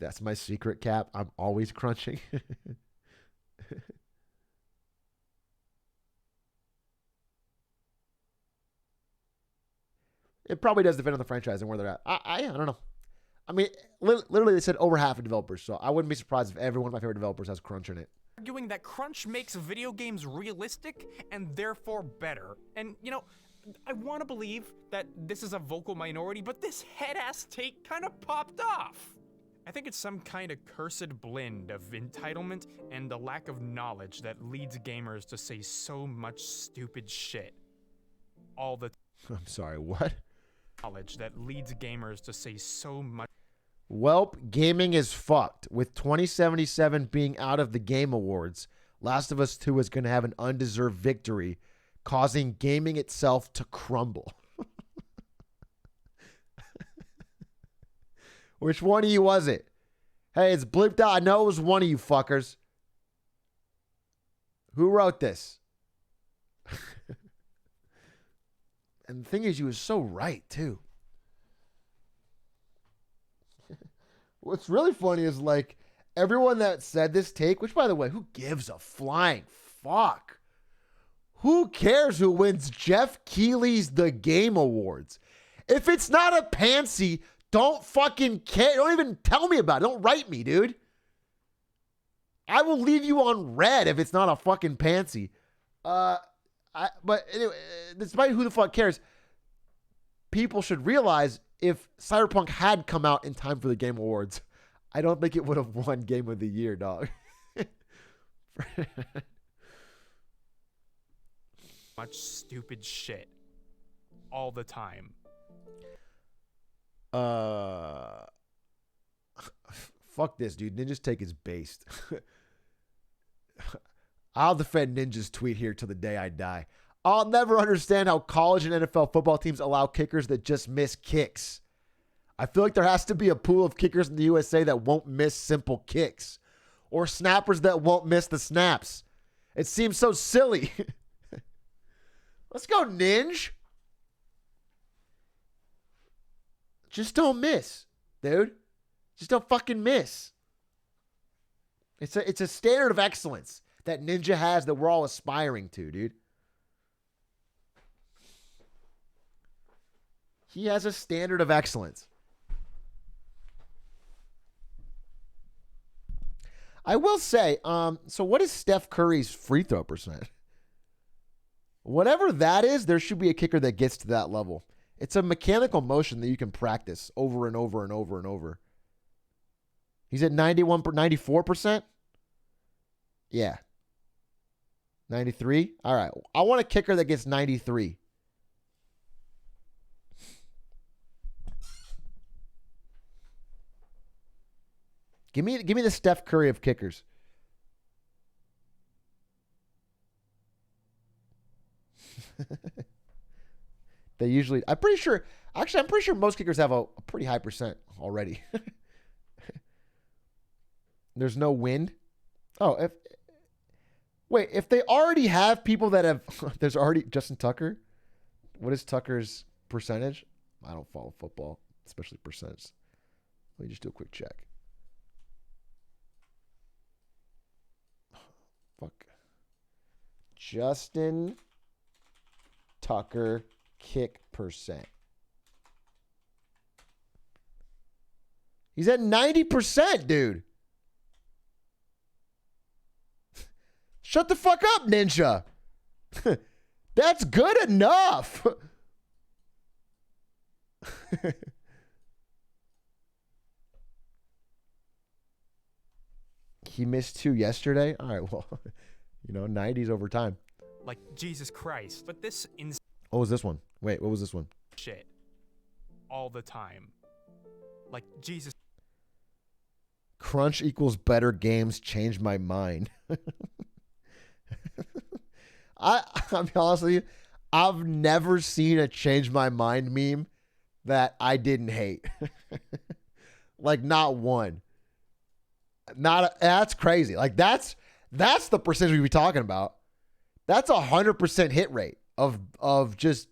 That's my secret, Cap. I'm always crunching. It probably does depend on the franchise and where they're at. I don't know. I mean, literally they said over half of developers, so I wouldn't be surprised if every one of my favorite developers has crunch in it. Arguing that crunch makes video games realistic and therefore better. And, you know, I want to believe that this is a vocal minority, but this head-ass take kind of popped off. I think it's some kind of cursed blend of entitlement and the lack of knowledge that leads gamers to say so much stupid shit. All the I'm sorry, what? Knowledge that leads gamers to say so much. Welp, gaming is fucked. With 2077 being out of the Game Awards, Last of Us 2 is going to have an undeserved victory, causing gaming itself to crumble. Which one of you was it? Hey, it's blipped out. I know it was one of you fuckers. Who wrote this? And the thing is, he was so right, too. What's really funny is, like, everyone that said this take, which, by the way, who gives a flying fuck? Who cares who wins Jeff Keighley's The Game Awards? If it's not a pansy, don't fucking care. Don't even tell me about it. Don't write me, dude. I will leave you on red if it's not a fucking pansy. But anyway, despite who the fuck cares, people should realize if Cyberpunk had come out in time for the Game Awards, I don't think it would have won Game of the Year, dog. Much stupid shit all the time. Fuck this, dude. Ninja's take is based. I'll defend Ninja's tweet here till the day I die. I'll never understand how college and NFL football teams allow kickers that just miss kicks. I feel like there has to be a pool of kickers in the USA that won't miss simple kicks, or snappers that won't miss the snaps. It seems so silly. Let's go, Ninja. Just don't miss, dude. Just don't fucking miss. It's a standard of excellence that Ninja has that we're all aspiring to, dude. He has a standard of excellence. I will say, so what is Steph Curry's free throw percent? Whatever that is, there should be a kicker that gets to that level. It's a mechanical motion that you can practice over and over and over and over. He's at 94%? Yeah. 93? All right. I want a kicker that gets 93. Give me the Steph Curry of kickers. They usually, I'm pretty sure most kickers have a pretty high percent already. There's no wind. Oh, if they already have people that have, there's already Justin Tucker. What is Tucker's percentage? I don't follow football, especially percentage. Let me just do a quick check. Fuck. Justin Tucker kick percent. He's at 90%, dude. Shut the fuck up, Ninja. That's good enough. He missed 2 yesterday. All right, well, 90s over time. Like, Jesus Christ. But this What was this one? Wait, what was this one? shit all the time. Like, Jesus. Crunch equals better games. Changed my mind. I'll be honest with you. I've never seen a change my mind meme that I didn't hate. Like, not one. That's crazy. Like, that's the percentage we be talking about. That's 100% hit rate of just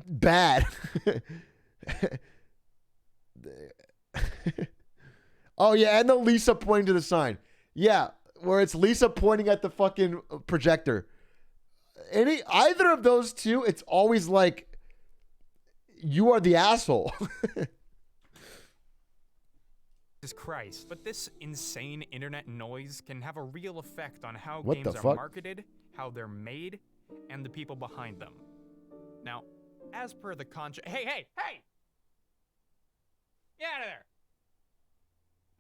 bad. Oh yeah, and the Lisa pointing to the sign. Yeah, where it's Lisa pointing at the fucking projector. Either of those two, it's always like you are the asshole. Jesus Christ. But this insane internet noise can have a real effect on how What games the are fuck? marketed, how they're made, and the people behind them. Now, as per the contract. Hey! Get out of there!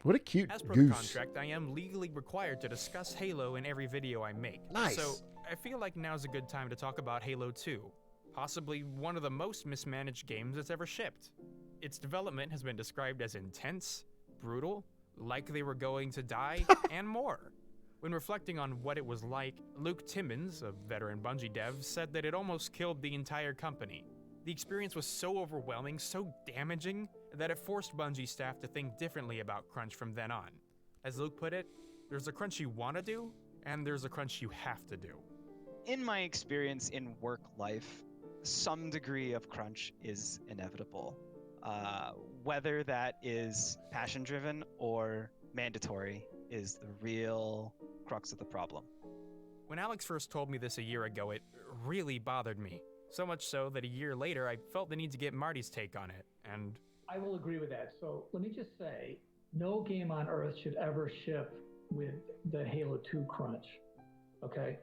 What a cute As per the goose. contract, I am legally required to discuss Halo in every video I make. Nice. So, I feel like now's a good time to talk about Halo 2. Possibly one of the most mismanaged games that's ever shipped. Its development has been described as intense, brutal, like they were going to die, and more. When reflecting on what it was like, Luke Timmons, a veteran Bungie dev, said that it almost killed the entire company. The experience was so overwhelming, so damaging, that it forced Bungie staff to think differently about crunch from then on. As Luke put it, there's a crunch you want to do, and there's a crunch you have to do. In my experience in work life, some degree of crunch is inevitable. Whether that is passion-driven or mandatory is the real crux of the problem. When Alex first told me this a year ago, it really bothered me. So much so that a year later, I felt the need to get Marty's take on it, and I will agree with that. So let me just say, no game on Earth should ever ship with the Halo 2 crunch, okay?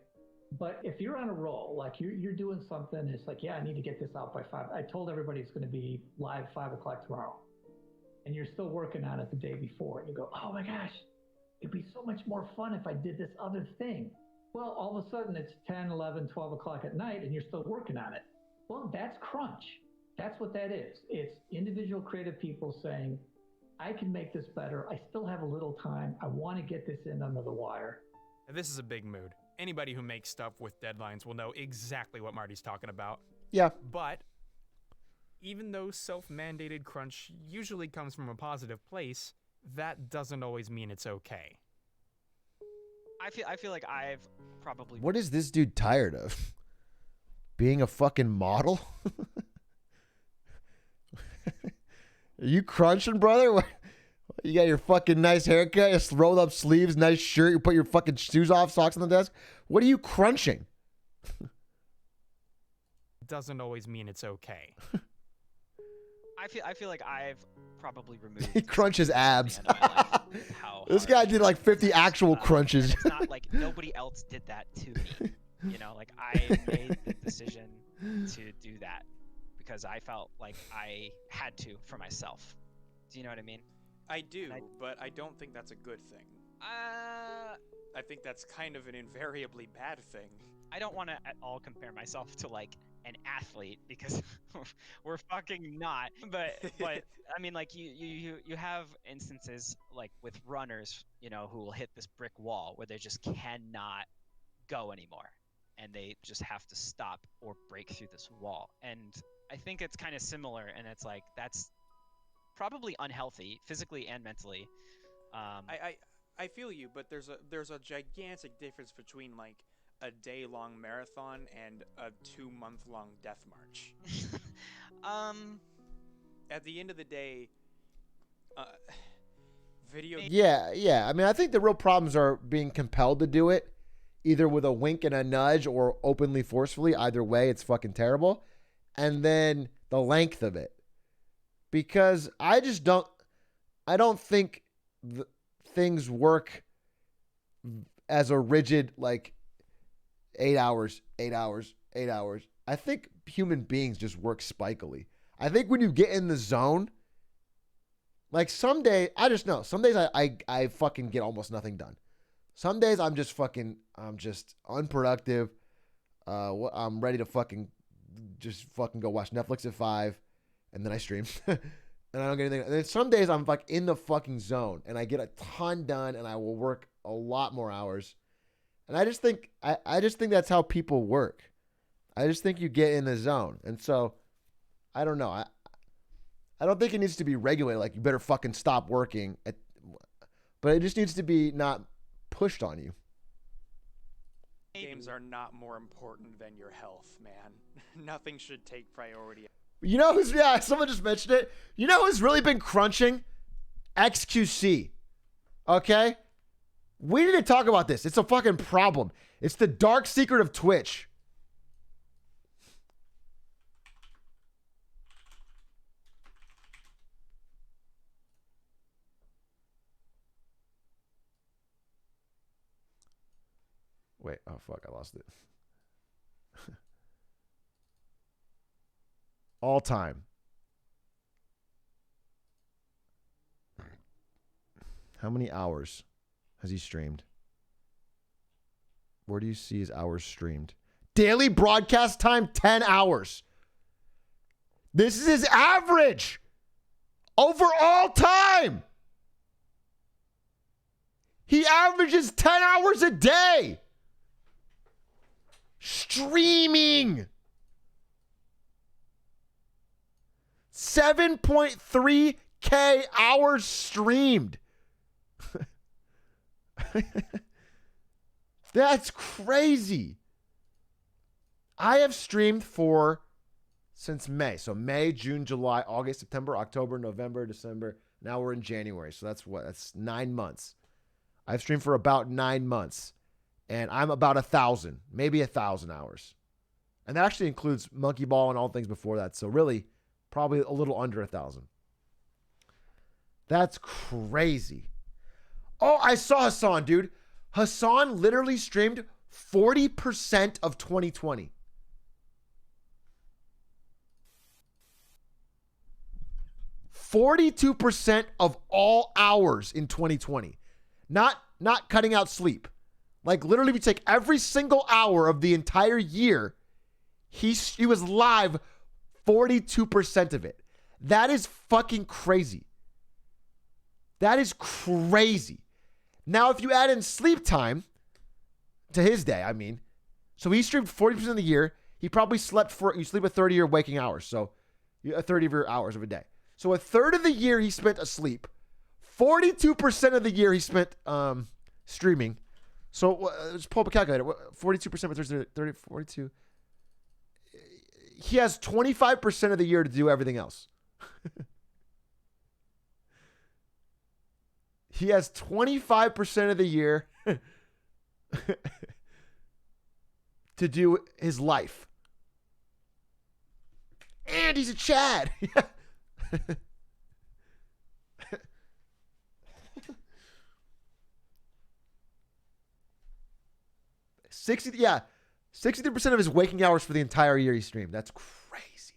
But if you're on a roll, like you're doing something, it's like, yeah, I need to get this out by 5. I told everybody it's going to be live 5 o'clock tomorrow. And you're still working on it the day before. And you go, oh my gosh, it'd be so much more fun if I did this other thing. Well, all of a sudden it's 10, 11, 12 o'clock at night and you're still working on it. Well, that's crunch. That's what that is. It's individual creative people saying, I can make this better. I still have a little time. I want to get this in under the wire. and this is a big mood. Anybody who makes stuff with deadlines will know exactly what Marty's talking about. Yeah. But even though self-mandated crunch usually comes from a positive place, that doesn't always mean it's okay. I feel like I've probably... What is this dude tired of? Being a fucking model? Are you crunching, brother? You got your fucking nice haircut, just rolled up sleeves, nice shirt, you put your fucking shoes off, socks on the desk. What are you crunching? Doesn't always mean it's okay. I feel like I've probably removed... He crunches abs. How This guy did like 50 actual crunches. It's not like nobody else did that to me. You know, like I made the decision to do that because I felt like I had to for myself. Do you know what I mean? I do, but I don't think that's a good thing. I think that's kind of an invariably bad thing. I don't want to at all compare myself to like an athlete because we're fucking not. But I mean, like you have instances like with runners, you know, who will hit this brick wall where they just cannot go anymore, and they just have to stop or break through this wall. And I think it's kind of similar, and it's like that's probably unhealthy physically and mentally. I feel you, but there's a gigantic difference between like a day-long marathon and a 2-month-long death march. At the end of the day, Yeah. I mean, I think the real problems are being compelled to do it, either with a wink and a nudge or openly forcefully. Either way, it's fucking terrible. And then the length of it. Because I don't think things work as a rigid, like, 8 hours, 8 hours, 8 hours. I think human beings just work spikily. I think when you get in the zone, like some days I fucking get almost nothing done. Some days I'm just unproductive. I'm ready to just fucking go watch Netflix at 5 and then I stream and I don't get anything. And then some days I'm like in the fucking zone and I get a ton done and I will work a lot more hours. And I just think that's how people work. I just think you get in the zone. And so I don't know. I don't think it needs to be regulated. Like you better fucking stop working. But it just needs to be not pushed on you. Games are not more important than your health, man. Nothing should take priority. You know who's, someone just mentioned it. You know who's really been crunching? XQC. Okay? We need to talk about this. It's a fucking problem. It's the dark secret of Twitch. Wait, oh fuck, I lost it. All time. How many hours has he streamed? Where do you see his hours streamed? Daily broadcast time, 10 hours. This is his average over all time. He averages 10 hours a day. Streaming. 7.3K hours streamed. That's crazy. I have streamed since May. So May, June, July, August, September, October, November, December. Now we're in January. So that's 9 months. I've streamed for about 9 months. And I'm about 1,000, maybe 1,000 hours. And that actually includes Monkey Ball and all things before that. So really, probably a little under 1,000. That's crazy. Oh, I saw Hassan, dude. Hassan literally streamed 40% of 2020. %42 of all hours in 2020. Not cutting out sleep. Like literally, we take every single hour of the entire year. He was live 42% of it. That is fucking crazy. That is crazy. Now, if you add in sleep time to his day, I mean, so he streamed 40% of the year. He probably you sleep a third of your waking hours. So a third of your hours of a day. So a third of the year he spent asleep. 42% of the year he spent streaming. So let's pull up a calculator. 42% of 30, 42. He has 25% of the year to do everything else. He has 25% of the year to do his life. And he's a Chad. 63% of his waking hours for the entire year he streamed. That's crazy.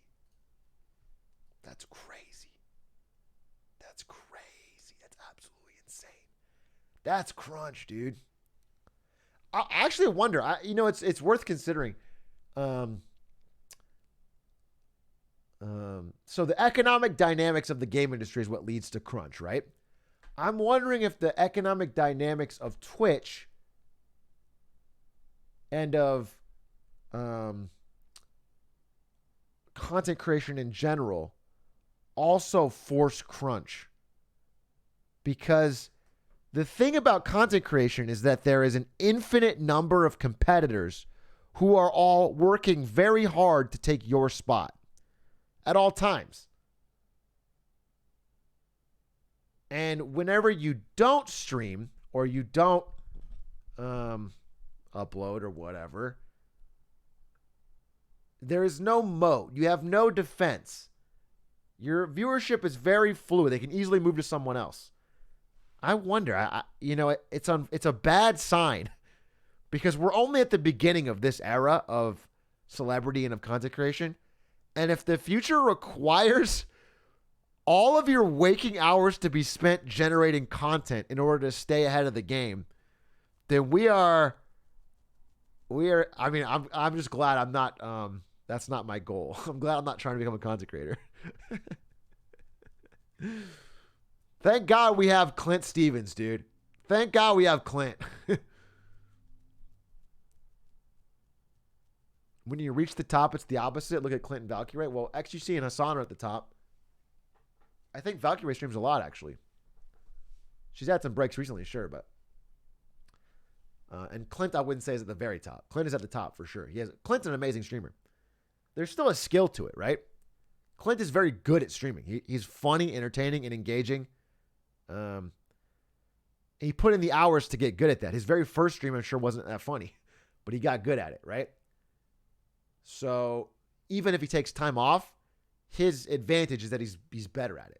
That's crazy. That's crazy. That's absolutely insane. That's crunch, dude. I actually wonder. It's worth considering. So the economic dynamics of the game industry is what leads to crunch, right? I'm wondering if the economic dynamics of Twitch and of content creation in general also force crunch. Because the thing about content creation is that there is an infinite number of competitors who are all working very hard to take your spot at all times. And whenever you don't stream or you don't upload or whatever, there is no moat. You have no defense. Your viewership is very fluid. They can easily move to someone else. I wonder, it's a bad sign because we're only at the beginning of this era of celebrity and of content creation. And if the future requires all of your waking hours to be spent generating content in order to stay ahead of the game, then I'm just glad I'm not, that's not my goal. I'm glad I'm not trying to become a content creator. Thank God we have Clint Stevens, dude. Thank God we have Clint. When you reach the top, it's the opposite. Look at Clint and Valkyrie. Well, XQC and Hassan are at the top. I think Valkyrie streams a lot, actually. She's had some breaks recently, sure, but... and Clint, I wouldn't say is at the very top. Clint is at the top for sure. Clint's an amazing streamer. There's still a skill to it, right? Clint is very good at streaming. He's funny, entertaining, and engaging. He put in the hours to get good at that. His very first stream, I'm sure, wasn't that funny, but he got good at it, right? So even if he takes time off, his advantage is that he's better at it.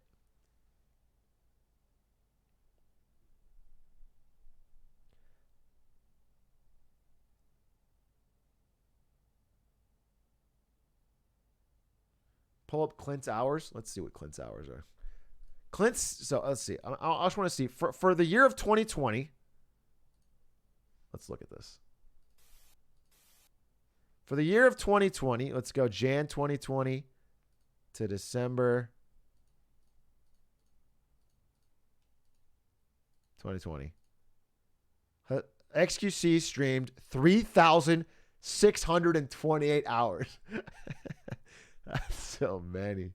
Pull up Clint's hours. Let's see what Clint's hours are. So let's see. I just want to see for the year of 2020. Let's look at this. For the year of 2020, let's go Jan 2020 to December 2020. XQC streamed 3,628 hours. That's so many.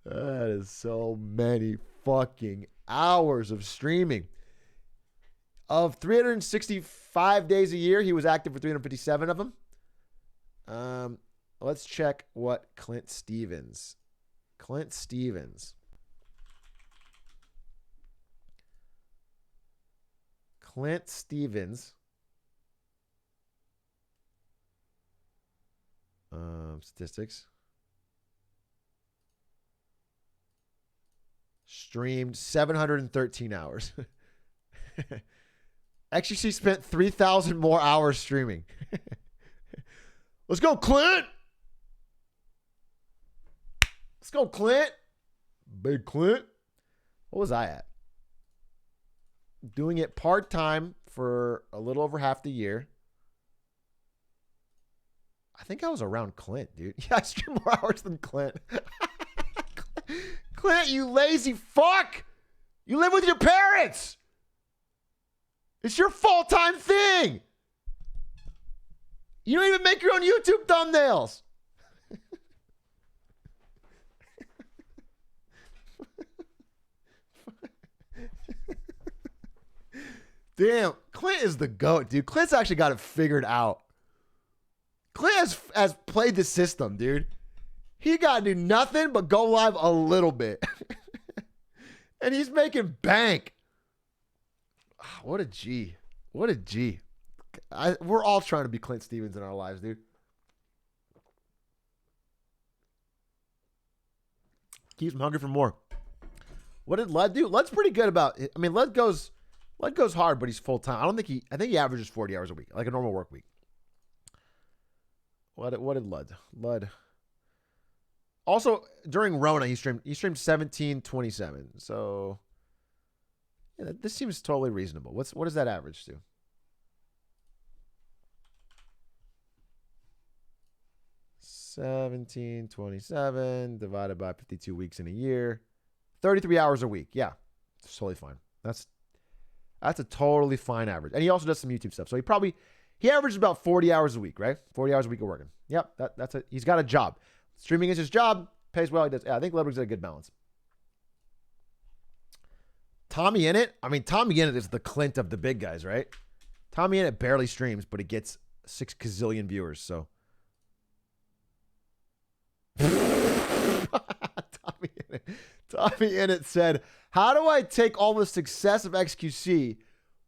That is so many fucking hours of streaming. Of 365 days a year, he was active for 357 of them. Let's check what Clint Stevens. Clint Stevens. Statistics. Streamed 713 hours. Actually, she spent 3,000 more hours streaming. Let's go, Clint. Let's go, Clint. Big Clint. What was I at? Doing it part-time for a little over half the year. I think I was around Clint, dude. Yeah, I streamed more hours than Clint. Clint, you lazy fuck. You live with your parents. It's your full-time thing. You don't even make your own YouTube thumbnails. Damn, Clint is the GOAT, dude. Clint's actually got it figured out. Clint has played the system, dude. He got to do nothing but go live a little bit. And he's making bank. What a G. What a G. We're all trying to be Clint Stevens in our lives, dude. Keeps him hungry for more. What did Lud do? Lud's pretty good about it. I mean, Lud goes hard, but he's full time. I think he averages 40 hours a week, like a normal work week. What did Lud? Lud. Also, during Rona, he streamed 1727. So yeah, this seems totally reasonable. What does that average to? 1727 divided by 52 weeks in a year. 33 hours a week. Yeah. It's totally fine. That's a totally fine average. And he also does some YouTube stuff. So he averages about 40 hours a week, right? 40 hours a week of working. Yep, that's it. He's got a job. Streaming is his job. Pays well. He does. Yeah, I think Ludwig's at a good balance. Tommy Innit. I mean, Tommy Innit is the Clint of the big guys, right? Tommy Innit barely streams, but he gets 6 gazillion viewers. So Tommy Innit said, "How do I take all the success of XQC,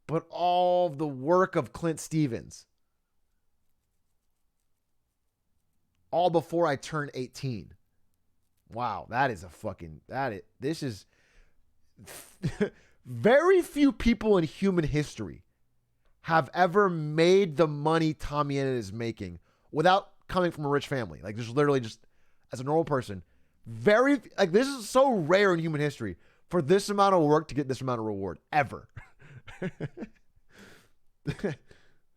but all the work of Clint Stevens? All before I turn 18. Wow, that is a fucking this is very few people in human history have ever made the money Tommy Innit is making without coming from a rich family. Like, just literally just as a normal person. This is so rare in human history for this amount of work to get this amount of reward ever.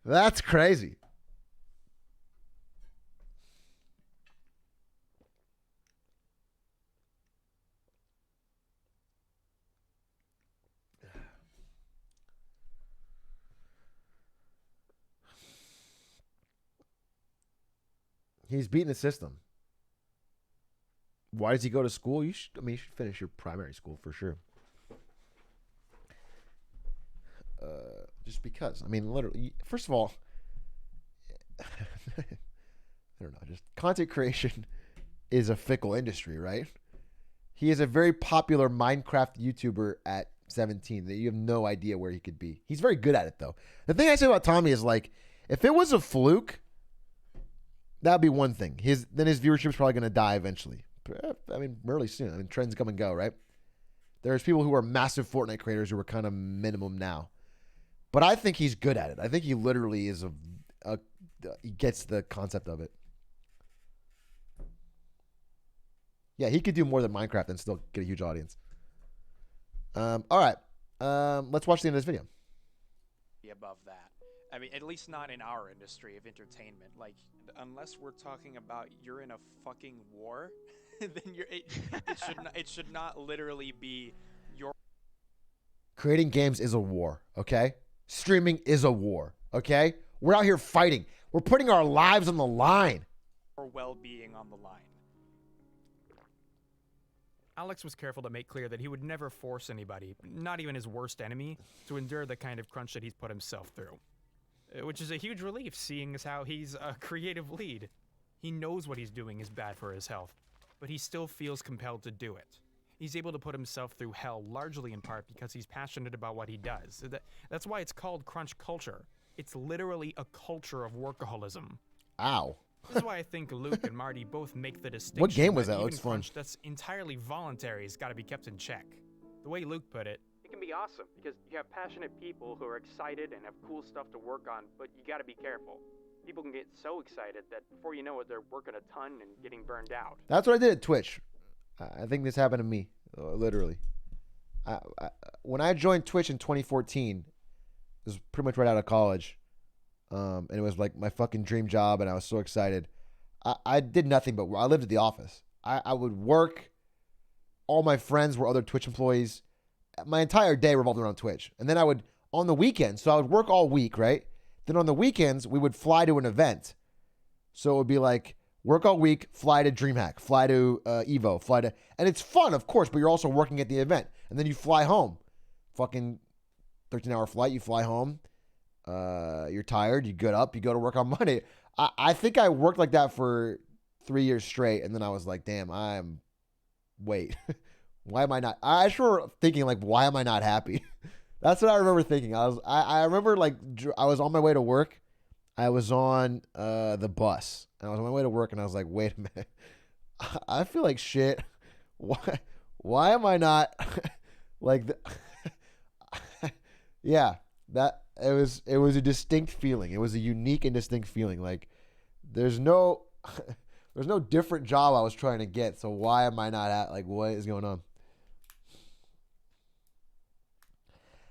That's crazy. He's beating the system. Why does he go to school? You should finish your primary school for sure. Just because. I mean, literally, first of all, I don't know, just content creation is a fickle industry, right? He is a very popular Minecraft YouTuber at 17 that you have no idea where he could be. He's very good at it, though. The thing I say about Tommy is, like, if it was a fluke, that'd be one thing. Then his viewership's probably going to die eventually. I mean, really soon. I mean, trends come and go, right? There's people who are massive Fortnite creators who are kind of minimum now. But I think he's good at it. I think he literally is he gets the concept of it. Yeah, he could do more than Minecraft and still get a huge audience. All right. Let's watch the end of this video. Above that. I mean, at least not in our industry of entertainment. Like, unless we're talking about you're in a fucking war, then it should not literally be your. Creating games is a war, okay? Streaming is a war, okay? We're out here fighting. We're putting our lives on the line. Or well-being on the line. Alex was careful to make clear that he would never force anybody, not even his worst enemy, to endure the kind of crunch that he's put himself through. Which is a huge relief, seeing as how he's a creative lead. He knows what he's doing is bad for his health, but he still feels compelled to do it. He's able to put himself through hell largely in part because he's passionate about what he does. That's why it's called crunch culture. It's literally a culture of workaholism. Ow. This is why I think Luke and Marty both make the distinction. What game was that? Even Looks fun. crunch that's entirely voluntary has got to be kept in check. The way Luke put it, It can be awesome because you have passionate people who are excited and have cool stuff to work on, but you gotta be careful. People can get so excited that before you know it, they're working a ton and getting burned out. That's what I did at Twitch. I think this happened to me, literally. When I joined Twitch in 2014, it was pretty much right out of college. And it was like my fucking dream job, and I was so excited. I did nothing but I lived at the office. I would work. All my friends were other Twitch employees. My entire day revolved around Twitch. And then I would, on the weekends, so I would work all week, right? Then on the weekends, we would fly to an event. So it would be like, work all week, fly to DreamHack, fly to Evo, fly to... And it's fun, of course, but you're also working at the event. And then you fly home. Fucking 13-hour flight, you fly home. You're tired, you get up, you go to work on Monday. I think I worked like that for 3 years straight, and then I was like, damn, wait, why am I not? I sure thinking like, why am I not happy? That's what I remember thinking. I remember like I was on my way to work. I was on the bus, and I was on my way to work, and I was like, wait a minute, I feel like shit. Why am I not like? Yeah, that. It was a distinct feeling. It was a unique and distinct feeling. Like there's no different job I was trying to get. So why am I not at like what is going on?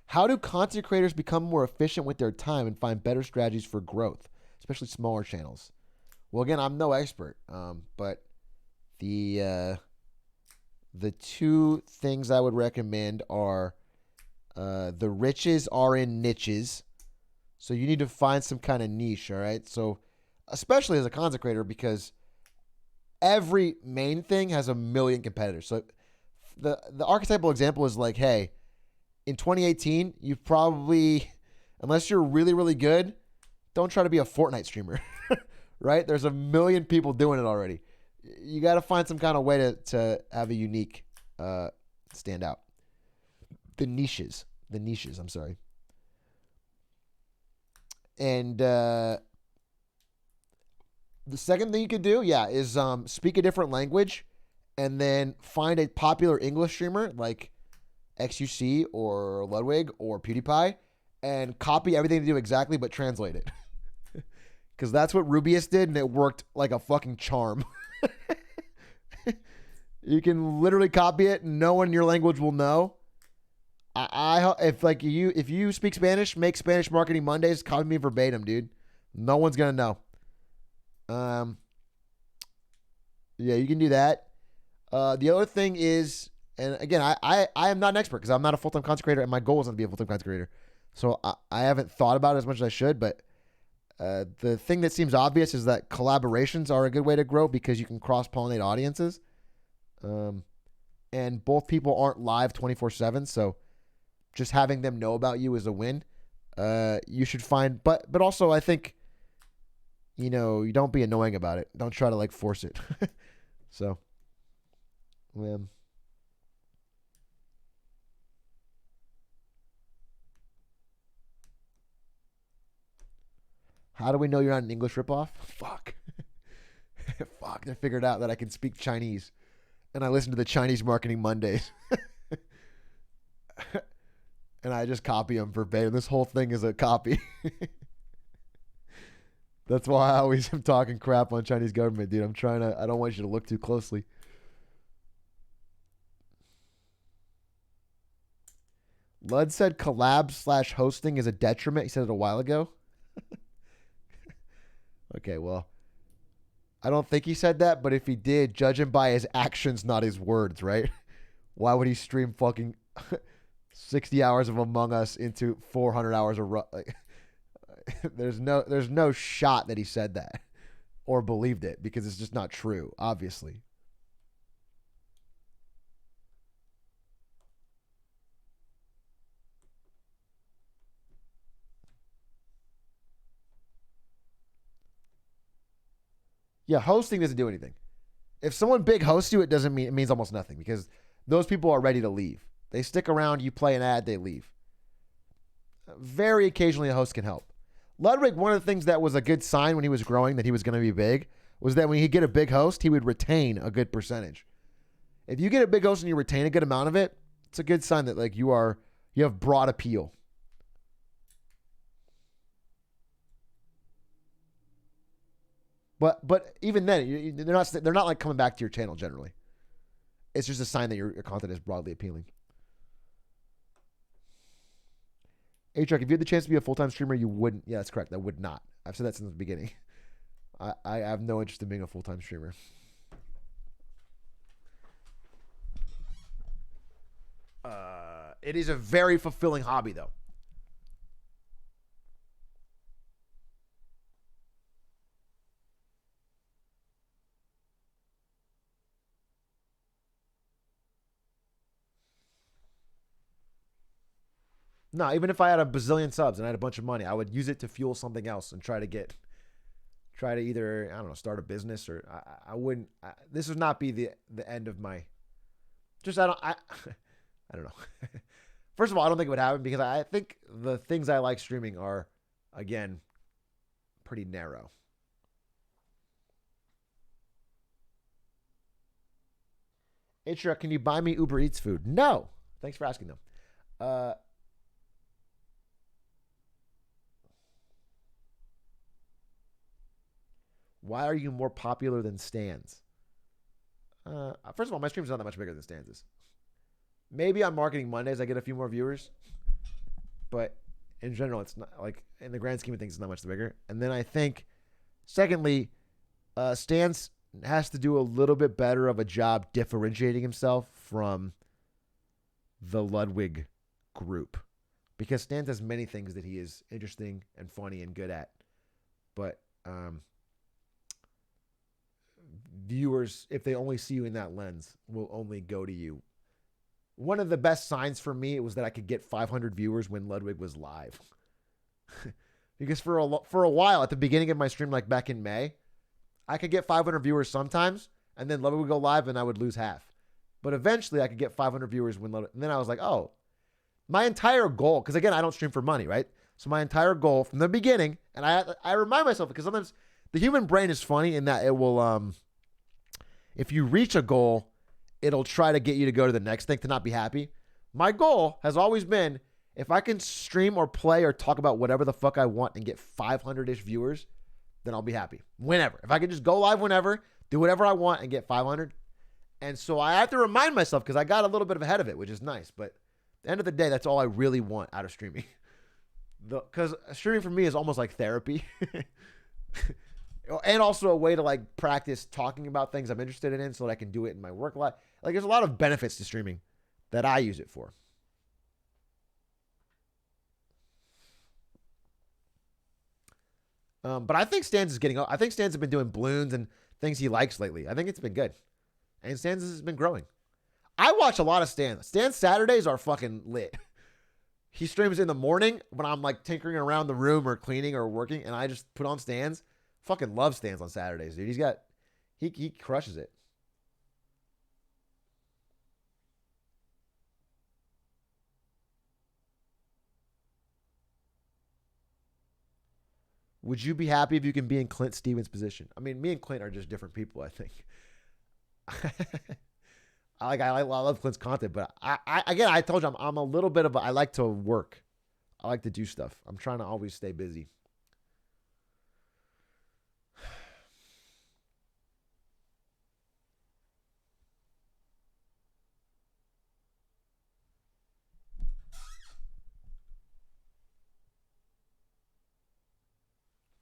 How do content creators become more efficient with their time and find better strategies for growth, especially smaller channels? Well, again, I'm no expert, but the two things I would recommend are the riches are in niches. So you need to find some kind of niche, all right? So especially as a content creator, because every main thing has a million competitors. So the archetypal example is like, hey, in 2018, you probably, unless you're really, really good, don't try to be a Fortnite streamer, right? There's a million people doing it already. You got to find some kind of way to have a unique stand out. The niches, I'm sorry. And the second thing you could do, is speak a different language and then find a popular English streamer like XUC or Ludwig or PewDiePie and copy everything they do exactly, but translate it. Because that's what Rubius did, and it worked like a fucking charm. You can literally copy it, and no one in your language will know. If you speak Spanish, make Spanish Marketing Mondays, copy me verbatim, dude. No one's gonna know. You can do that. The other thing is, and again, I am not an expert because I'm not a full-time content creator, and my goal is not to be a full-time content creator. So I haven't thought about it as much as I should, but the thing that seems obvious is that collaborations are a good way to grow because you can cross-pollinate audiences. And both people aren't live 24/7, so just having them know about you is a win. You should find, but also I think, you don't be annoying about it. Don't try to like force it. So, how do we know you're not an English ripoff? Fuck. Fuck, they figured out that I can speak Chinese. And I listen to the Chinese Marketing Mondays. And I just copy them verbatim. This whole thing is a copy. That's why I always am talking crap on Chinese government, dude. I don't want you to look too closely. Lud said collab/hosting is a detriment. He said it a while ago. Okay, well, I don't think he said that, but if he did, judge him by his actions, not his words, right? Why would he stream fucking 60 hours of Among Us into 400 hours of there's no shot that he said that or believed it because it's just not true, obviously. Yeah, hosting doesn't do anything. If someone big hosts you, it means almost nothing because those people are ready to leave. They stick around, you play an ad, they leave. Very occasionally a host can help. Ludwig, one of the things that was a good sign when he was growing that he was going to be big was that when he'd get a big host, he would retain a good percentage. If you get a big host and you retain a good amount of it, it's a good sign that like you have broad appeal. But even then, they're not like coming back to your channel generally. It's just a sign that your content is broadly appealing. Atrioc, if you had the chance to be a full-time streamer, you wouldn't. Yeah, that's correct. I would not. I've said that since the beginning. I have no interest in being a full-time streamer. It is a very fulfilling hobby, though. No, even if I had a bazillion subs and I had a bunch of money, I would use it to fuel something else and try to either, I don't know, start a business or I wouldn't. This would not be the end of my. I don't know. First of all, I don't think it would happen because I think the things I like streaming are, again, pretty narrow. Atrioc, can you buy me Uber Eats food? No. Thanks for asking, though. Why are you more popular than Stans? First of all, my stream's not that much bigger than Stans is. Maybe on Marketing Mondays I get a few more viewers, but in general, it's not like in the grand scheme of things, it's not much bigger. And then I think, secondly, Stans has to do a little bit better of a job differentiating himself from the Ludwig group, because Stans has many things that he is interesting and funny and good at, but viewers, if they only see you in that lens, will only go to you. One of the best signs for me was that I could get 500 viewers when Ludwig was live. Because for a while at the beginning of my stream, like back in May, I could get 500 viewers sometimes, and then Ludwig would go live and I would lose half. But eventually I could get 500 viewers when Ludwig, and then I was like, oh, my entire goal, because again, I don't stream for money, right? So my entire goal from the beginning, and I remind myself, because sometimes the human brain is funny in that it will, if you reach a goal, it'll try to get you to go to the next thing to not be happy. My goal has always been, if I can stream or play or talk about whatever the fuck I want and get 500-ish viewers, then I'll be happy. Whenever. If I can just go live whenever, do whatever I want and get 500. And so I have to remind myself, because I got a little bit ahead of it, which is nice. But at the end of the day, that's all I really want out of streaming. Because streaming for me is almost like therapy. And also a way to like practice talking about things I'm interested in so that I can do it in my work life. Like there's a lot of benefits to streaming that I use it for. But I think Stans is getting up. I think Stans has been doing balloons and things he likes lately. I think it's been good. And Stans has been growing. I watch a lot of Stans. Stans Saturdays are fucking lit. He streams in the morning when I'm like tinkering around the room or cleaning or working, and I just put on Stans. Fucking love Stans on Saturdays, dude. He crushes it. Would you be happy if you can be in Clint Stevens' position? I mean, me and Clint are just different people, I think. I love Clint's content, but I told you I'm a little bit of I like to work. I like to do stuff. I'm trying to always stay busy.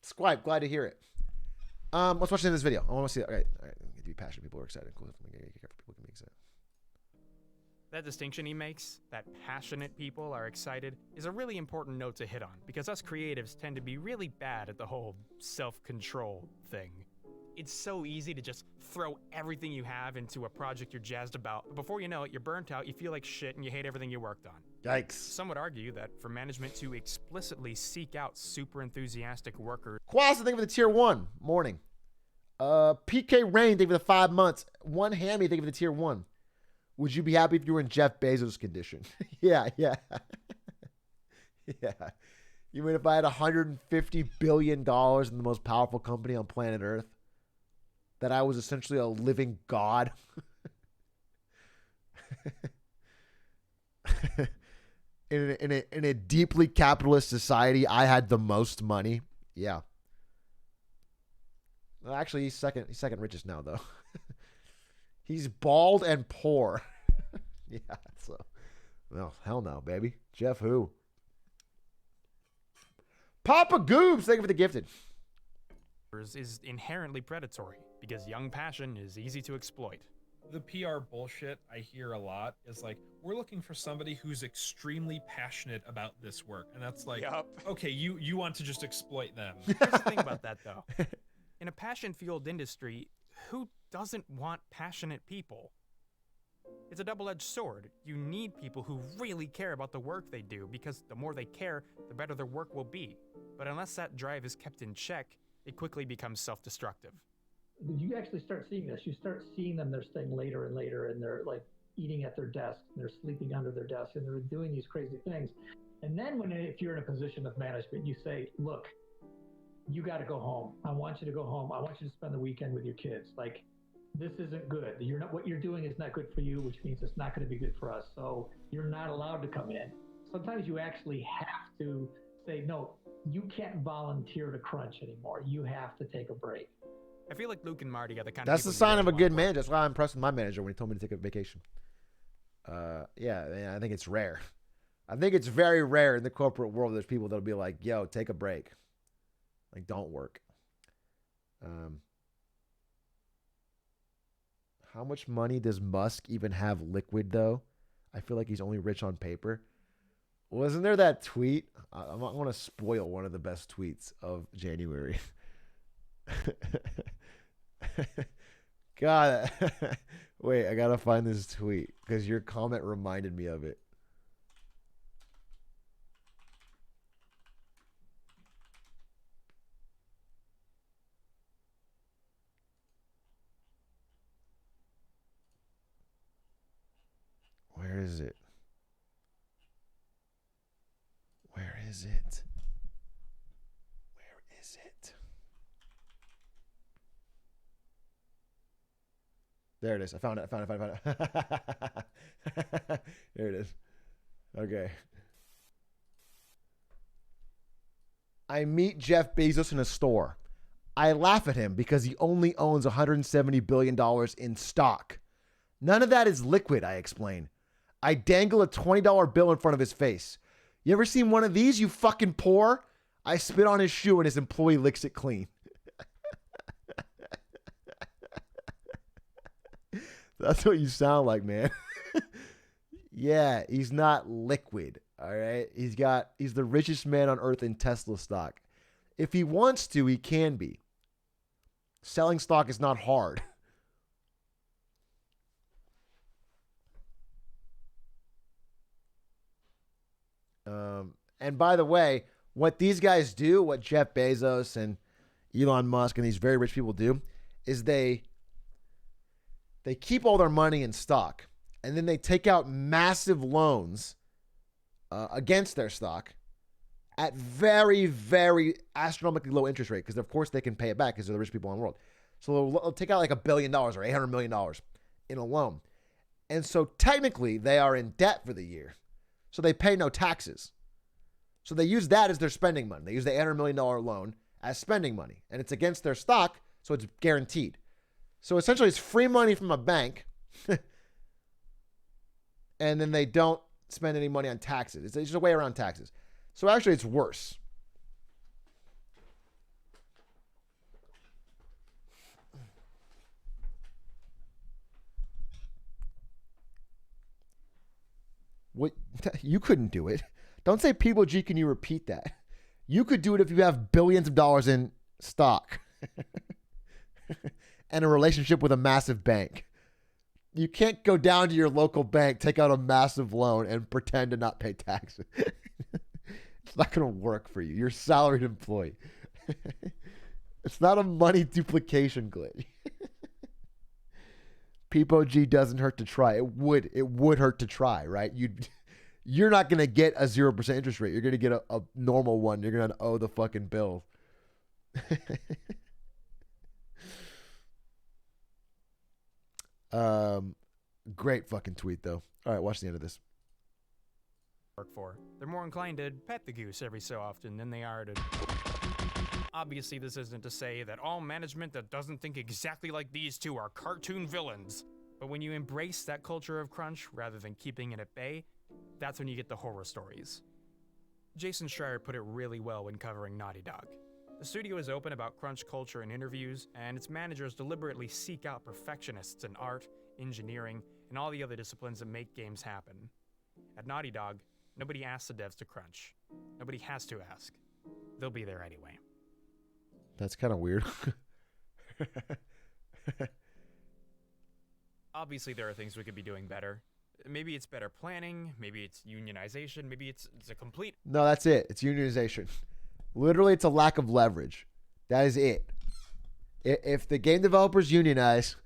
Squide, glad to hear it. Let's watch this video. I want to see that. All right. Need to be passionate. People are excited. Cool. People can be excited. That distinction he makes, that passionate people are excited, is a really important note to hit on, because us creatives tend to be really bad at the whole self-control thing. It's so easy to just throw everything you have into a project you're jazzed about, but before you know it, you're burnt out, you feel like shit, and you hate everything you worked on. Yikes. Some would argue that for management to explicitly seek out super enthusiastic workers... Quas, I think of the tier 1 morning. PK Rain, thank you for the 5 months. One Hammy, thank you for the tier 1. Would you be happy if you were in Jeff Bezos' condition? yeah. Yeah. You mean if I had $150 billion in the most powerful company on planet Earth? That I was essentially a living god? in a deeply capitalist society, I had the most money. Yeah. Well, actually, he's second richest now, though. He's bald and poor. Yeah. So, well, hell no, baby. Jeff who? Papa Goobs, thank you for the gifted. Is inherently predatory because young passion is easy to exploit. The PR bullshit I hear a lot is like, we're looking for somebody who's extremely passionate about this work. And that's like, okay, you want to just exploit them. Here's the thing about that, though. In a passion-fueled industry, who doesn't want passionate people? It's a double-edged sword. You need people who really care about the work they do, because the more they care, the better their work will be. But unless that drive is kept in check, it quickly becomes self-destructive. You actually start seeing this. You start seeing them, they're staying later and later, and they're like eating at their desk, and they're sleeping under their desk, and they're doing these crazy things. And then if you're in a position of management, you say, look, you got to go home. I want you to go home. I want you to spend the weekend with your kids. Like, this isn't good. What you're doing is not good for you, which means it's not going to be good for us. So you're not allowed to come in. Sometimes you actually have to say, no, you can't volunteer to crunch anymore. You have to take a break. I feel like Luke and Marty are the kind That's of the sign of a good manager. That's why I'm impressed with my manager when he told me to take a vacation. Yeah, I think it's rare. I think it's very rare in the corporate world. There's people that'll be like, yo, take a break. Like, don't work. How much money does Musk even have liquid, though? I feel like he's only rich on paper. Wasn't there that tweet? I want to spoil one of the best tweets of January. God. Wait, I got to find this tweet because your comment reminded me of it. Where is it? Where is it? Where is it? There it is. I found it. There it is. Okay. I meet Jeff Bezos in a store. I laugh at him because he only owns $170 billion in stock. None of that is liquid, I explain. I dangle a $20 bill in front of his face. You ever seen one of these, you fucking poor? I spit on his shoe and his employee licks it clean. That's what you sound like, man. Yeah, he's not liquid, all right? He's the richest man on earth in Tesla stock. If he wants to, he can be. Selling stock is not hard. And by the way, what these guys do, what Jeff Bezos and Elon Musk and these very rich people do, is they keep all their money in stock, and then they take out massive loans against their stock at very, very astronomically low interest rate, because of course they can pay it back because they're the rich people in the world. So they'll take out like $1 billion or $800 million in a loan. And so technically they are in debt for the year. So they pay no taxes. So they use that as their spending money. They use the $800 million loan as spending money. And it's against their stock, so it's guaranteed. So essentially it's free money from a bank. And then they don't spend any money on taxes. It's just a way around taxes. So actually it's worse. What? You couldn't do it. Don't say People G, can you repeat that? You could do it if you have billions of dollars in stock and a relationship with a massive bank. You can't go down to your local bank, take out a massive loan, and pretend to not pay taxes. It's not going to work for you. You're a salaried employee. It's not a money duplication glitch. Peepo G doesn't hurt to try. It would hurt to try, right? You're not gonna get a 0% interest rate. You're gonna get a normal one. You're gonna owe the fucking bill. Great fucking tweet though. All right, watch the end of this. Work for. They're more inclined to pet the goose every so often than they are to. Obviously, this isn't to say that all management that doesn't think exactly like these two are cartoon villains. But when you embrace that culture of crunch rather than keeping it at bay, that's when you get the horror stories. Jason Schreier put it really well when covering Naughty Dog. The studio is open about crunch culture in interviews, and its managers deliberately seek out perfectionists in art, engineering, and all the other disciplines that make games happen. At Naughty Dog, nobody asks the devs to crunch. Nobody has to ask. They'll be there anyway. That's kind of weird. Obviously, there are things we could be doing better. Maybe it's better planning, maybe it's unionization, maybe it's a complete... No, that's it. It's unionization. Literally, it's a lack of leverage. That is it. If the game developers unionize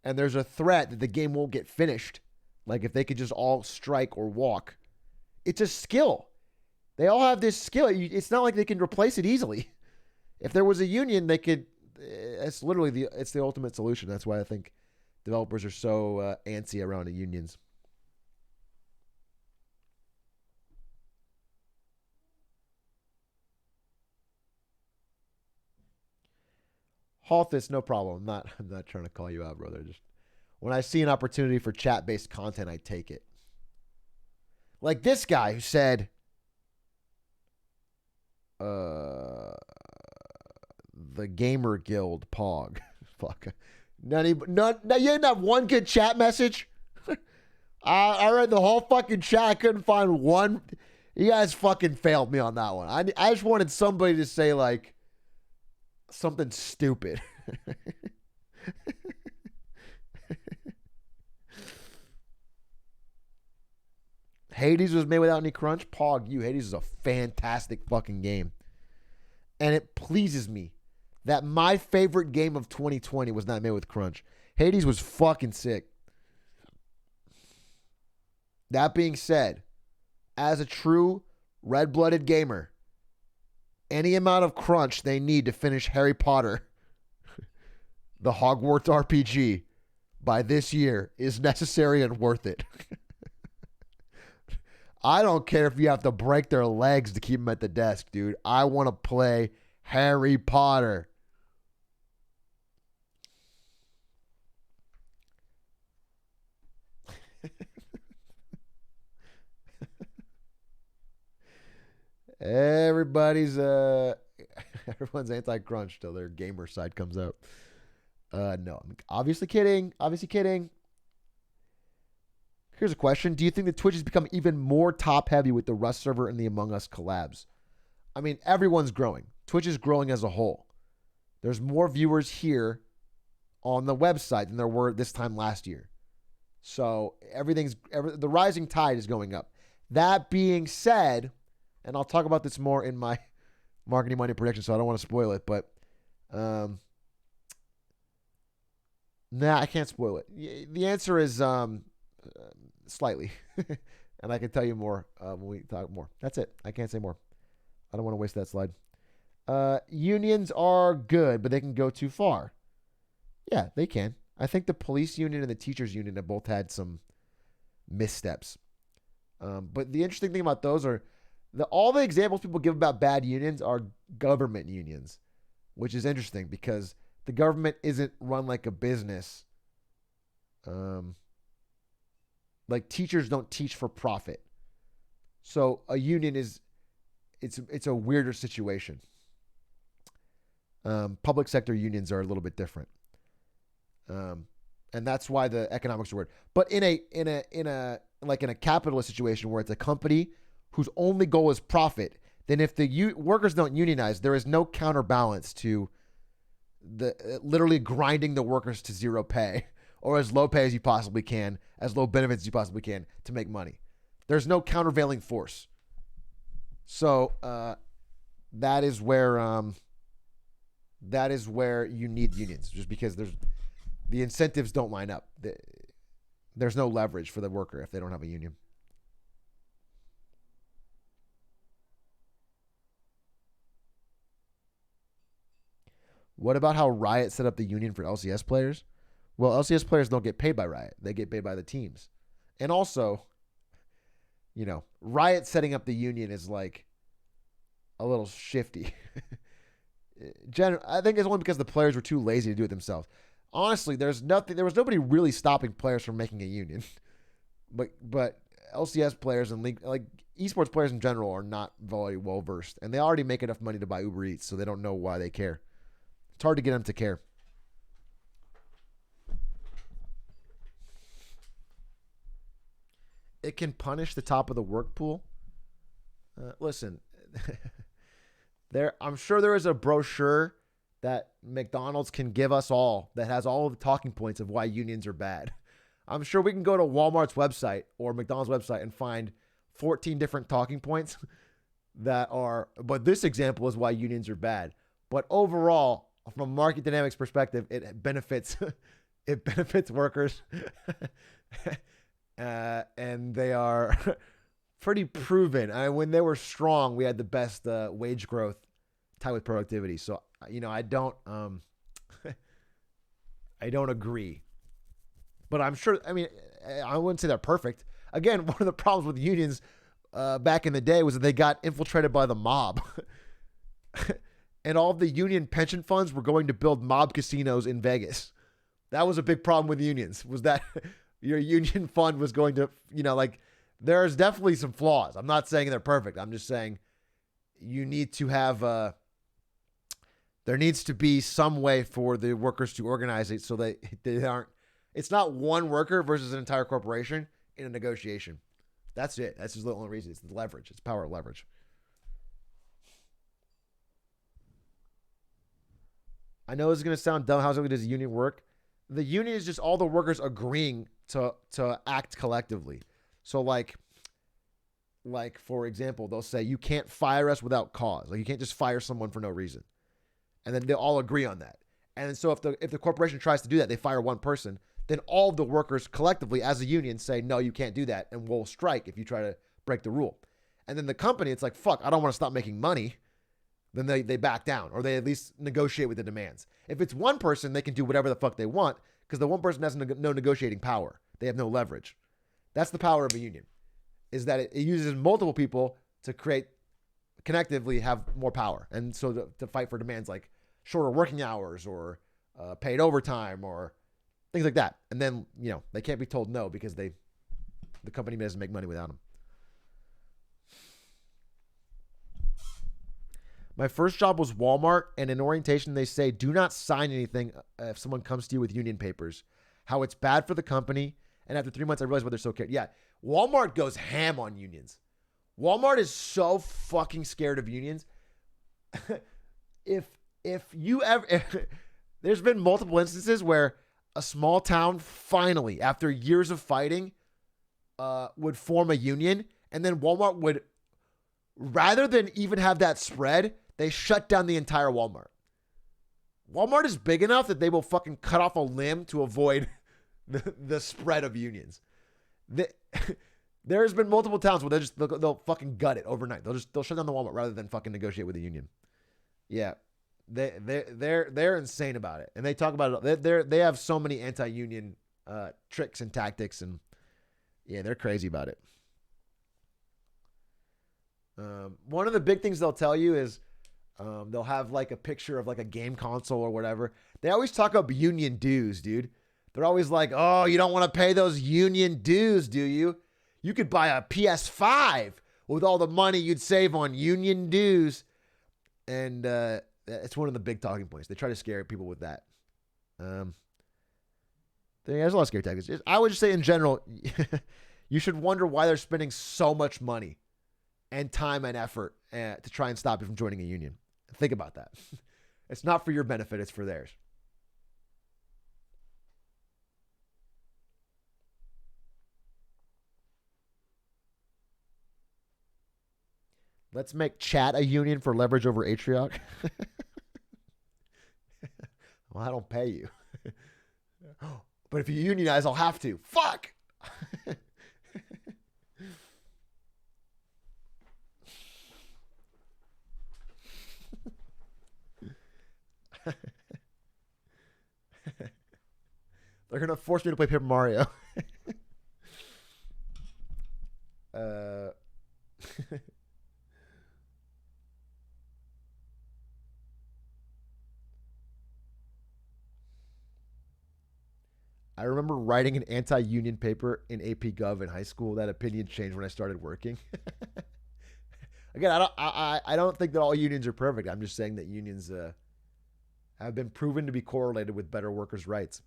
and there's a threat that the game won't get finished, like if they could just all strike or walk, it's a skill. They all have this skill. It's not like they can replace it easily. If there was a union, they could... It's literally it's the ultimate solution. That's why I think developers are so antsy around the unions. Halt this, no problem. I'm not trying to call you out, brother. Just when I see an opportunity for chat-based content, I take it. Like this guy who said, the Gamer Guild Pog. Fuck. You didn't have one good chat message? I read the whole fucking chat. I couldn't find one. You guys fucking failed me on that one. I just wanted somebody to say, like, something stupid. Hades was made without any crunch. Pog, Hades is a fantastic fucking game. And it pleases me that my favorite game of 2020 was not made with crunch. Hades was fucking sick. That being said, as a true red-blooded gamer, any amount of crunch they need to finish Harry Potter, the Hogwarts RPG, by this year is necessary and worth it. I don't care if you have to break their legs to keep them at the desk, dude. I want to play Harry Potter. Everyone's anti-crunch till their gamer side comes out. No, I'm obviously kidding. Here's a question. Do you think that Twitch has become even more top-heavy with the Rust server and the Among Us collabs? I mean, everyone's growing. Twitch is growing as a whole. There's more viewers here on the website than there were this time last year. So the rising tide is going up. That being said, and I'll talk about this more in my marketing money prediction, so I don't want to spoil it, but I can't spoil it. The answer is slightly. And I can tell you more when we talk more. That's it. I can't say more. I don't want to waste that slide. Unions are good, but they can go too far. Yeah, they can. I think the police union and the teachers union have both had some missteps. But the interesting thing about those are all the examples people give about bad unions are government unions, which is interesting because the government isn't run like a business. Like teachers don't teach for profit. So a union it's a weirder situation. Public sector unions are a little bit different. And that's why the economics are weird. But in a capitalist situation where it's a company whose only goal is profit, then if the workers don't unionize, there is no counterbalance to the literally grinding the workers to zero pay or as low pay as you possibly can, as low benefits as you possibly can to make money. There's no countervailing force. So that is where that is where you need unions, just because the incentives don't line up. There's no leverage for the worker if they don't have a union. What about how Riot set up the union for LCS players? Well, LCS players don't get paid by Riot. They get paid by the teams. And also, Riot setting up the union is like a little shifty. I think it's only because the players were too lazy to do it themselves. Honestly, there was nobody really stopping players from making a union. But LCS players and league, like esports players in general, are not very well versed, and they already make enough money to buy Uber Eats, so they don't know why they care. It's hard to get them to care. It can punish the top of the work pool. Listen, I'm sure there is a brochure that McDonald's can give us all that has all of the talking points of why unions are bad. I'm sure we can go to Walmart's website or McDonald's website and find 14 different talking points but this example is why unions are bad. But overall, from a market dynamics perspective, it benefits workers. And they are pretty proven. When they were strong, we had the best wage growth tied with productivity. So, I don't agree. But I'm sure, I wouldn't say they're perfect. Again, one of the problems with unions back in the day was that they got infiltrated by the mob. And all of the union pension funds were going to build mob casinos in Vegas. That was a big problem with unions, was that your union fund was going to, there's definitely some flaws. I'm not saying they're perfect. I'm just saying you need to have, there needs to be some way for the workers to organize it so that it's not one worker versus an entire corporation in a negotiation. That's it. That's just the only reason. It's the leverage. It's power of leverage. I know this is going to sound dumb. How exactly does a union work? The union is just all the workers agreeing to act collectively. So like for example, they'll say you can't fire us without cause. Like you can't just fire someone for no reason. And then they'll all agree on that. And so if the corporation tries to do that, they fire one person, then all of the workers collectively as a union say, no, you can't do that. And we'll strike if you try to break the rule. And then the company, it's like, fuck, I don't want to stop making money. Then they back down, or they at least negotiate with the demands. If it's one person, they can do whatever the fuck they want because the one person has no negotiating power. They have no leverage. That's the power of a union, is that it uses multiple people to connectively have more power. And so to fight for demands like shorter working hours or paid overtime or things like that. And then, they can't be told no because the company doesn't make money without them. My first job was Walmart, and in orientation, they say, do not sign anything if someone comes to you with union papers. How it's bad for the company. And after 3 months, I realized why they're so cared. Yeah, Walmart goes ham on unions. Walmart is so fucking scared of unions. If there's been multiple instances where a small town finally, after years of fighting, would form a union, and then Walmart would, rather than even have that spread, they shut down the entire Walmart. Walmart is big enough that they will fucking cut off a limb to avoid the spread of unions. There's been multiple towns where they'll fucking gut it overnight. They'll shut down the Walmart rather than fucking negotiate with the union. Yeah, they're insane about it, and they talk about it. They have so many anti-union tricks and tactics, and yeah, they're crazy about it. One of the big things they'll tell you is they'll have like a picture of like a game console or whatever. They always talk about union dues, dude. They're always like, oh, you don't want to pay those union dues, do you? You could buy a PS5 with all the money you'd save on union dues. And it's one of the big talking points. They try to scare people with that. There's a lot of scare tactics. I would just say in general, you should wonder why they're spending so much money and time and effort to try and stop you from joining a union. Think about that. It's not for your benefit. It's for theirs. Let's make chat a union for leverage over Atrioc. Well, I don't pay you. But if you unionize, I'll have to. Fuck! They're gonna force me to play Paper Mario. I remember writing an anti-union paper in AP Gov in high school. That opinion changed when I started working. Again, I don't think that all unions are perfect. I'm just saying that unions have been proven to be correlated with better workers' rights.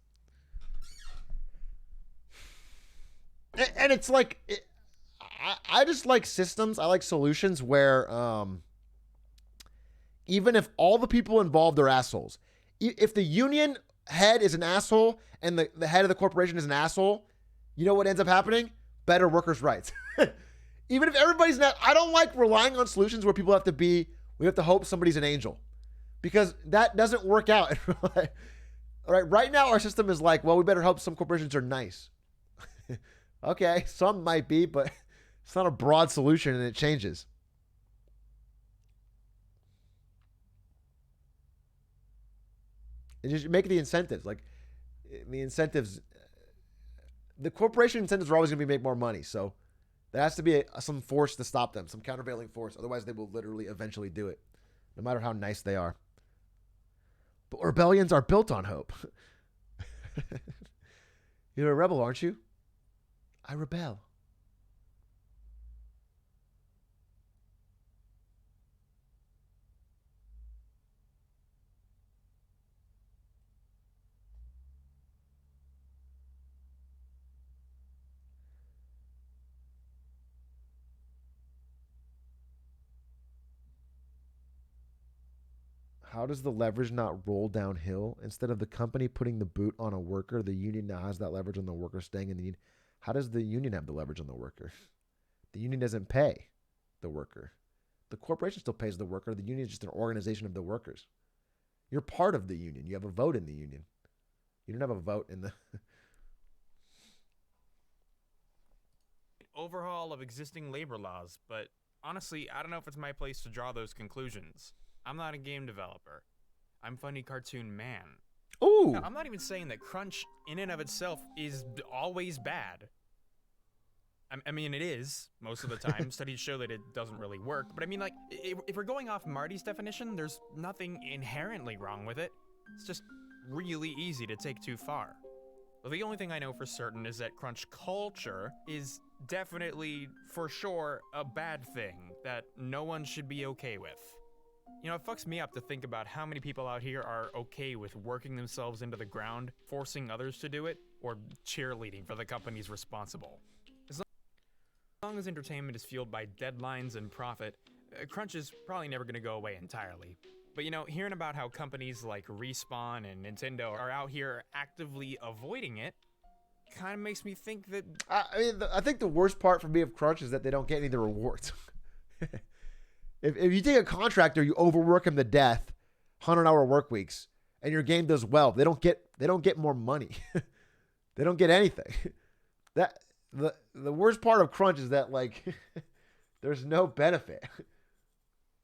And it's like, I just like systems. I like solutions where even if all the people involved are assholes, if the union head is an asshole and the head of the corporation is an asshole, you know what ends up happening? Better workers' rights. Even if everybody's not, I don't like relying on solutions where people we have to hope somebody's an angel, because that doesn't work out. All right now our system is like, well, we better hope some corporations are nice. Okay, some might be, but it's not a broad solution and it changes. And just make the incentives. Like, the incentives, the corporation incentives are always going to make more money. So there has to be some force to stop them, some countervailing force. Otherwise, they will literally eventually do it, no matter how nice they are. But rebellions are built on hope. You're a rebel, aren't you? I rebel. How does the leverage not roll downhill? Instead of the company putting the boot on a worker, the union now has that leverage on the worker staying in the union. How does the union have the leverage on the worker? The union doesn't pay the worker. The corporation still pays the worker. The union is just an organization of the workers. You're part of the union. You have a vote in the union. You don't have a vote in the... Overhaul of existing labor laws, but honestly, I don't know if it's my place to draw those conclusions. I'm not a game developer. I'm Funny Cartoon Man. Ooh! Now, I'm not even saying that crunch in and of itself is always bad. I mean, it is, most of the time. Studies show that it doesn't really work. But I mean, like, if we're going off Marty's definition, there's nothing inherently wrong with it. It's just really easy to take too far. Well, the only thing I know for certain is that crunch culture is definitely, for sure, a bad thing that no one should be okay with. You know, it fucks me up to think about how many people out here are okay with working themselves into the ground, forcing others to do it, or cheerleading for the companies responsible. As long as entertainment is fueled by deadlines and profit, crunch is probably never going to go away entirely. But you know, hearing about how companies like Respawn and Nintendo are out here actively avoiding it kind of makes me think that... I think the worst part for me of crunch is that they don't get any of the rewards. If you take a contractor, you overwork him to death, 100-hour work weeks, and your game does well, they don't get more money. They don't get anything. That the worst part of crunch is that, like, there's no benefit.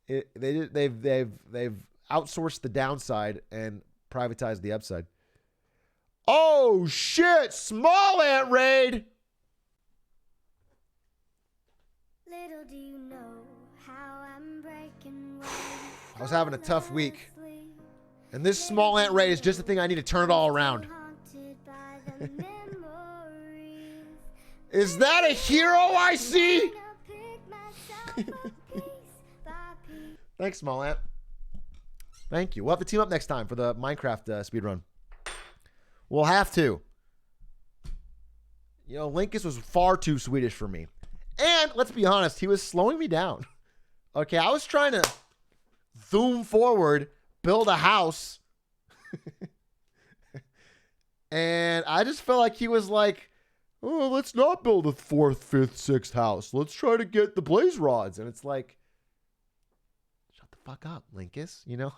They've outsourced the downside and privatized the upside. Oh shit! Small ant raid. Little do you know how I'm breaking waves. I was having a tough week, and this small ant raid is just the thing I need to turn it all around. Is that a hero I see? Thanks, small ant. Thank you. We'll have to team up next time for the Minecraft speedrun. We'll have to. You know, Linkus was far too Swedish for me. And let's be honest, he was slowing me down. Okay, I was trying to zoom forward, build a house. And I just felt like he was like, oh, let's not build a 4th, 5th, 6th house. Let's try to get the blaze rods. And it's like, shut the fuck up, Linkus. You know,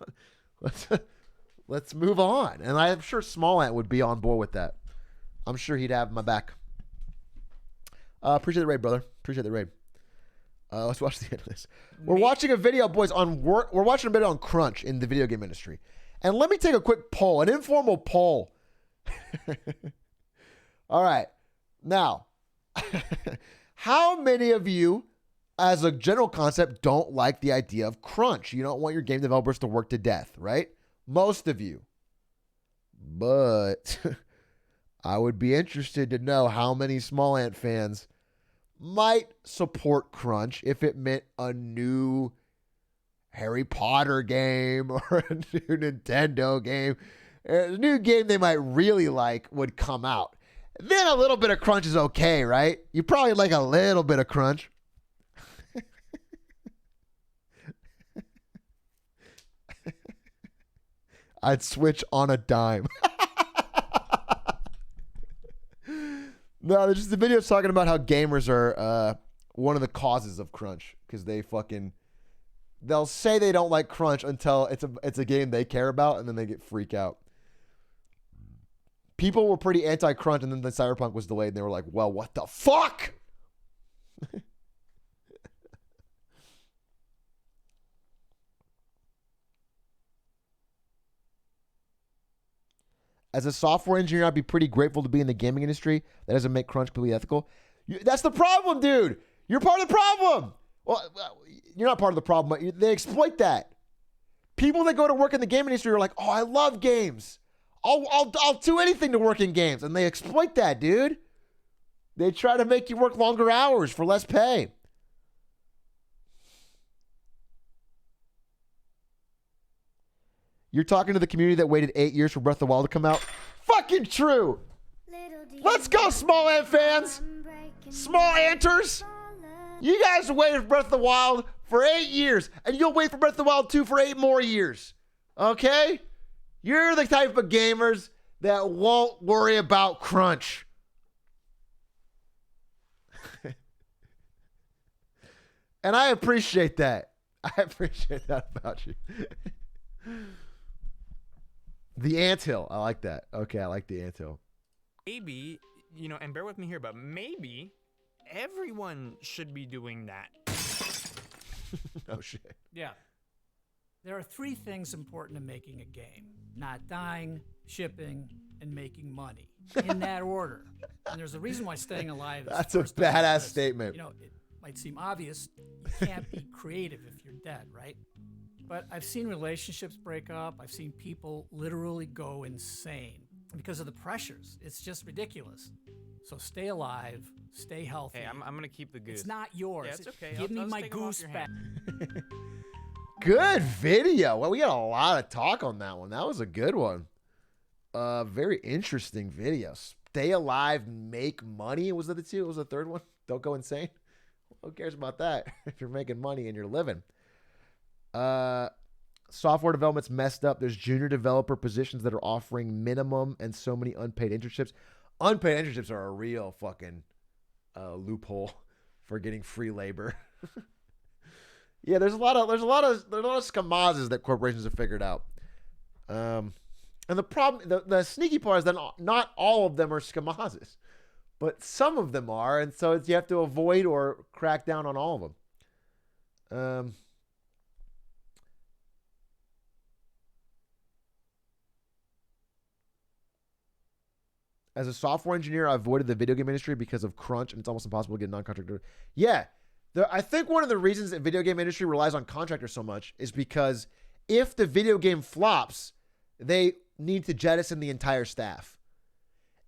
Let's move on. And I'm sure Small Ant would be on board with that. I'm sure he'd have my back. Appreciate the raid, brother. Appreciate the raid. Let's watch the end of this. We're watching a video, boys, we're watching a video on crunch in the video game industry. And let me take a quick poll, an informal poll. All right. Now, how many of you, as a general concept, don't like the idea of crunch? You don't want your game developers to work to death, right? Most of you. But I would be interested to know how many Small Ant fans might support crunch if it meant a new Harry Potter game or a new Nintendo game. A new game they might really like would come out. Then a little bit of crunch is okay, right? You probably like a little bit of crunch. I'd switch on a dime. No, there's just the videos talking about how gamers are one of the causes of crunch because they'll say they don't like crunch until it's a game they care about, and then they freak out. People were pretty anti-crunch, and then the Cyberpunk was delayed, and they were like, well, what the fuck? As a software engineer, I'd be pretty grateful to be in the gaming industry. That doesn't make crunch completely ethical. That's the problem, dude. You're part of the problem. Well, you're not part of the problem, but they exploit that. People that go to work in the gaming industry are like, oh, I love games. I'll do anything to work in games. And they exploit that, dude. They try to make you work longer hours for less pay. You're talking to the community that waited 8 years for Breath of the Wild to come out? Fucking true. Let's go, Small Ant fans. Small Anters. You guys waited for Breath of the Wild for 8 years, and you'll wait for Breath of the Wild 2 for 8 more years. Okay? You're the type of gamers that won't worry about crunch. And I appreciate that. I appreciate that about you. The anthill. I like that. Okay, I like the anthill. Maybe, and bear with me here, but maybe everyone should be doing that. Oh, shit. Yeah. There are 3 things important to making a game. Not dying, shipping, and making money. In that order. And there's a reason why staying alive is That's a first on the badass list. statement. It might seem obvious. You can't be creative if you're dead, right? But I've seen relationships break up. I've seen people literally go insane because of the pressures. It's just ridiculous. So stay alive, stay healthy. Hey, I'm going to keep the goose. It's not yours. Yeah, it's okay. Give me I'll my take 'em off goose your back. hand. Good video. Well, we got a lot of talk on that one. That was a good one. Very interesting video. Stay alive, make money. Was that the 2? Was the 3rd one? Don't go insane. Who cares about that if you're making money and you're living? Software development's messed up. There's junior developer positions that are offering minimum and so many unpaid internships. Unpaid internships are a real fucking loophole for getting free labor. Yeah, there's a lot of skamazes that corporations have figured out. And the problem, the sneaky part is that not all of them are skamazes, but some of them are, and so you have to avoid or crack down on all of them. As a software engineer, I avoided the video game industry because of crunch, and it's almost impossible to get a non-contractor. Yeah, I think one of the reasons that video game industry relies on contractors so much is because if the video game flops, they need to jettison the entire staff.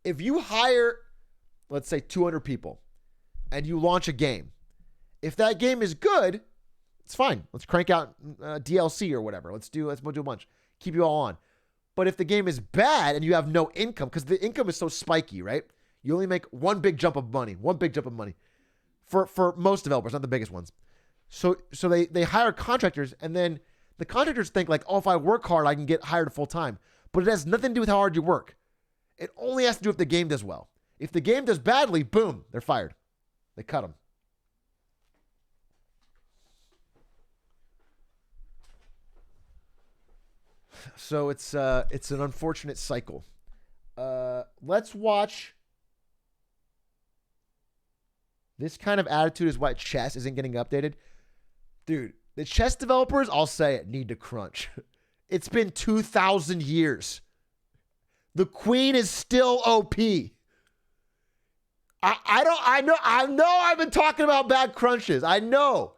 If you hire, let's say, 200 people, and you launch a game, if that game is good, it's fine. Let's crank out DLC or whatever. Let's do a bunch. Keep you all on. But if the game is bad and you have no income, because the income is so spiky, right? You only make one big jump of money for most developers, not the biggest ones. So they hire contractors, and then the contractors think like, oh, if I work hard, I can get hired full time. But it has nothing to do with how hard you work. It only has to do if the game does well. If the game does badly, boom, they're fired. They cut them. So it's an unfortunate cycle. Let's watch. This kind of attitude is why chess isn't getting updated. Dude, the chess developers, I'll say it, need to crunch. It's been 2,000 years. The queen is still OP. I know I've been talking about bad crunches. I know.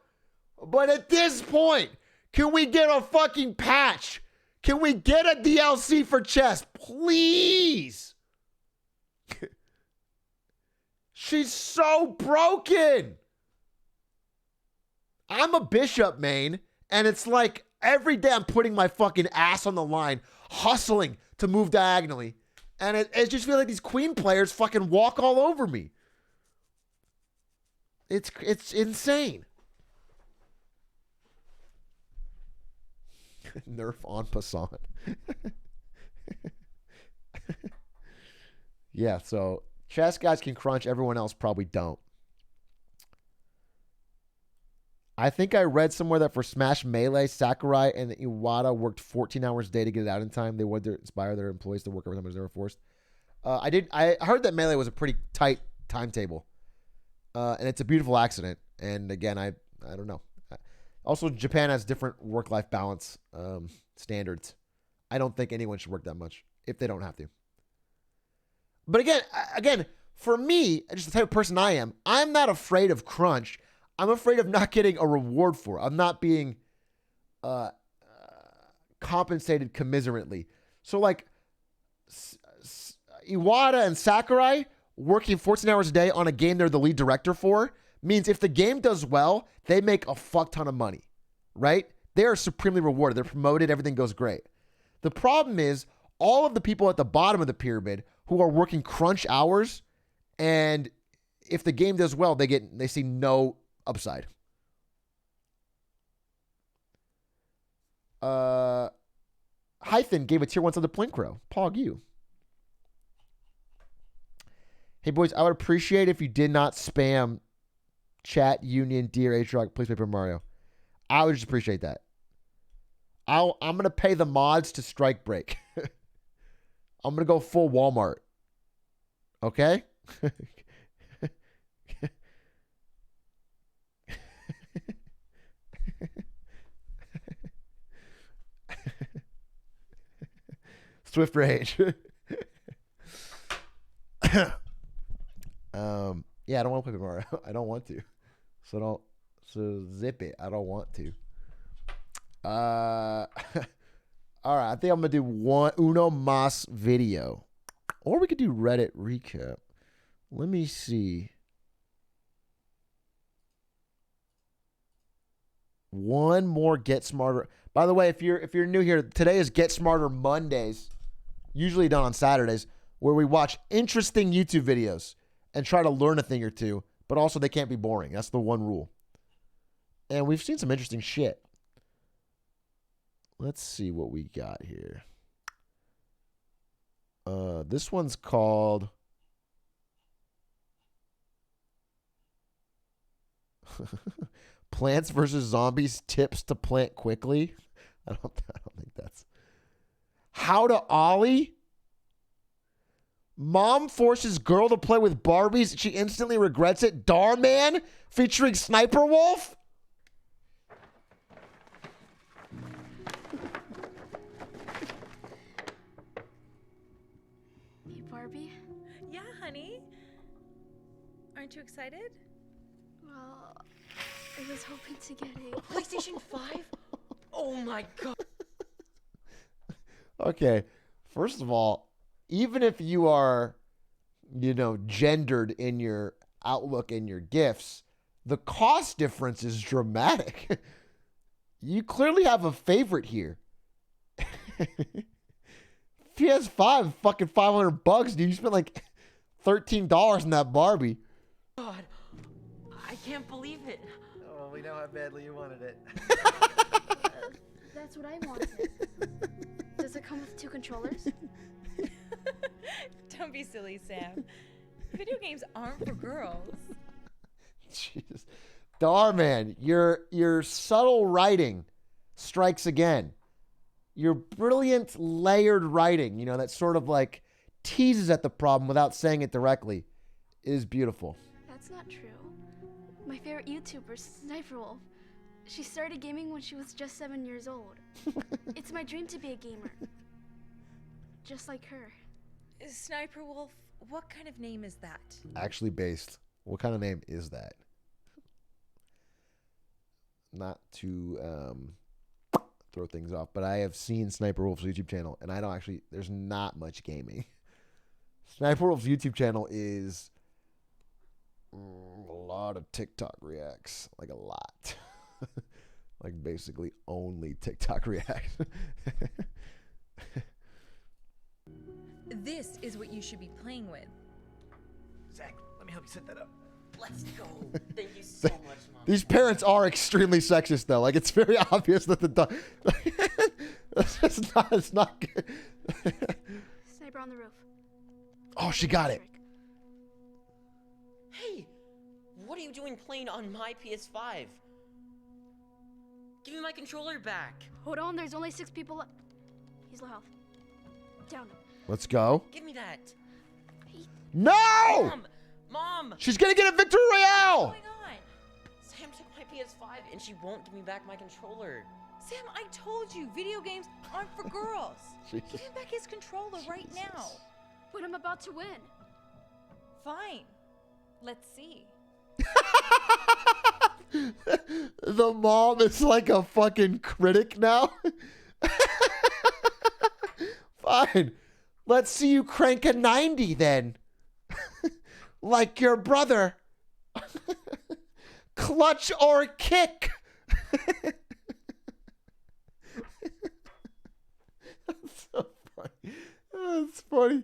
But at this point, can we get a fucking patch? Can we get a DLC for chess? Please. She's so broken. I'm a bishop main, and it's like every day I'm putting my fucking ass on the line, hustling to move diagonally. And it just feels like these queen players fucking walk all over me. It's insane. Nerf en passant. Yeah, so chess guys can crunch. Everyone else probably don't. I think I read somewhere that for Smash Melee, Sakurai and Iwata worked 14 hours a day to get it out in time. They wanted to inspire their employees to work overtime as they were forced. I heard that Melee was a pretty tight timetable. And it's a beautiful accident. And again, I don't know. Also, Japan has different work-life balance standards. I don't think anyone should work that much if they don't have to. But again, for me, just the type of person I am, I'm not afraid of crunch. I'm afraid of not getting a reward for it. I'm not being compensated commiserately. So like Iwata and Sakurai working 14 hours a day on a game they're the lead director for means if the game does well, they make a fuck ton of money, right? They are supremely rewarded. They're promoted. Everything goes great. The problem is all of the people at the bottom of the pyramid who are working crunch hours, and if the game does well, they see no upside. Hythen gave a tier 1 to the Plink Crow. Pog you. Hey boys, I would appreciate if you did not spam chat union dear Atrioc, please Paper Mario. I would just appreciate that. I'm gonna pay the mods to strike break. I'm gonna go full Walmart. Okay? Swift rage. Yeah, I don't want to play Mario. I don't want to. So zip it. I don't want to. All right, I think I'm gonna do one Uno Mas video. Or we could do Reddit recap. Let me see. One more Get Smarter. By the way, if you're new here, today is Get Smarter Mondays, usually done on Saturdays, where we watch interesting YouTube videos and try to learn a thing or two, but also they can't be boring. That's the one rule. And we've seen some interesting shit. Let's see what we got here. This one's called Plants vs. Zombies Tips to Plant Quickly. I don't think that's. How to Ollie? Mom forces girl to play with Barbies. She instantly regrets it. Darman featuring Sniper Wolf. Hey, Barbie. Yeah, honey. Aren't you excited? Well, I was hoping to get a PlayStation 5? Oh my god. Okay, first of all, even if you are, gendered in your outlook and your gifts, the cost difference is dramatic. You clearly have a favorite here. PS5, fucking $500, dude. You spent like $13 on that Barbie. God, I can't believe it. Oh, we know how badly you wanted it. That's what I wanted. Does it come with 2 controllers? Don't be silly, Sam. Video games aren't for girls. Jesus. Darman, your subtle writing strikes again. Your brilliant layered writing, you know, that sort of like teases at the problem without saying it directly, is beautiful. That's not true. My favorite YouTuber, Sniper Wolf. She started gaming when she was just 7 years old. It's my dream to be a gamer. Just like her. Sniper Wolf, what kind of name is that? Actually based. What kind of name is that? Not to throw things off, but I have seen Sniper Wolf's YouTube channel, and I don't actually, there's not much gaming. Sniper Wolf's YouTube channel is a lot of TikTok reacts, like a lot. Like basically only TikTok reacts. This is what you should be playing with. Zach, let me help you set that up. Let's go. Thank you so much, Mom. These parents are extremely sexist, though. Like, it's very obvious that the dog. It's not good. Sniper on the roof. Oh, she got it. Hey, what are you doing playing on my PS5? Give me my controller back. Hold on, there's only 6 people left. He's low health. Down him. Let's go. Give me that. No! Mom! Mom! She's gonna get a victory royale! What's going on? Sam took my PS5 and she won't give me back my controller. Sam, I told you, video games aren't for girls. Jesus. Give him back his controller right now. But I'm about to win. Fine. Let's see. The mom is like a fucking critic now. Fine. Let's see you crank a 90 then. Like your brother. Clutch or kick. That's so funny. That's funny.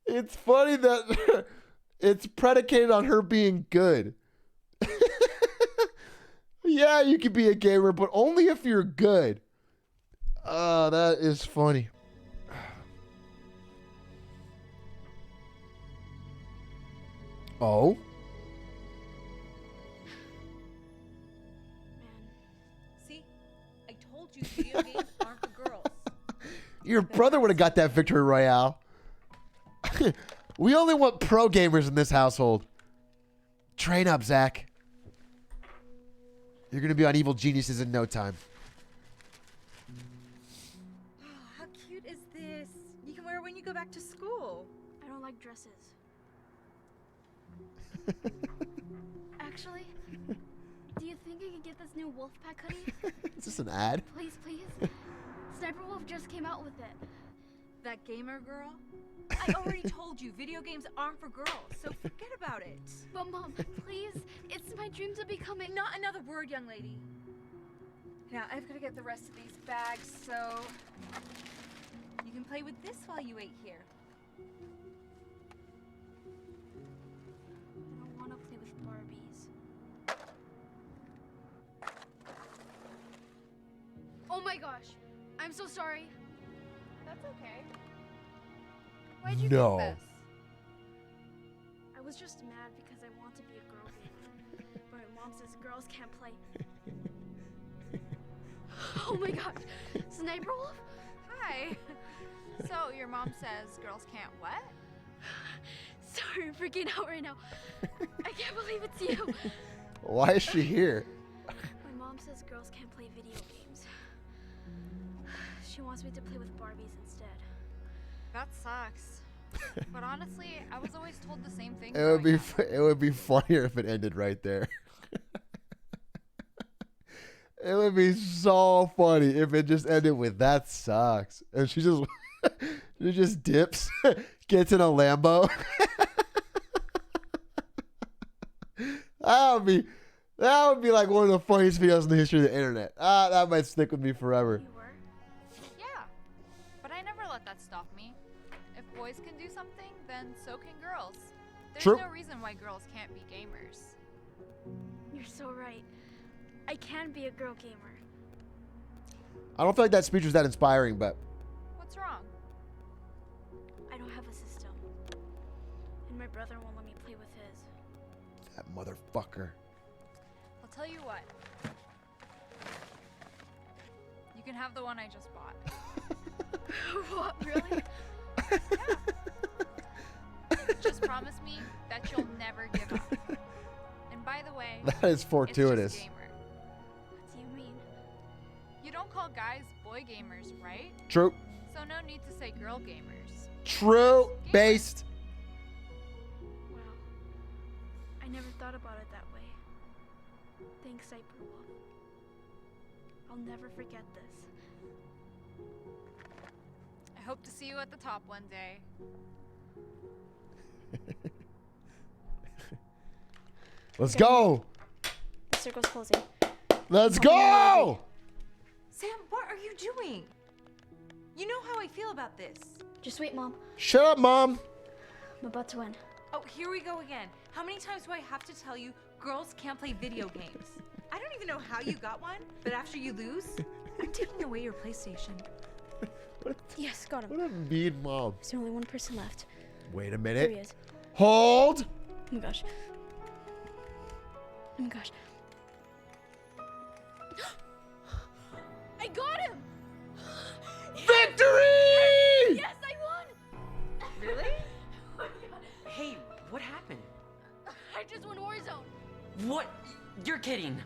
It's funny that it's predicated on her being good. Yeah, you can be a gamer, but only if you're good. That is funny. Oh? See? I told you video games aren't for girls. Your brother would have got that victory royale. We only want pro gamers in this household. Train up, Zach. You're going to be on Evil Geniuses in no time. Oh, how cute is this? You can wear it when you go back to school. I don't like dresses. Actually, do you think I could get this new Wolfpack hoodie? Is this an ad? Please, please. Sniper Wolf just came out with it. That gamer girl? I already told you, video games aren't for girls, so forget about it. But Mom, please, it's my dream to become a... Not another word, young lady. Now, I've got to get the rest of these bags, so... You can play with this while you wait here. I don't want to play with Barbies. Oh my gosh. I'm so sorry. That's okay. Why'd you No. pick this? I was just mad because I want to be a girl gamer. But my mom says girls can't play. Oh my gosh. Sniper Wolf? Hi. So, your mom says girls can't what? Sorry, I'm freaking out right now. I can't believe it's you. Why is she here? My mom says girls can't play video games. She wants me to play with Barbies instead. That sucks. But honestly, I was always told the same thing. It would be funnier if it ended right there. It would be so funny if it just ended with "that sucks" and she just dips, gets in a Lambo. That would be like one of the funniest videos in the history of the internet. That might stick with me forever. Yeah, but I never let that stop me. If boys can do something, then so can girls. There's True. no reason why girls can't be gamers. You're so right. I can be a girl gamer. I don't feel like that speech was that inspiring, but What's wrong? I don't have a system. And my brother won't let me play with his. that motherfucker. I'll tell you what. You can have the one I just bought. What, really? Just promise me that you'll never give up. And by the way, That is fortuitous. It's just gamer. What do you mean? You don't call guys boy gamers, right? True. So no need to say girl gamers. True. Based. Wow. I never thought about it that way. Thanks, Atrioc. I'll never forget this. I hope to see you at the top one day. Let's go. The circle's closing. Let's go. Sam, what are you doing? You know how I feel about this. Just wait, Mom. Shut up, Mom. I'm about to win. Oh, here we go again. How many times do I have to tell you girls can't play video games? I don't even know how you got one, but after you lose, I'm taking away your PlayStation. Yes, got him. What a mean mom. There's only one person left. Wait a Here he minute. is. Hold. Oh my gosh. Oh my gosh. I got him! Victory! Yes, I won! Really? Oh my God. Hey, what happened? I just won Warzone. What? You're kidding.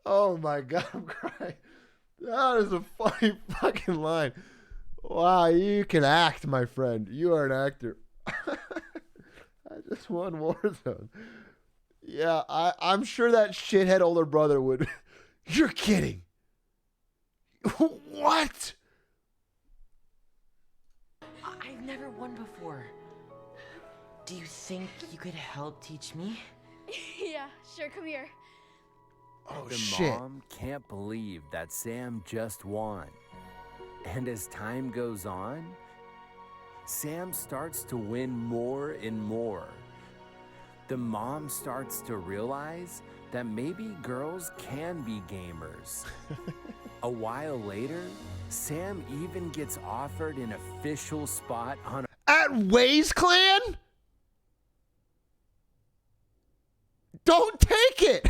Oh my God, I'm crying. That is a funny fucking line. Wow, you can act, my friend. You are an actor. I just won Warzone. Yeah, I'm sure that shithead older brother would. You're kidding. What? I've never won before. Do you think you could help teach me? Yeah, sure, come here. Oh, the shit. mom can't believe that Sam just won. And as time goes on, Sam starts to win more and more. The mom starts to realize that maybe girls can be gamers. A while later, Sam even gets offered an official spot on At Waze Clan? Don't take it.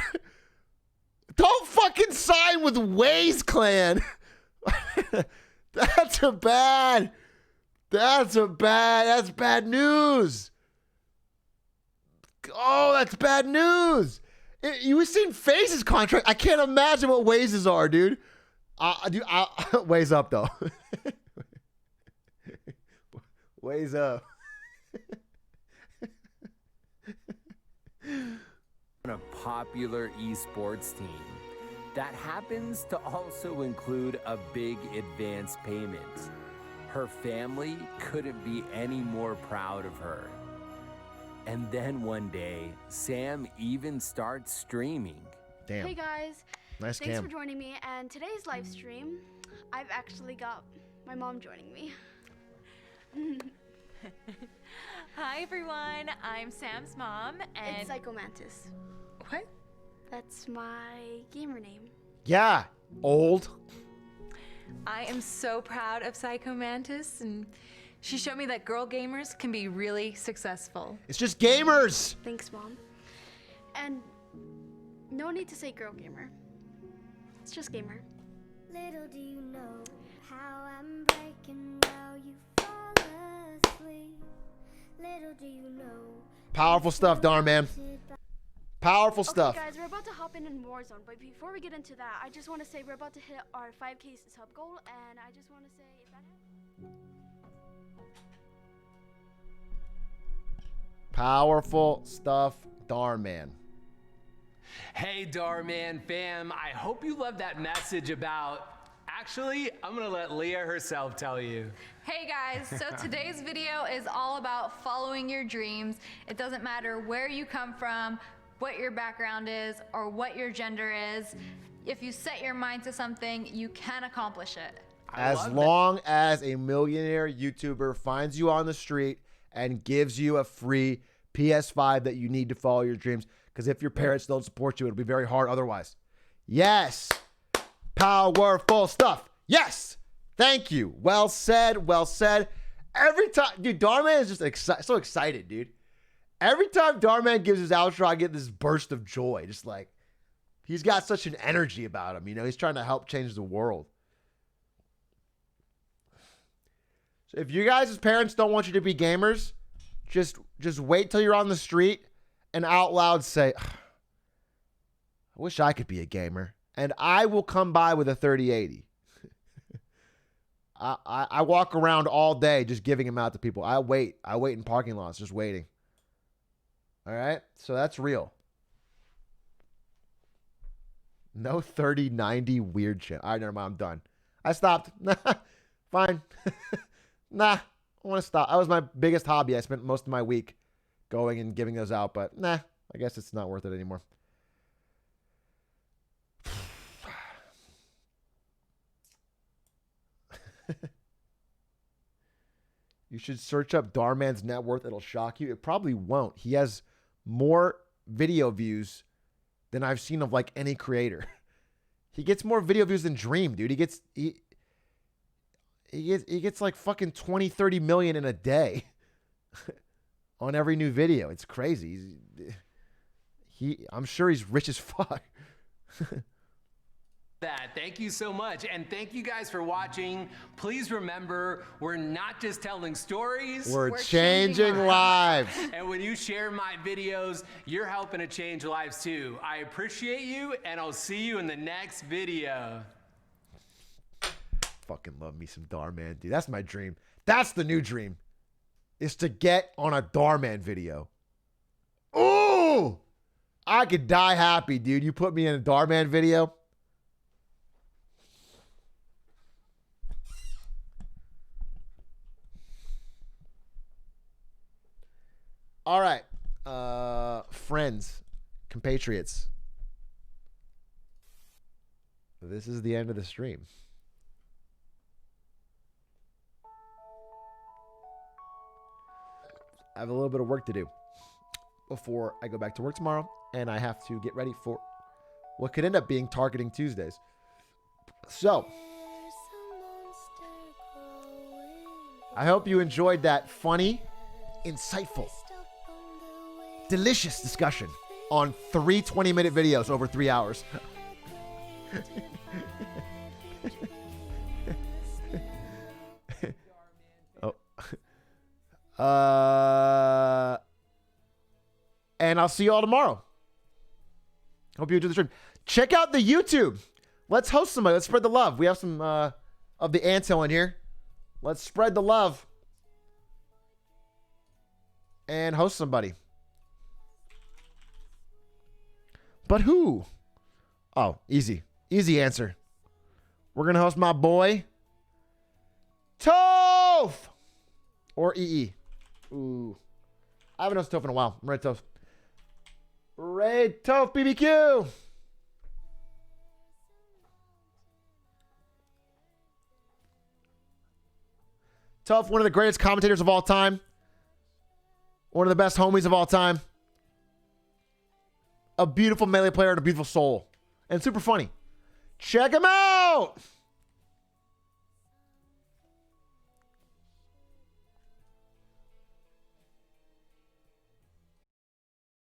Don't fucking sign with Waze Clan. That's bad news. Oh, that's bad news. You seen FaZe's contract? I can't imagine what Waze's are, dude. Waze up though. Waze up. a popular esports team that happens to also include a big advance payment. Her family couldn't be any more proud of her. And then one day, Sam even starts streaming. Damn. Hey guys. Nice Thanks cam. for joining me. And today's live stream, I've actually got my mom joining me. Hi everyone, I'm Sam's mom and It's Psychomantis. What? That's my gamer name. Yeah, old. I am so proud of Psychomantis, and she showed me that girl gamers can be really successful. It's just gamers. Thanks, Mom. And no need to say girl gamer. It's just gamer. Little do you know how I'm breaking while you fall asleep. Little do you know. Powerful stuff, darn man. Powerful stuff. Okay, guys, we're about to hop in Warzone, but before we get into that, I just want to say we're about to hit our 5K sub goal, and I just want to say if that happens. Powerful stuff, darn man. Hey, Darman fam, I hope you love that message about... Actually, I'm gonna let Leah herself tell you. Hey guys, so today's video is all about following your dreams. It doesn't matter where you come from, what your background is, or what your gender is. If you set your mind to something, you can accomplish it. As long as a millionaire YouTuber finds you on the street and gives you a free PS5 that you need to follow your dreams, because if your parents don't support you, it'll be very hard otherwise. Yes. Powerful stuff. Yes. Thank you. Well said. Well said. Every time, dude, Darman is just so excited, dude. Every time Darman gives his outro, I get this burst of joy. Just like, he's got such an energy about him. You know, he's trying to help change the world. So if you guys as parents don't want you to be gamers, just wait till you're on the street and out loud say, I wish I could be a gamer. And I will come by with a 3080. I walk around all day just giving them out to people. I wait in parking lots, just waiting. All right? So that's real. No 3090 weird shit. All right, never mind. I'm done. I stopped. Fine. Nah, I want to stop. That was my biggest hobby. I spent most of my week going and giving those out, but nah, I guess it's not worth it anymore. You should search up Darman's net worth. It'll shock you. It probably won't. He has more video views than I've seen of like any creator. He gets more video views than Dream, dude. He gets like fucking 20, 30 million in a day on every new video. It's crazy. I'm sure he's rich as fuck. Thank you so much, and thank you guys for watching. Please remember, we're not just telling stories, we're changing lives. And when you share my videos, you're helping to change lives too. I appreciate you, and I'll see you in the next video. Fucking love me some Darman, dude. That's my dream. That's the new dream, is to get on a Darman video. Ooh, I could die happy, dude. You put me in a Darman video. All right, friends, compatriots, this is the end of the stream. I have a little bit of work to do before I go back to work tomorrow, and I have to get ready for what could end up being Targeting Tuesdays. So, I hope you enjoyed that funny, insightful, delicious discussion on 3 20-minute videos over 3 hours. And I'll see you all tomorrow. Hope you enjoy the stream. Check out the YouTube. Let's host somebody. Let's spread the love. We have some of the anthill in here. Let's spread the love and host somebody. But who? Oh, easy. Easy answer. We're going to host my boy, Toph! Or EE. Ooh. I haven't hosted Toph in a while. I'm ready, Toph. Raid Toph BBQ! Toph, one of the greatest commentators of all time. One of the best homies of all time. A beautiful melee player and a beautiful soul. And super funny. Check him out!